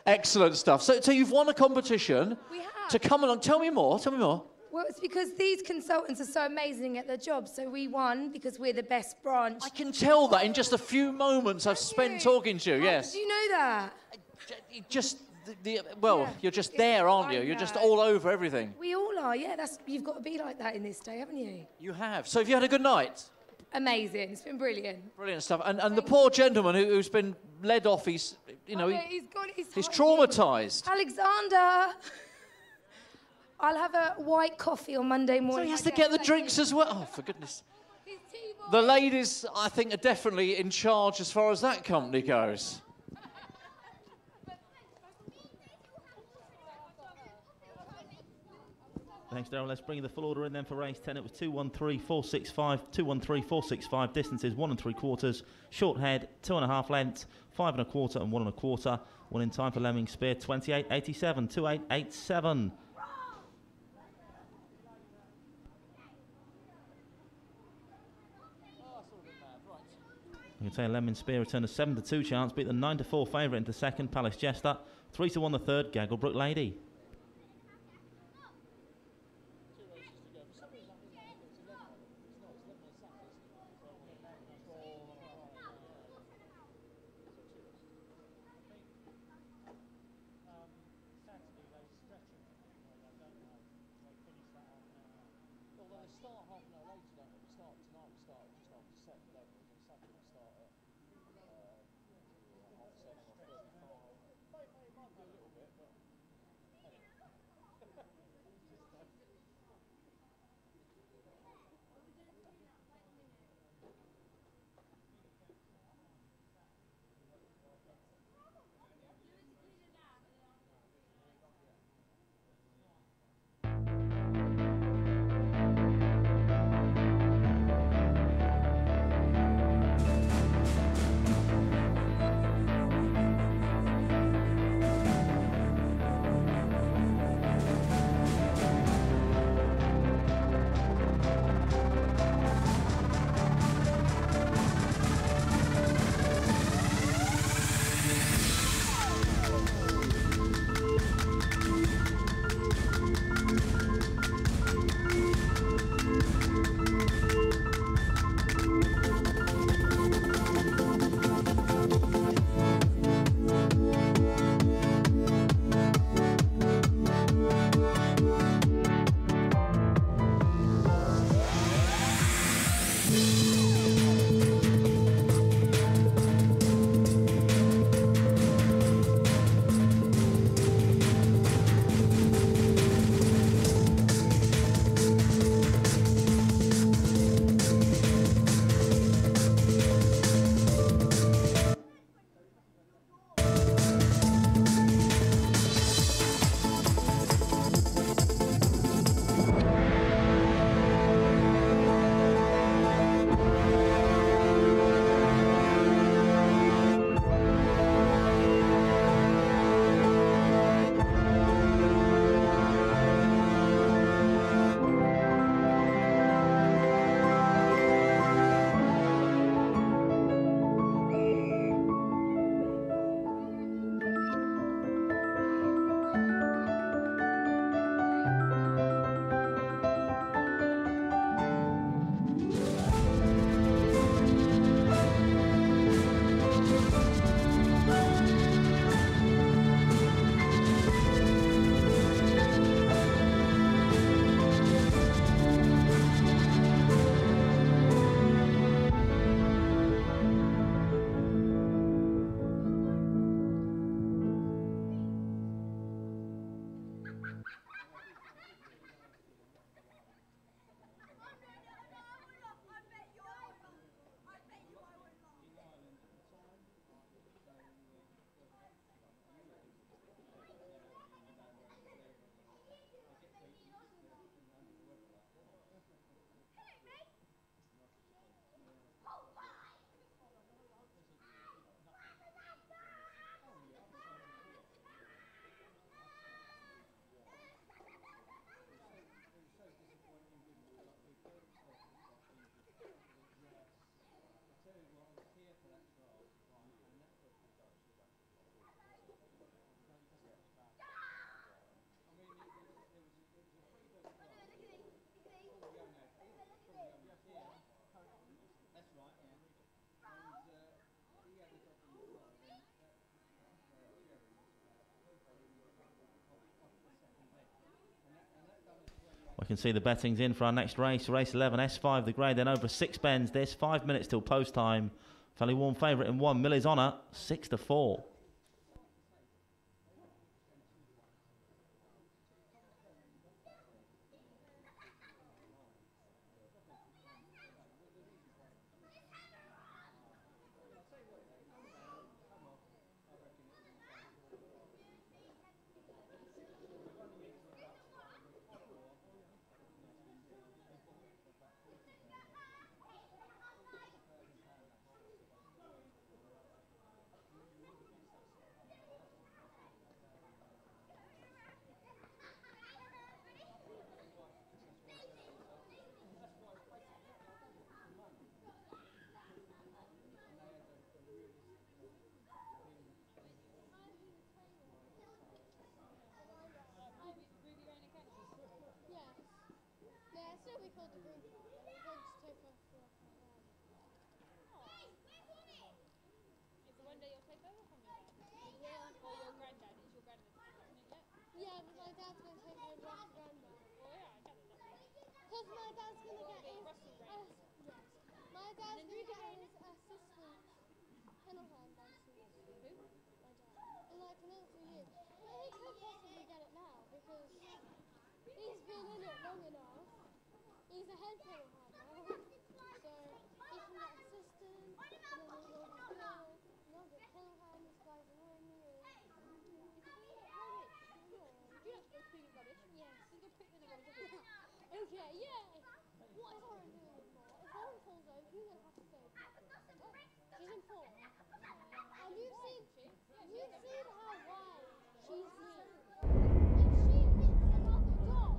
Excellent stuff. So you've won a competition. We have. To come along. Tell me more. Well, it's because these consultants are so amazing at their job, so we won because we're the best branch. I can tell that in just a few moments I've spent talking to you, yes. Did you know that? You're just there, aren't you? You're just all over everything. We all are, yeah. You've got to be like that in this day, haven't you? You have. So have you had a good night? Amazing. It's been brilliant. Brilliant stuff. And the poor gentleman who's been led off, he's traumatised. Alexander! I'll have a white coffee on Monday morning. So he has to get the drinks as well. Oh, for goodness. The ladies, I think, are definitely in charge as far as that company goes. Thanks, Darryl. Let's bring the full order in then for race 10. It was 213.465, 213.465. Distances 1 3/4. Short head, 2.5 lengths, 5 1/4 and 1 1/4. One in time for Lemming Spear, 28.87, 28.87. You can say Lemon Spear returned a 7-2 chance, beat the 9-4 favourite into second, Palace Jester. 3-1 the third, Gagglebrook Lady. We can see the betting's in for our next race. Race 11, S5, the grade, then over 6 bends. This 5 minutes till post time. Fairly warm favourite in 1. Millie's Honour, 6-4. called the Greyhound. I was going to take her for like a ride. Is it one day you'll take over from your dad? Yeah. Or your granddad? Is your granddad pregnant yet? Yeah, but my dad's going to take over after Granddad. Oh yeah, I get that. Because my dad's going to get his... yes. My dad's going to get his assistant kennel hand license. Who? My dad. In like another 2 years. But he could possibly get it now because he's been in it long enough. He's a head kennel hand now. So he can get assistant and then he'll be good. Another kennel hand, this guy's annoying me. Do you like to go cleaning rubbish? Yes. Let's go pick the rubbish up. Okay, yeah. What is Oren doing anymore? If Oren falls over, you're going to have to save her. Oh, she's in 4. And you've seen how wide she's here. If she hits another dog.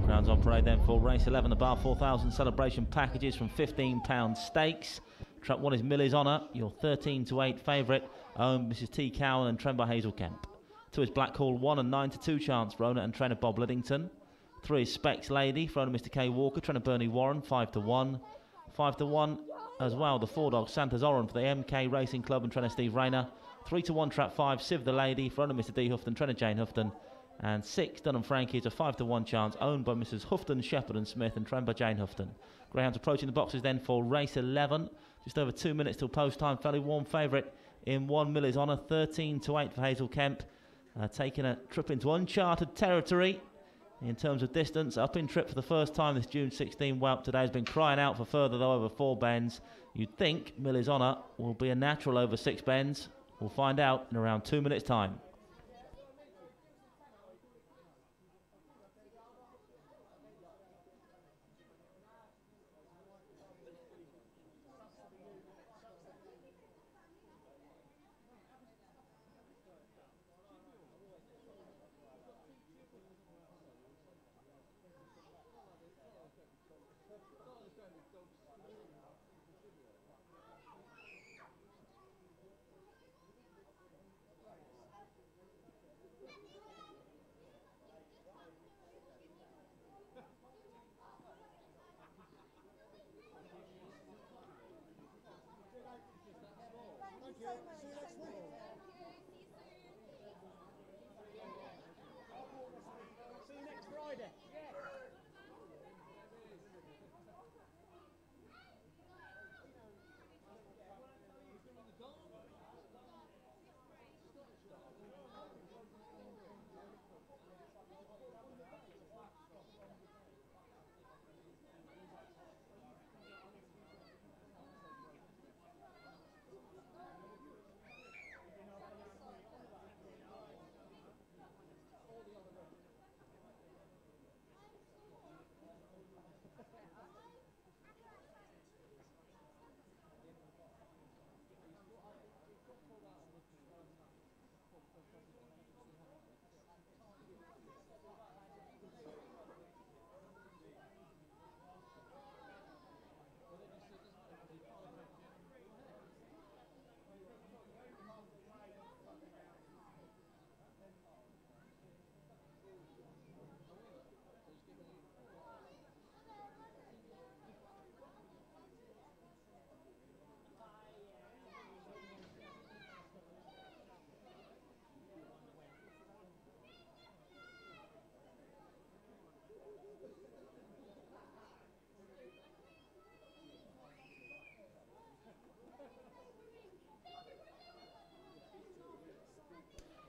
Crowds on parade then for race 11, the bar 4,000 celebration packages from £15 stakes. Trap 1 is Millie's Honour, your 13 to 8 favourite, owned Mrs T. Cowan and trained by Hazel Kemp. 2 is Black Hall 1 and 9 to 2 chance for owner and trainer Bob Liddington. 3 is Specs Lady for owner Mr K. Walker, trainer Bernie Warren, 5 to 1. 5 to 1 as well, the 4 dog Santa's Oran for the MK Racing Club and trainer Steve Rayner. 3 to 1 Trap 5, Civ the Lady for owner Mr D. Houghton, trainer Jane Houghton. And 6, Dunham Frankie is a 5 to 1 chance, owned by Mrs Houghton, Shepherd and Smith and trained by Jane Houghton. Greyhounds approaching the boxes then for race 11. Just over 2 minutes till post time. Fairly warm favourite in 1 Millie's Honour, 13 to 8 for Hazel Kemp. Taking a trip into uncharted territory in terms of distance. Up in trip for the first time this June 16 whelp today. Has been crying out for further though over 4 bends. You'd think Millie's Honour will be a natural over 6 bends. We'll find out in around 2 minutes time.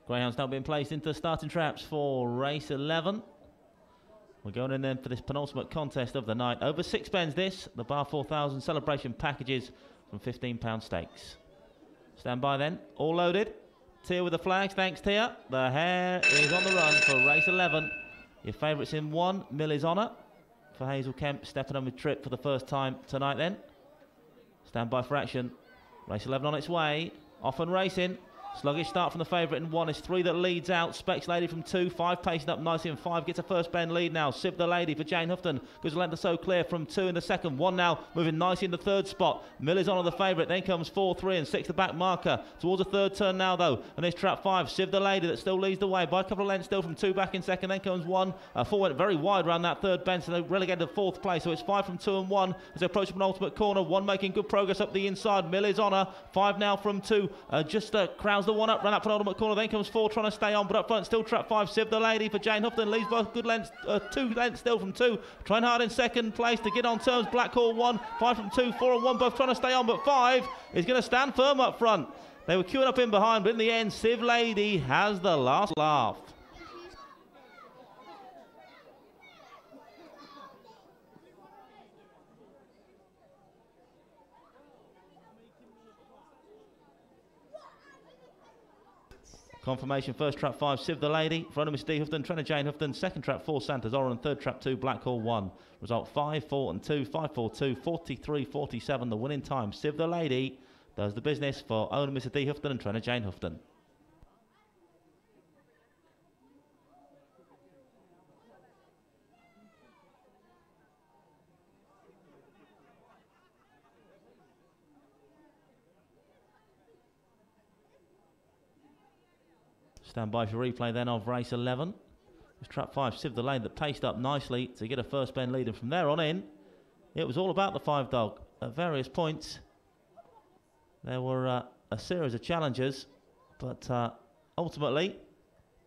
Greyhounds now being placed into the starting traps for race 11. We're going in then for this penultimate contest of the night. Over 6 bends this, the bar 4,000 celebration packages from £15 stakes. Stand by then, all loaded. Tia with the flags, thanks Tia. The hare is on the run for race 11. Your favourites in 1, Millie's Honour for Hazel Kemp, stepping on with trip for the first time tonight then. Stand by for action. Race 11 on its way, off and racing. Sluggish start from the favourite in 1. It's 3 that leads out. Specs Lady from 2. 5 pacing up nicely, and 5 gets a first bend lead now. Siv the Lady for Jane Houghton goes a length or so clear from 2 in the second. 1 now moving nicely in the third spot. Mill is on the favourite. Then comes 4, 3 and 6 the back marker. Towards the third turn now though. And it's trap 5. Siv the Lady that still leads the way by a couple of lengths still from 2 back in second. Then comes 1. 4 went very wide around that third bend, so they relegated to 4th place. So it's 5 from 2 and 1 as they approach an ultimate corner. 1 making good progress up the inside. Mill is on her. 5 now from 2. Just crowds the 1 up, ran up for an ultimate corner. Then comes 4 trying to stay on, but up front still trap 5. Siv the Lady for Jane Houghton leads by good lengths, 2 lengths still from 2. Trying hard in second place to get on terms. Blackhall 1, 5 from 2, 4 and 1 both trying to stay on, but 5 is going to stand firm up front. They were queuing up in behind, but in the end, Siv Lady has the last laugh. Confirmation, first trap 5, Siv the Lady, front of Miss D Houghton, Trenna Jane Houghton, second trap 4, Santa's Oran, third trap 2, Blackhall 1. Result 5, 4 and 2, 5, 4, 2, 43, 47, the winning time. Siv the Lady does the business for owner Mr. D Houghton and Trenna Jane Houghton. Stand by for replay then of race 11. It's trap 5, Siv the Lady, that paced up nicely to get a first bend lead, and from there on in, it was all about the 5 dog. At various points, there were a series of challenges, but ultimately,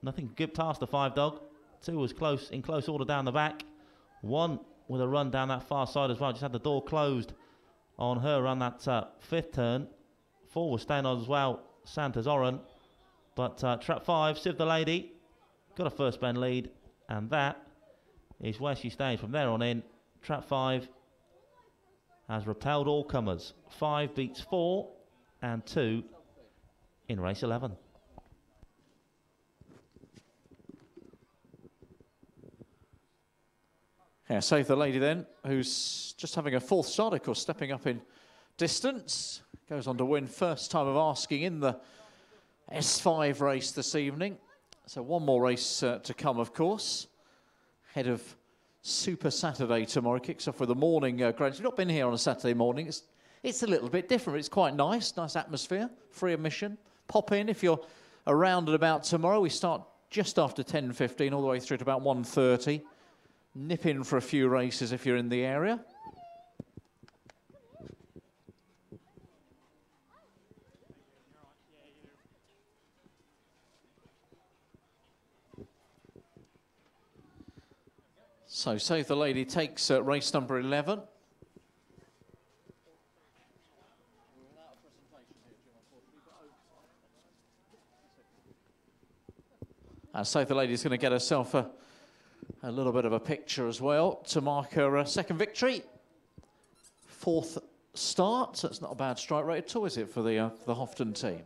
nothing could get past the 5 dog. 2 was close, in close order down the back. 1 with a run down that far side as well, just had the door closed on her on that 5th turn. 4 was staying on as well, Santa's Oran. But trap 5, Siv the Lady, got a first bend lead, and that is where she stays from there on in. Trap 5 has repelled all comers. 5 beats 4 and 2 in race 11. Yeah, Save the Lady then, who's just having a 4th start, of course, stepping up in distance. Goes on to win first time of asking in the S5 race this evening. So 1 more race to come, of course. Head of Super Saturday tomorrow. Kicks off with the morning grades. We've not been here on a Saturday morning. It's a little bit different. It's quite nice. Nice atmosphere. Free admission. Pop in if you're around and about tomorrow. We start just after 10:15 all the way through to about 1:30. Nip in for a few races if you're in the area. So Save the Lady takes race number 11. And Save the Lady is going to get herself a little bit of a picture as well to mark her second victory. 4th start, so it's not a bad strike rate at all, is it, for the Houghton team?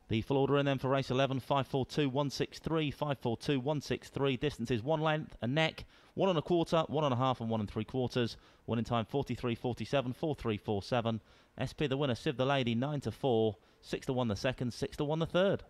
The full order in then for race 11, 542, 163, 542, 163. Distances 1 length, a neck, 1 1/4, 1 1/2 and 1 3/4. Winning time 43, 47, 43, 47. SP the winner, Siv the Lady, 9 to 4, 6 to 1 the second, 6 to 1 the third.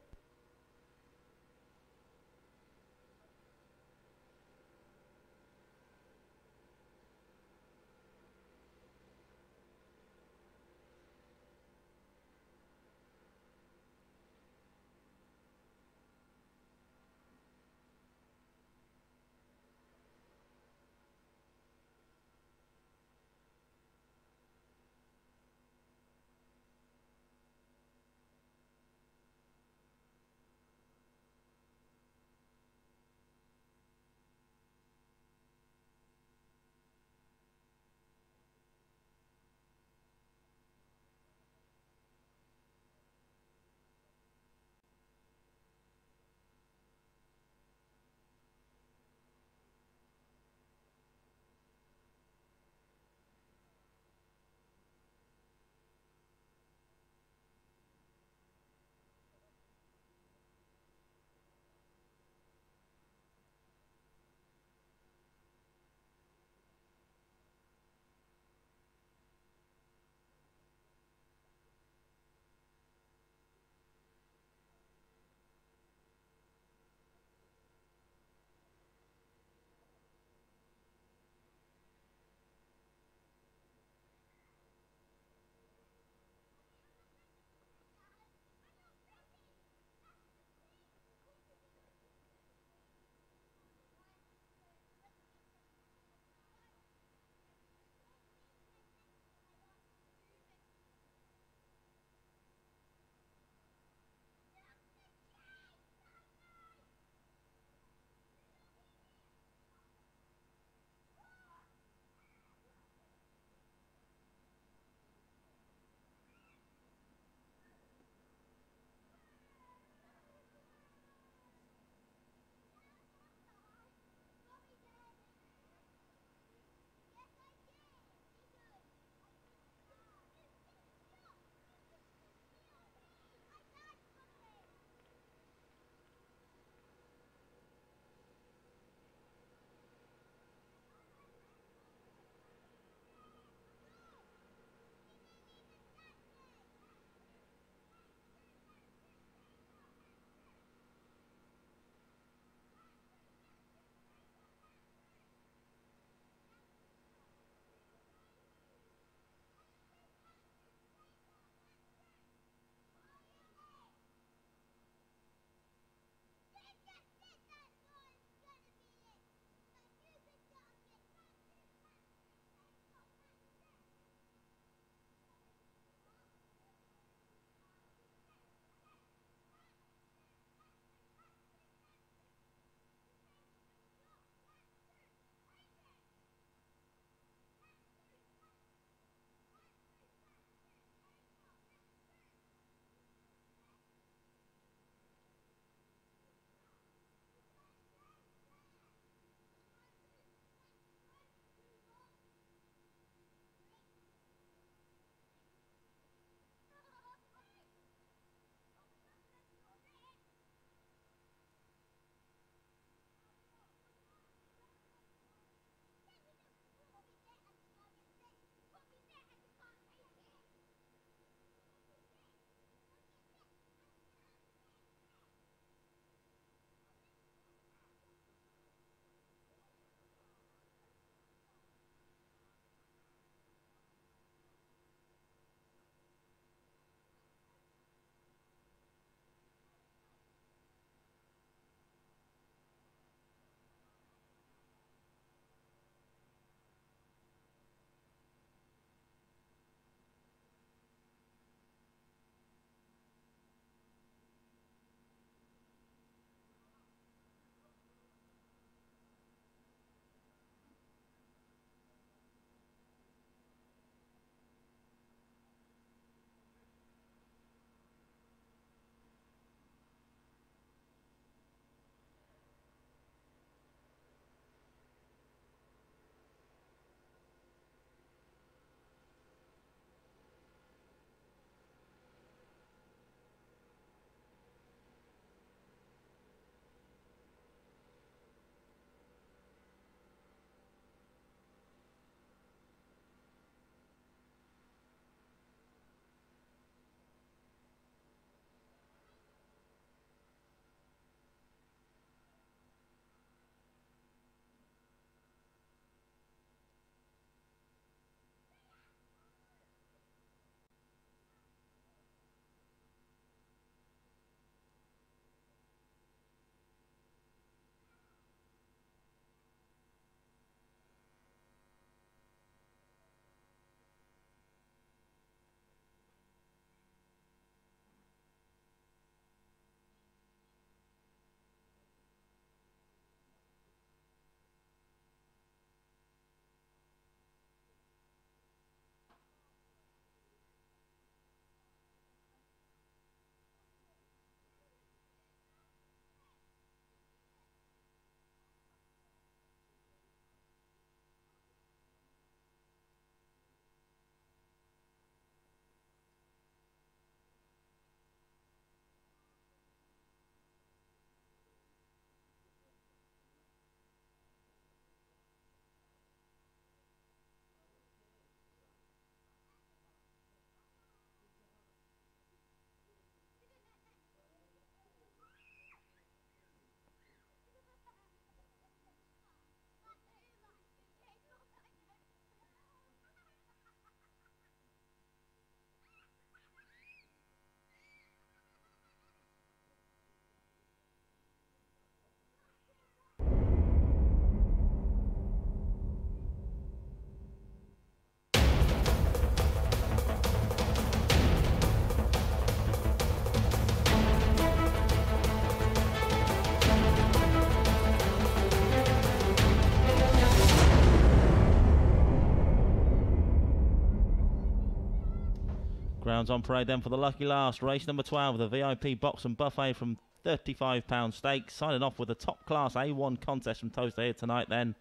Greyhounds on parade then for the lucky last. Race number 12, the VIP box and buffet from £35 stakes. Signing off with the top class A1 contest from Towcester here tonight then.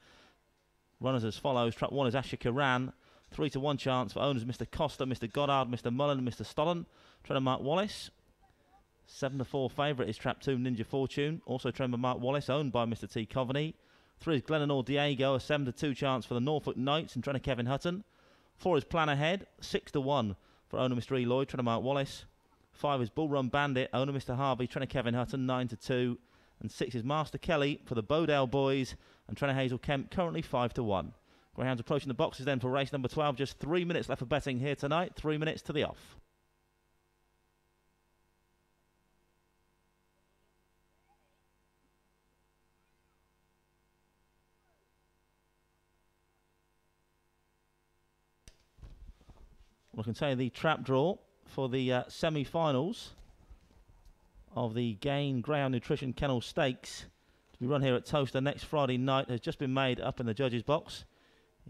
Runners as follows. Trap 1 is Ashika Ran. 3 to 1 chance for owners Mr. Costa, Mr. Goddard, Mr. Mullen and Mr. Stollen. Trainer Mark Wallace. 7 to 4 favourite is Trap 2 Ninja Fortune. Also trained by Mark Wallace, owned by Mr. T. Coveney. 3 is Glenanor Diego, a 7 to 2 chance for the Norfolk Knights and trainer Kevin Hutton. 4 is Plan Ahead, 6 to 1 for owner Mr. E. Lloyd, trainer Mark Wallace. 5 is Bull Run Bandit, owner Mr. Harvey, trainer Kevin Hutton, 9 to 2. And 6 is Master Kelly for the Bodale Boys and trainer Hazel Kemp, currently 5 to 1. Greyhounds approaching the boxes then for race number 12. Just 3 minutes left for betting here tonight. 3 minutes to the off. Well, I can tell you the trap draw for the semi-finals of the Gain Greyhound Nutrition Kennel Stakes to be run here at Towcester next Friday night has just been made up in the judges' box.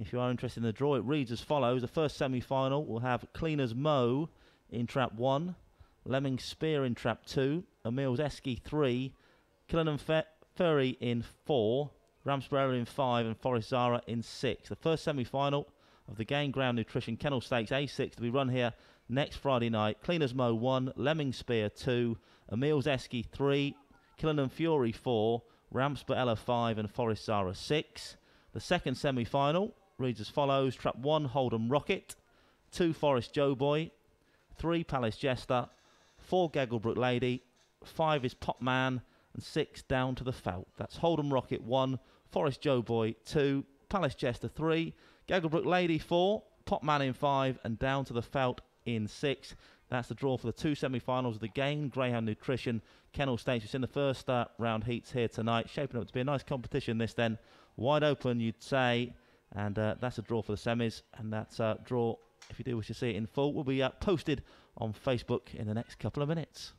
If you are interested in the draw, it reads as follows. The first semi-final will have Cleaner's Mo in trap 1, Lemming Spear in trap 2, Emil's Esky 3, Killenham Ferry in 4, Ramsborough in 5 and Forest Zara in 6. The first semi-final of the Gain Ground Nutrition Kennel Stakes A6 to be run here next Friday night. Cleaner's Mo 1, Lemming Spear 2, Emil's Esky 3, Killenham Fury 4, Ramsborough 5 and Forest Zara 6. The second semi-final reads as follows. Trap 1, Hold'em Rocket, 2, Forest Joe Boy, 3, Palace Jester, 4, Gagglebrook Lady, 5 is Pop Man, and 6, Down to the Felt. That's Hold'em Rocket 1, Forest Joe Boy 2, Palace Jester 3, Gagglebrook Lady 4, Pop Man in 5, and Down to the Felt in 6. That's the draw for the 2 semi-finals of the Gain Greyhound Nutrition Kennel Stakes. It's in the first round heats here tonight. Shaping up to be a nice competition this then. Wide open, you'd say. And that's a draw for the semis. And that's a draw, if you do wish to see it in full, will be posted on Facebook in the next couple of minutes.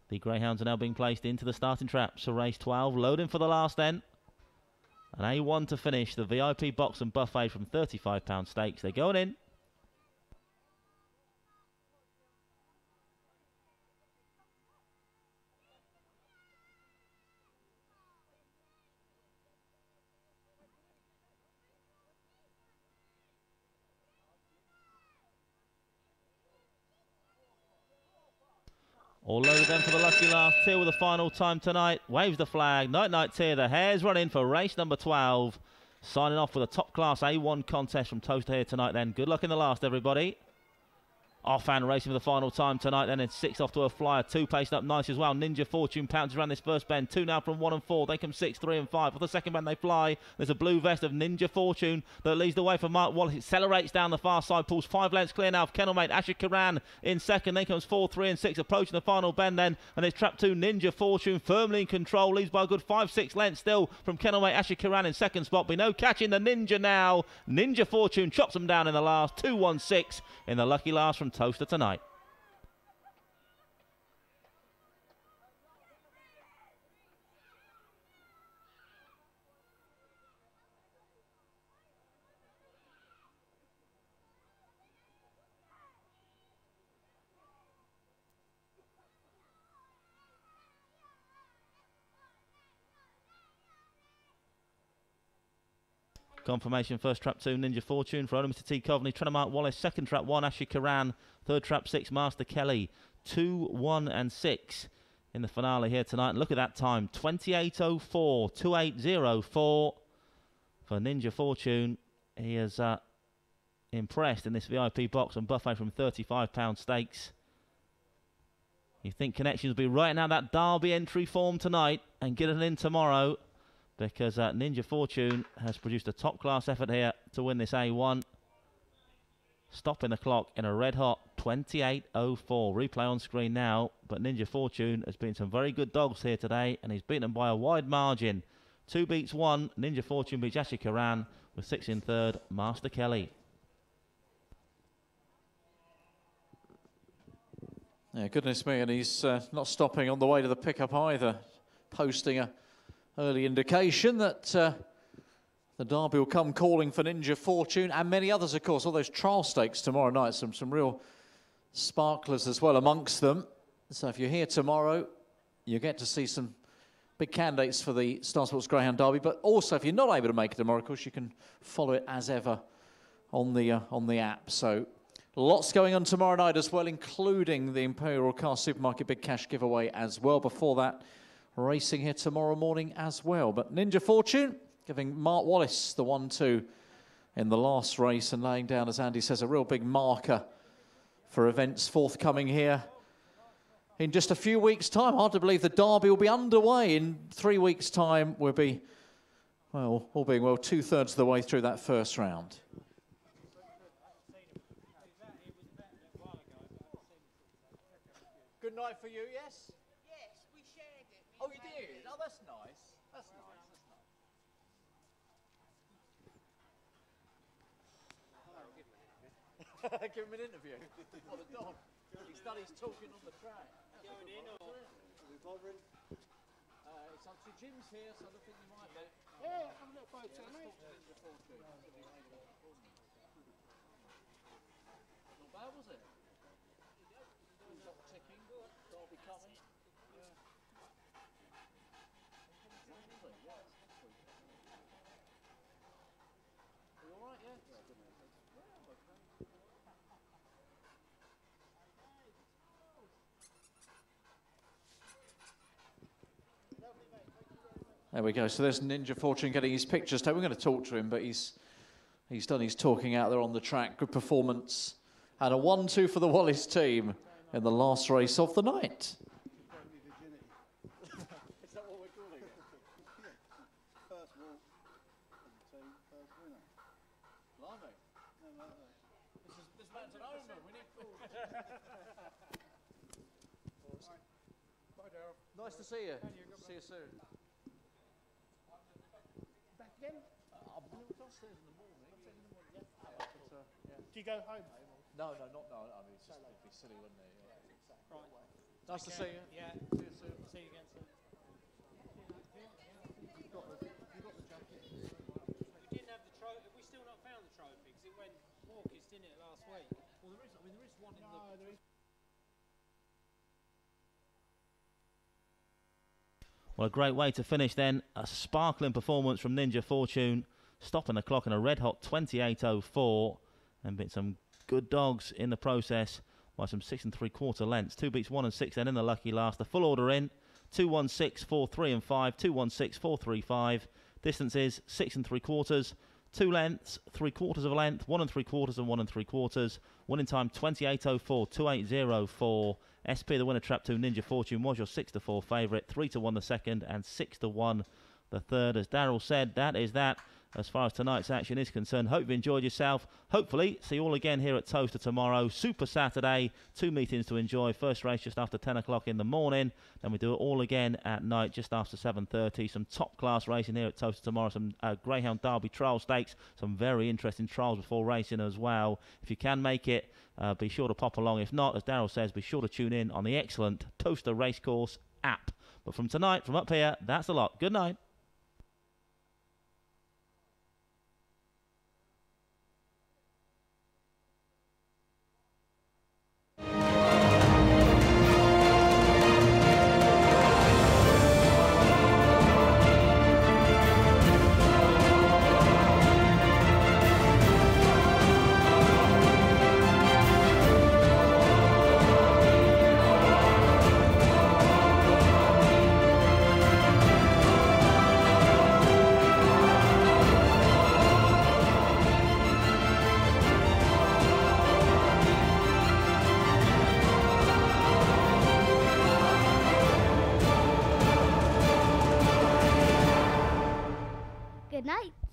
The Greyhounds are now being placed into the starting traps. So race 12, loading for the last then. An A1 to finish, the VIP box and buffet from £35 stakes. They're going in. All loaded then for the lucky last tier with the final time tonight. Waves the flag. Night tier. The Hares run in for race number 12. Signing off with a top class A1 contest from Towcester here tonight then. Good luck in the last, everybody. Offhand racing for the final time tonight then. It's 6 off to a flyer. 2 pacing up nice as well. Ninja Fortune pounces around this first bend. 2 now from 1 and 4. They come 6, 3 and 5. For the second bend they fly. There's a blue vest of Ninja Fortune that leads the way for Mark Wallace. It accelerates down the far side. Pulls 5 lengths clear now for Kennelmate Asher Karan in second. Then comes 4, 3 and 6 approaching the final bend then. And it's trap 2 Ninja Fortune firmly in control. Leads by a good 5, 6 lengths still from Kennelmate Asher Karan in second spot. Be no catching the Ninja now. Ninja Fortune chops them down in the last. 2-1-6 in the lucky last from Towcester tonight. Confirmation, first trap 2, Ninja Fortune for owner Mr. T. Coveney. Trainer Mark Wallace, second trap 1, Ashley Karan. Third trap 6, Master Kelly. 2, 1 and 6 in the finale here tonight. And look at that time, 28.04, 28.04 for Ninja Fortune. He has impressed in this VIP box and buffet from £35 stakes. You think Connections will be writing out that Derby entry form tonight and get it in tomorrow, because Ninja Fortune has produced a top-class effort here to win this A1. Stopping the clock in a red-hot 28.04. Replay on screen now, but Ninja Fortune has beaten some very good dogs here today, and he's beaten them by a wide margin. 2 beats 1. Ninja Fortune beats Ashley Karan with 6 in third, Master Kelly. Yeah, goodness me, and he's not stopping on the way to the pickup either, posting a early indication that the Derby will come calling for Ninja Fortune and many others, of course. All those trial stakes tomorrow night, some real sparklers as well amongst them. So if you're here tomorrow, you get to see some big candidates for the Star Sports Greyhound Derby. But also, if you're not able to make it tomorrow, of course, you can follow it as ever on the app. So lots going on tomorrow night as well, including the Imperial Car Supermarket Big Cash giveaway as well. Before that, racing here tomorrow morning as well. But Ninja Fortune giving Mark Wallace the 1-2 in the last race and laying down, as Andy says, a real big marker for events forthcoming here in just a few weeks' time. Hard to believe the Derby will be underway in 3 weeks' time. We'll be, well, all being well, 2/3 of the way through that first round. Good night for you, yes? Yes, we shared it. Oh, you did? Oh, that's nice. That's nice. Give him an interview. What, the dog? He's done his talking on the track. Going in or? Are we bothering? It's up to Jim's here, so I don't think you might be. Yeah, have a little photo, mate. Not bad, was it? Clock ticking. Derby coming. Yeah. Are you all right, yeah? Yeah, good man. There we go. So there's Ninja Fortune getting his pictures taken. We're going to talk to him, but he's done his talking out there on the track. Good performance. And a 1-2 for the Wallace team in the last race of the night. Is that what we're calling it? First walk of the team, first winner. Blimey. No. This man's an owner. We need Bye, Daryl. Nice to see you. See you soon. Back again? I'm downstairs in the morning. Do you go home? No. I mean, it'd be silly, wouldn't it? Yeah. Right. Nice to see you. Yeah. See you soon. See you again soon. You got the jacket. We didn't have the trophy. Have we still not found the trophy? Because it went Walkers, didn't it, last week? Well, there is. I mean, there is one in the. There is. Well, a great way to finish then. A sparkling performance from Ninja Fortune, stopping the clock in a red-hot 28.04, and been some good dogs in the process by some 6 3/4 lengths. 2 beats 1 and 6 then in the lucky last. The full order in 2, 1, 6, 4, 3 and 5, 2, 1, 6, 4, 3, 5. Distance is 6 3/4, 2 lengths, 3/4 of a length, 1 3/4 and 1 3/4. Winning time 28.04, 28.04. SP the winner, trap 2. Ninja Fortune was your 6-4 favourite, 3-1 the second, and 6-1 the third. As Daryl said, that is that as far as tonight's action is concerned. Hope you enjoyed yourself. Hopefully, see you all again here at Towcester tomorrow. Super Saturday, 2 meetings to enjoy. First race just after 10 o'clock in the morning. Then we do it all again at night just after 7:30. Some top-class racing here at Towcester tomorrow. Some Greyhound Derby trial stakes. Some very interesting trials before racing as well. If you can make it, be sure to pop along. If not, as Daryl says, be sure to tune in on the excellent Towcester Racecourse app. But from tonight, from up here, that's a lot. Good night. Good night.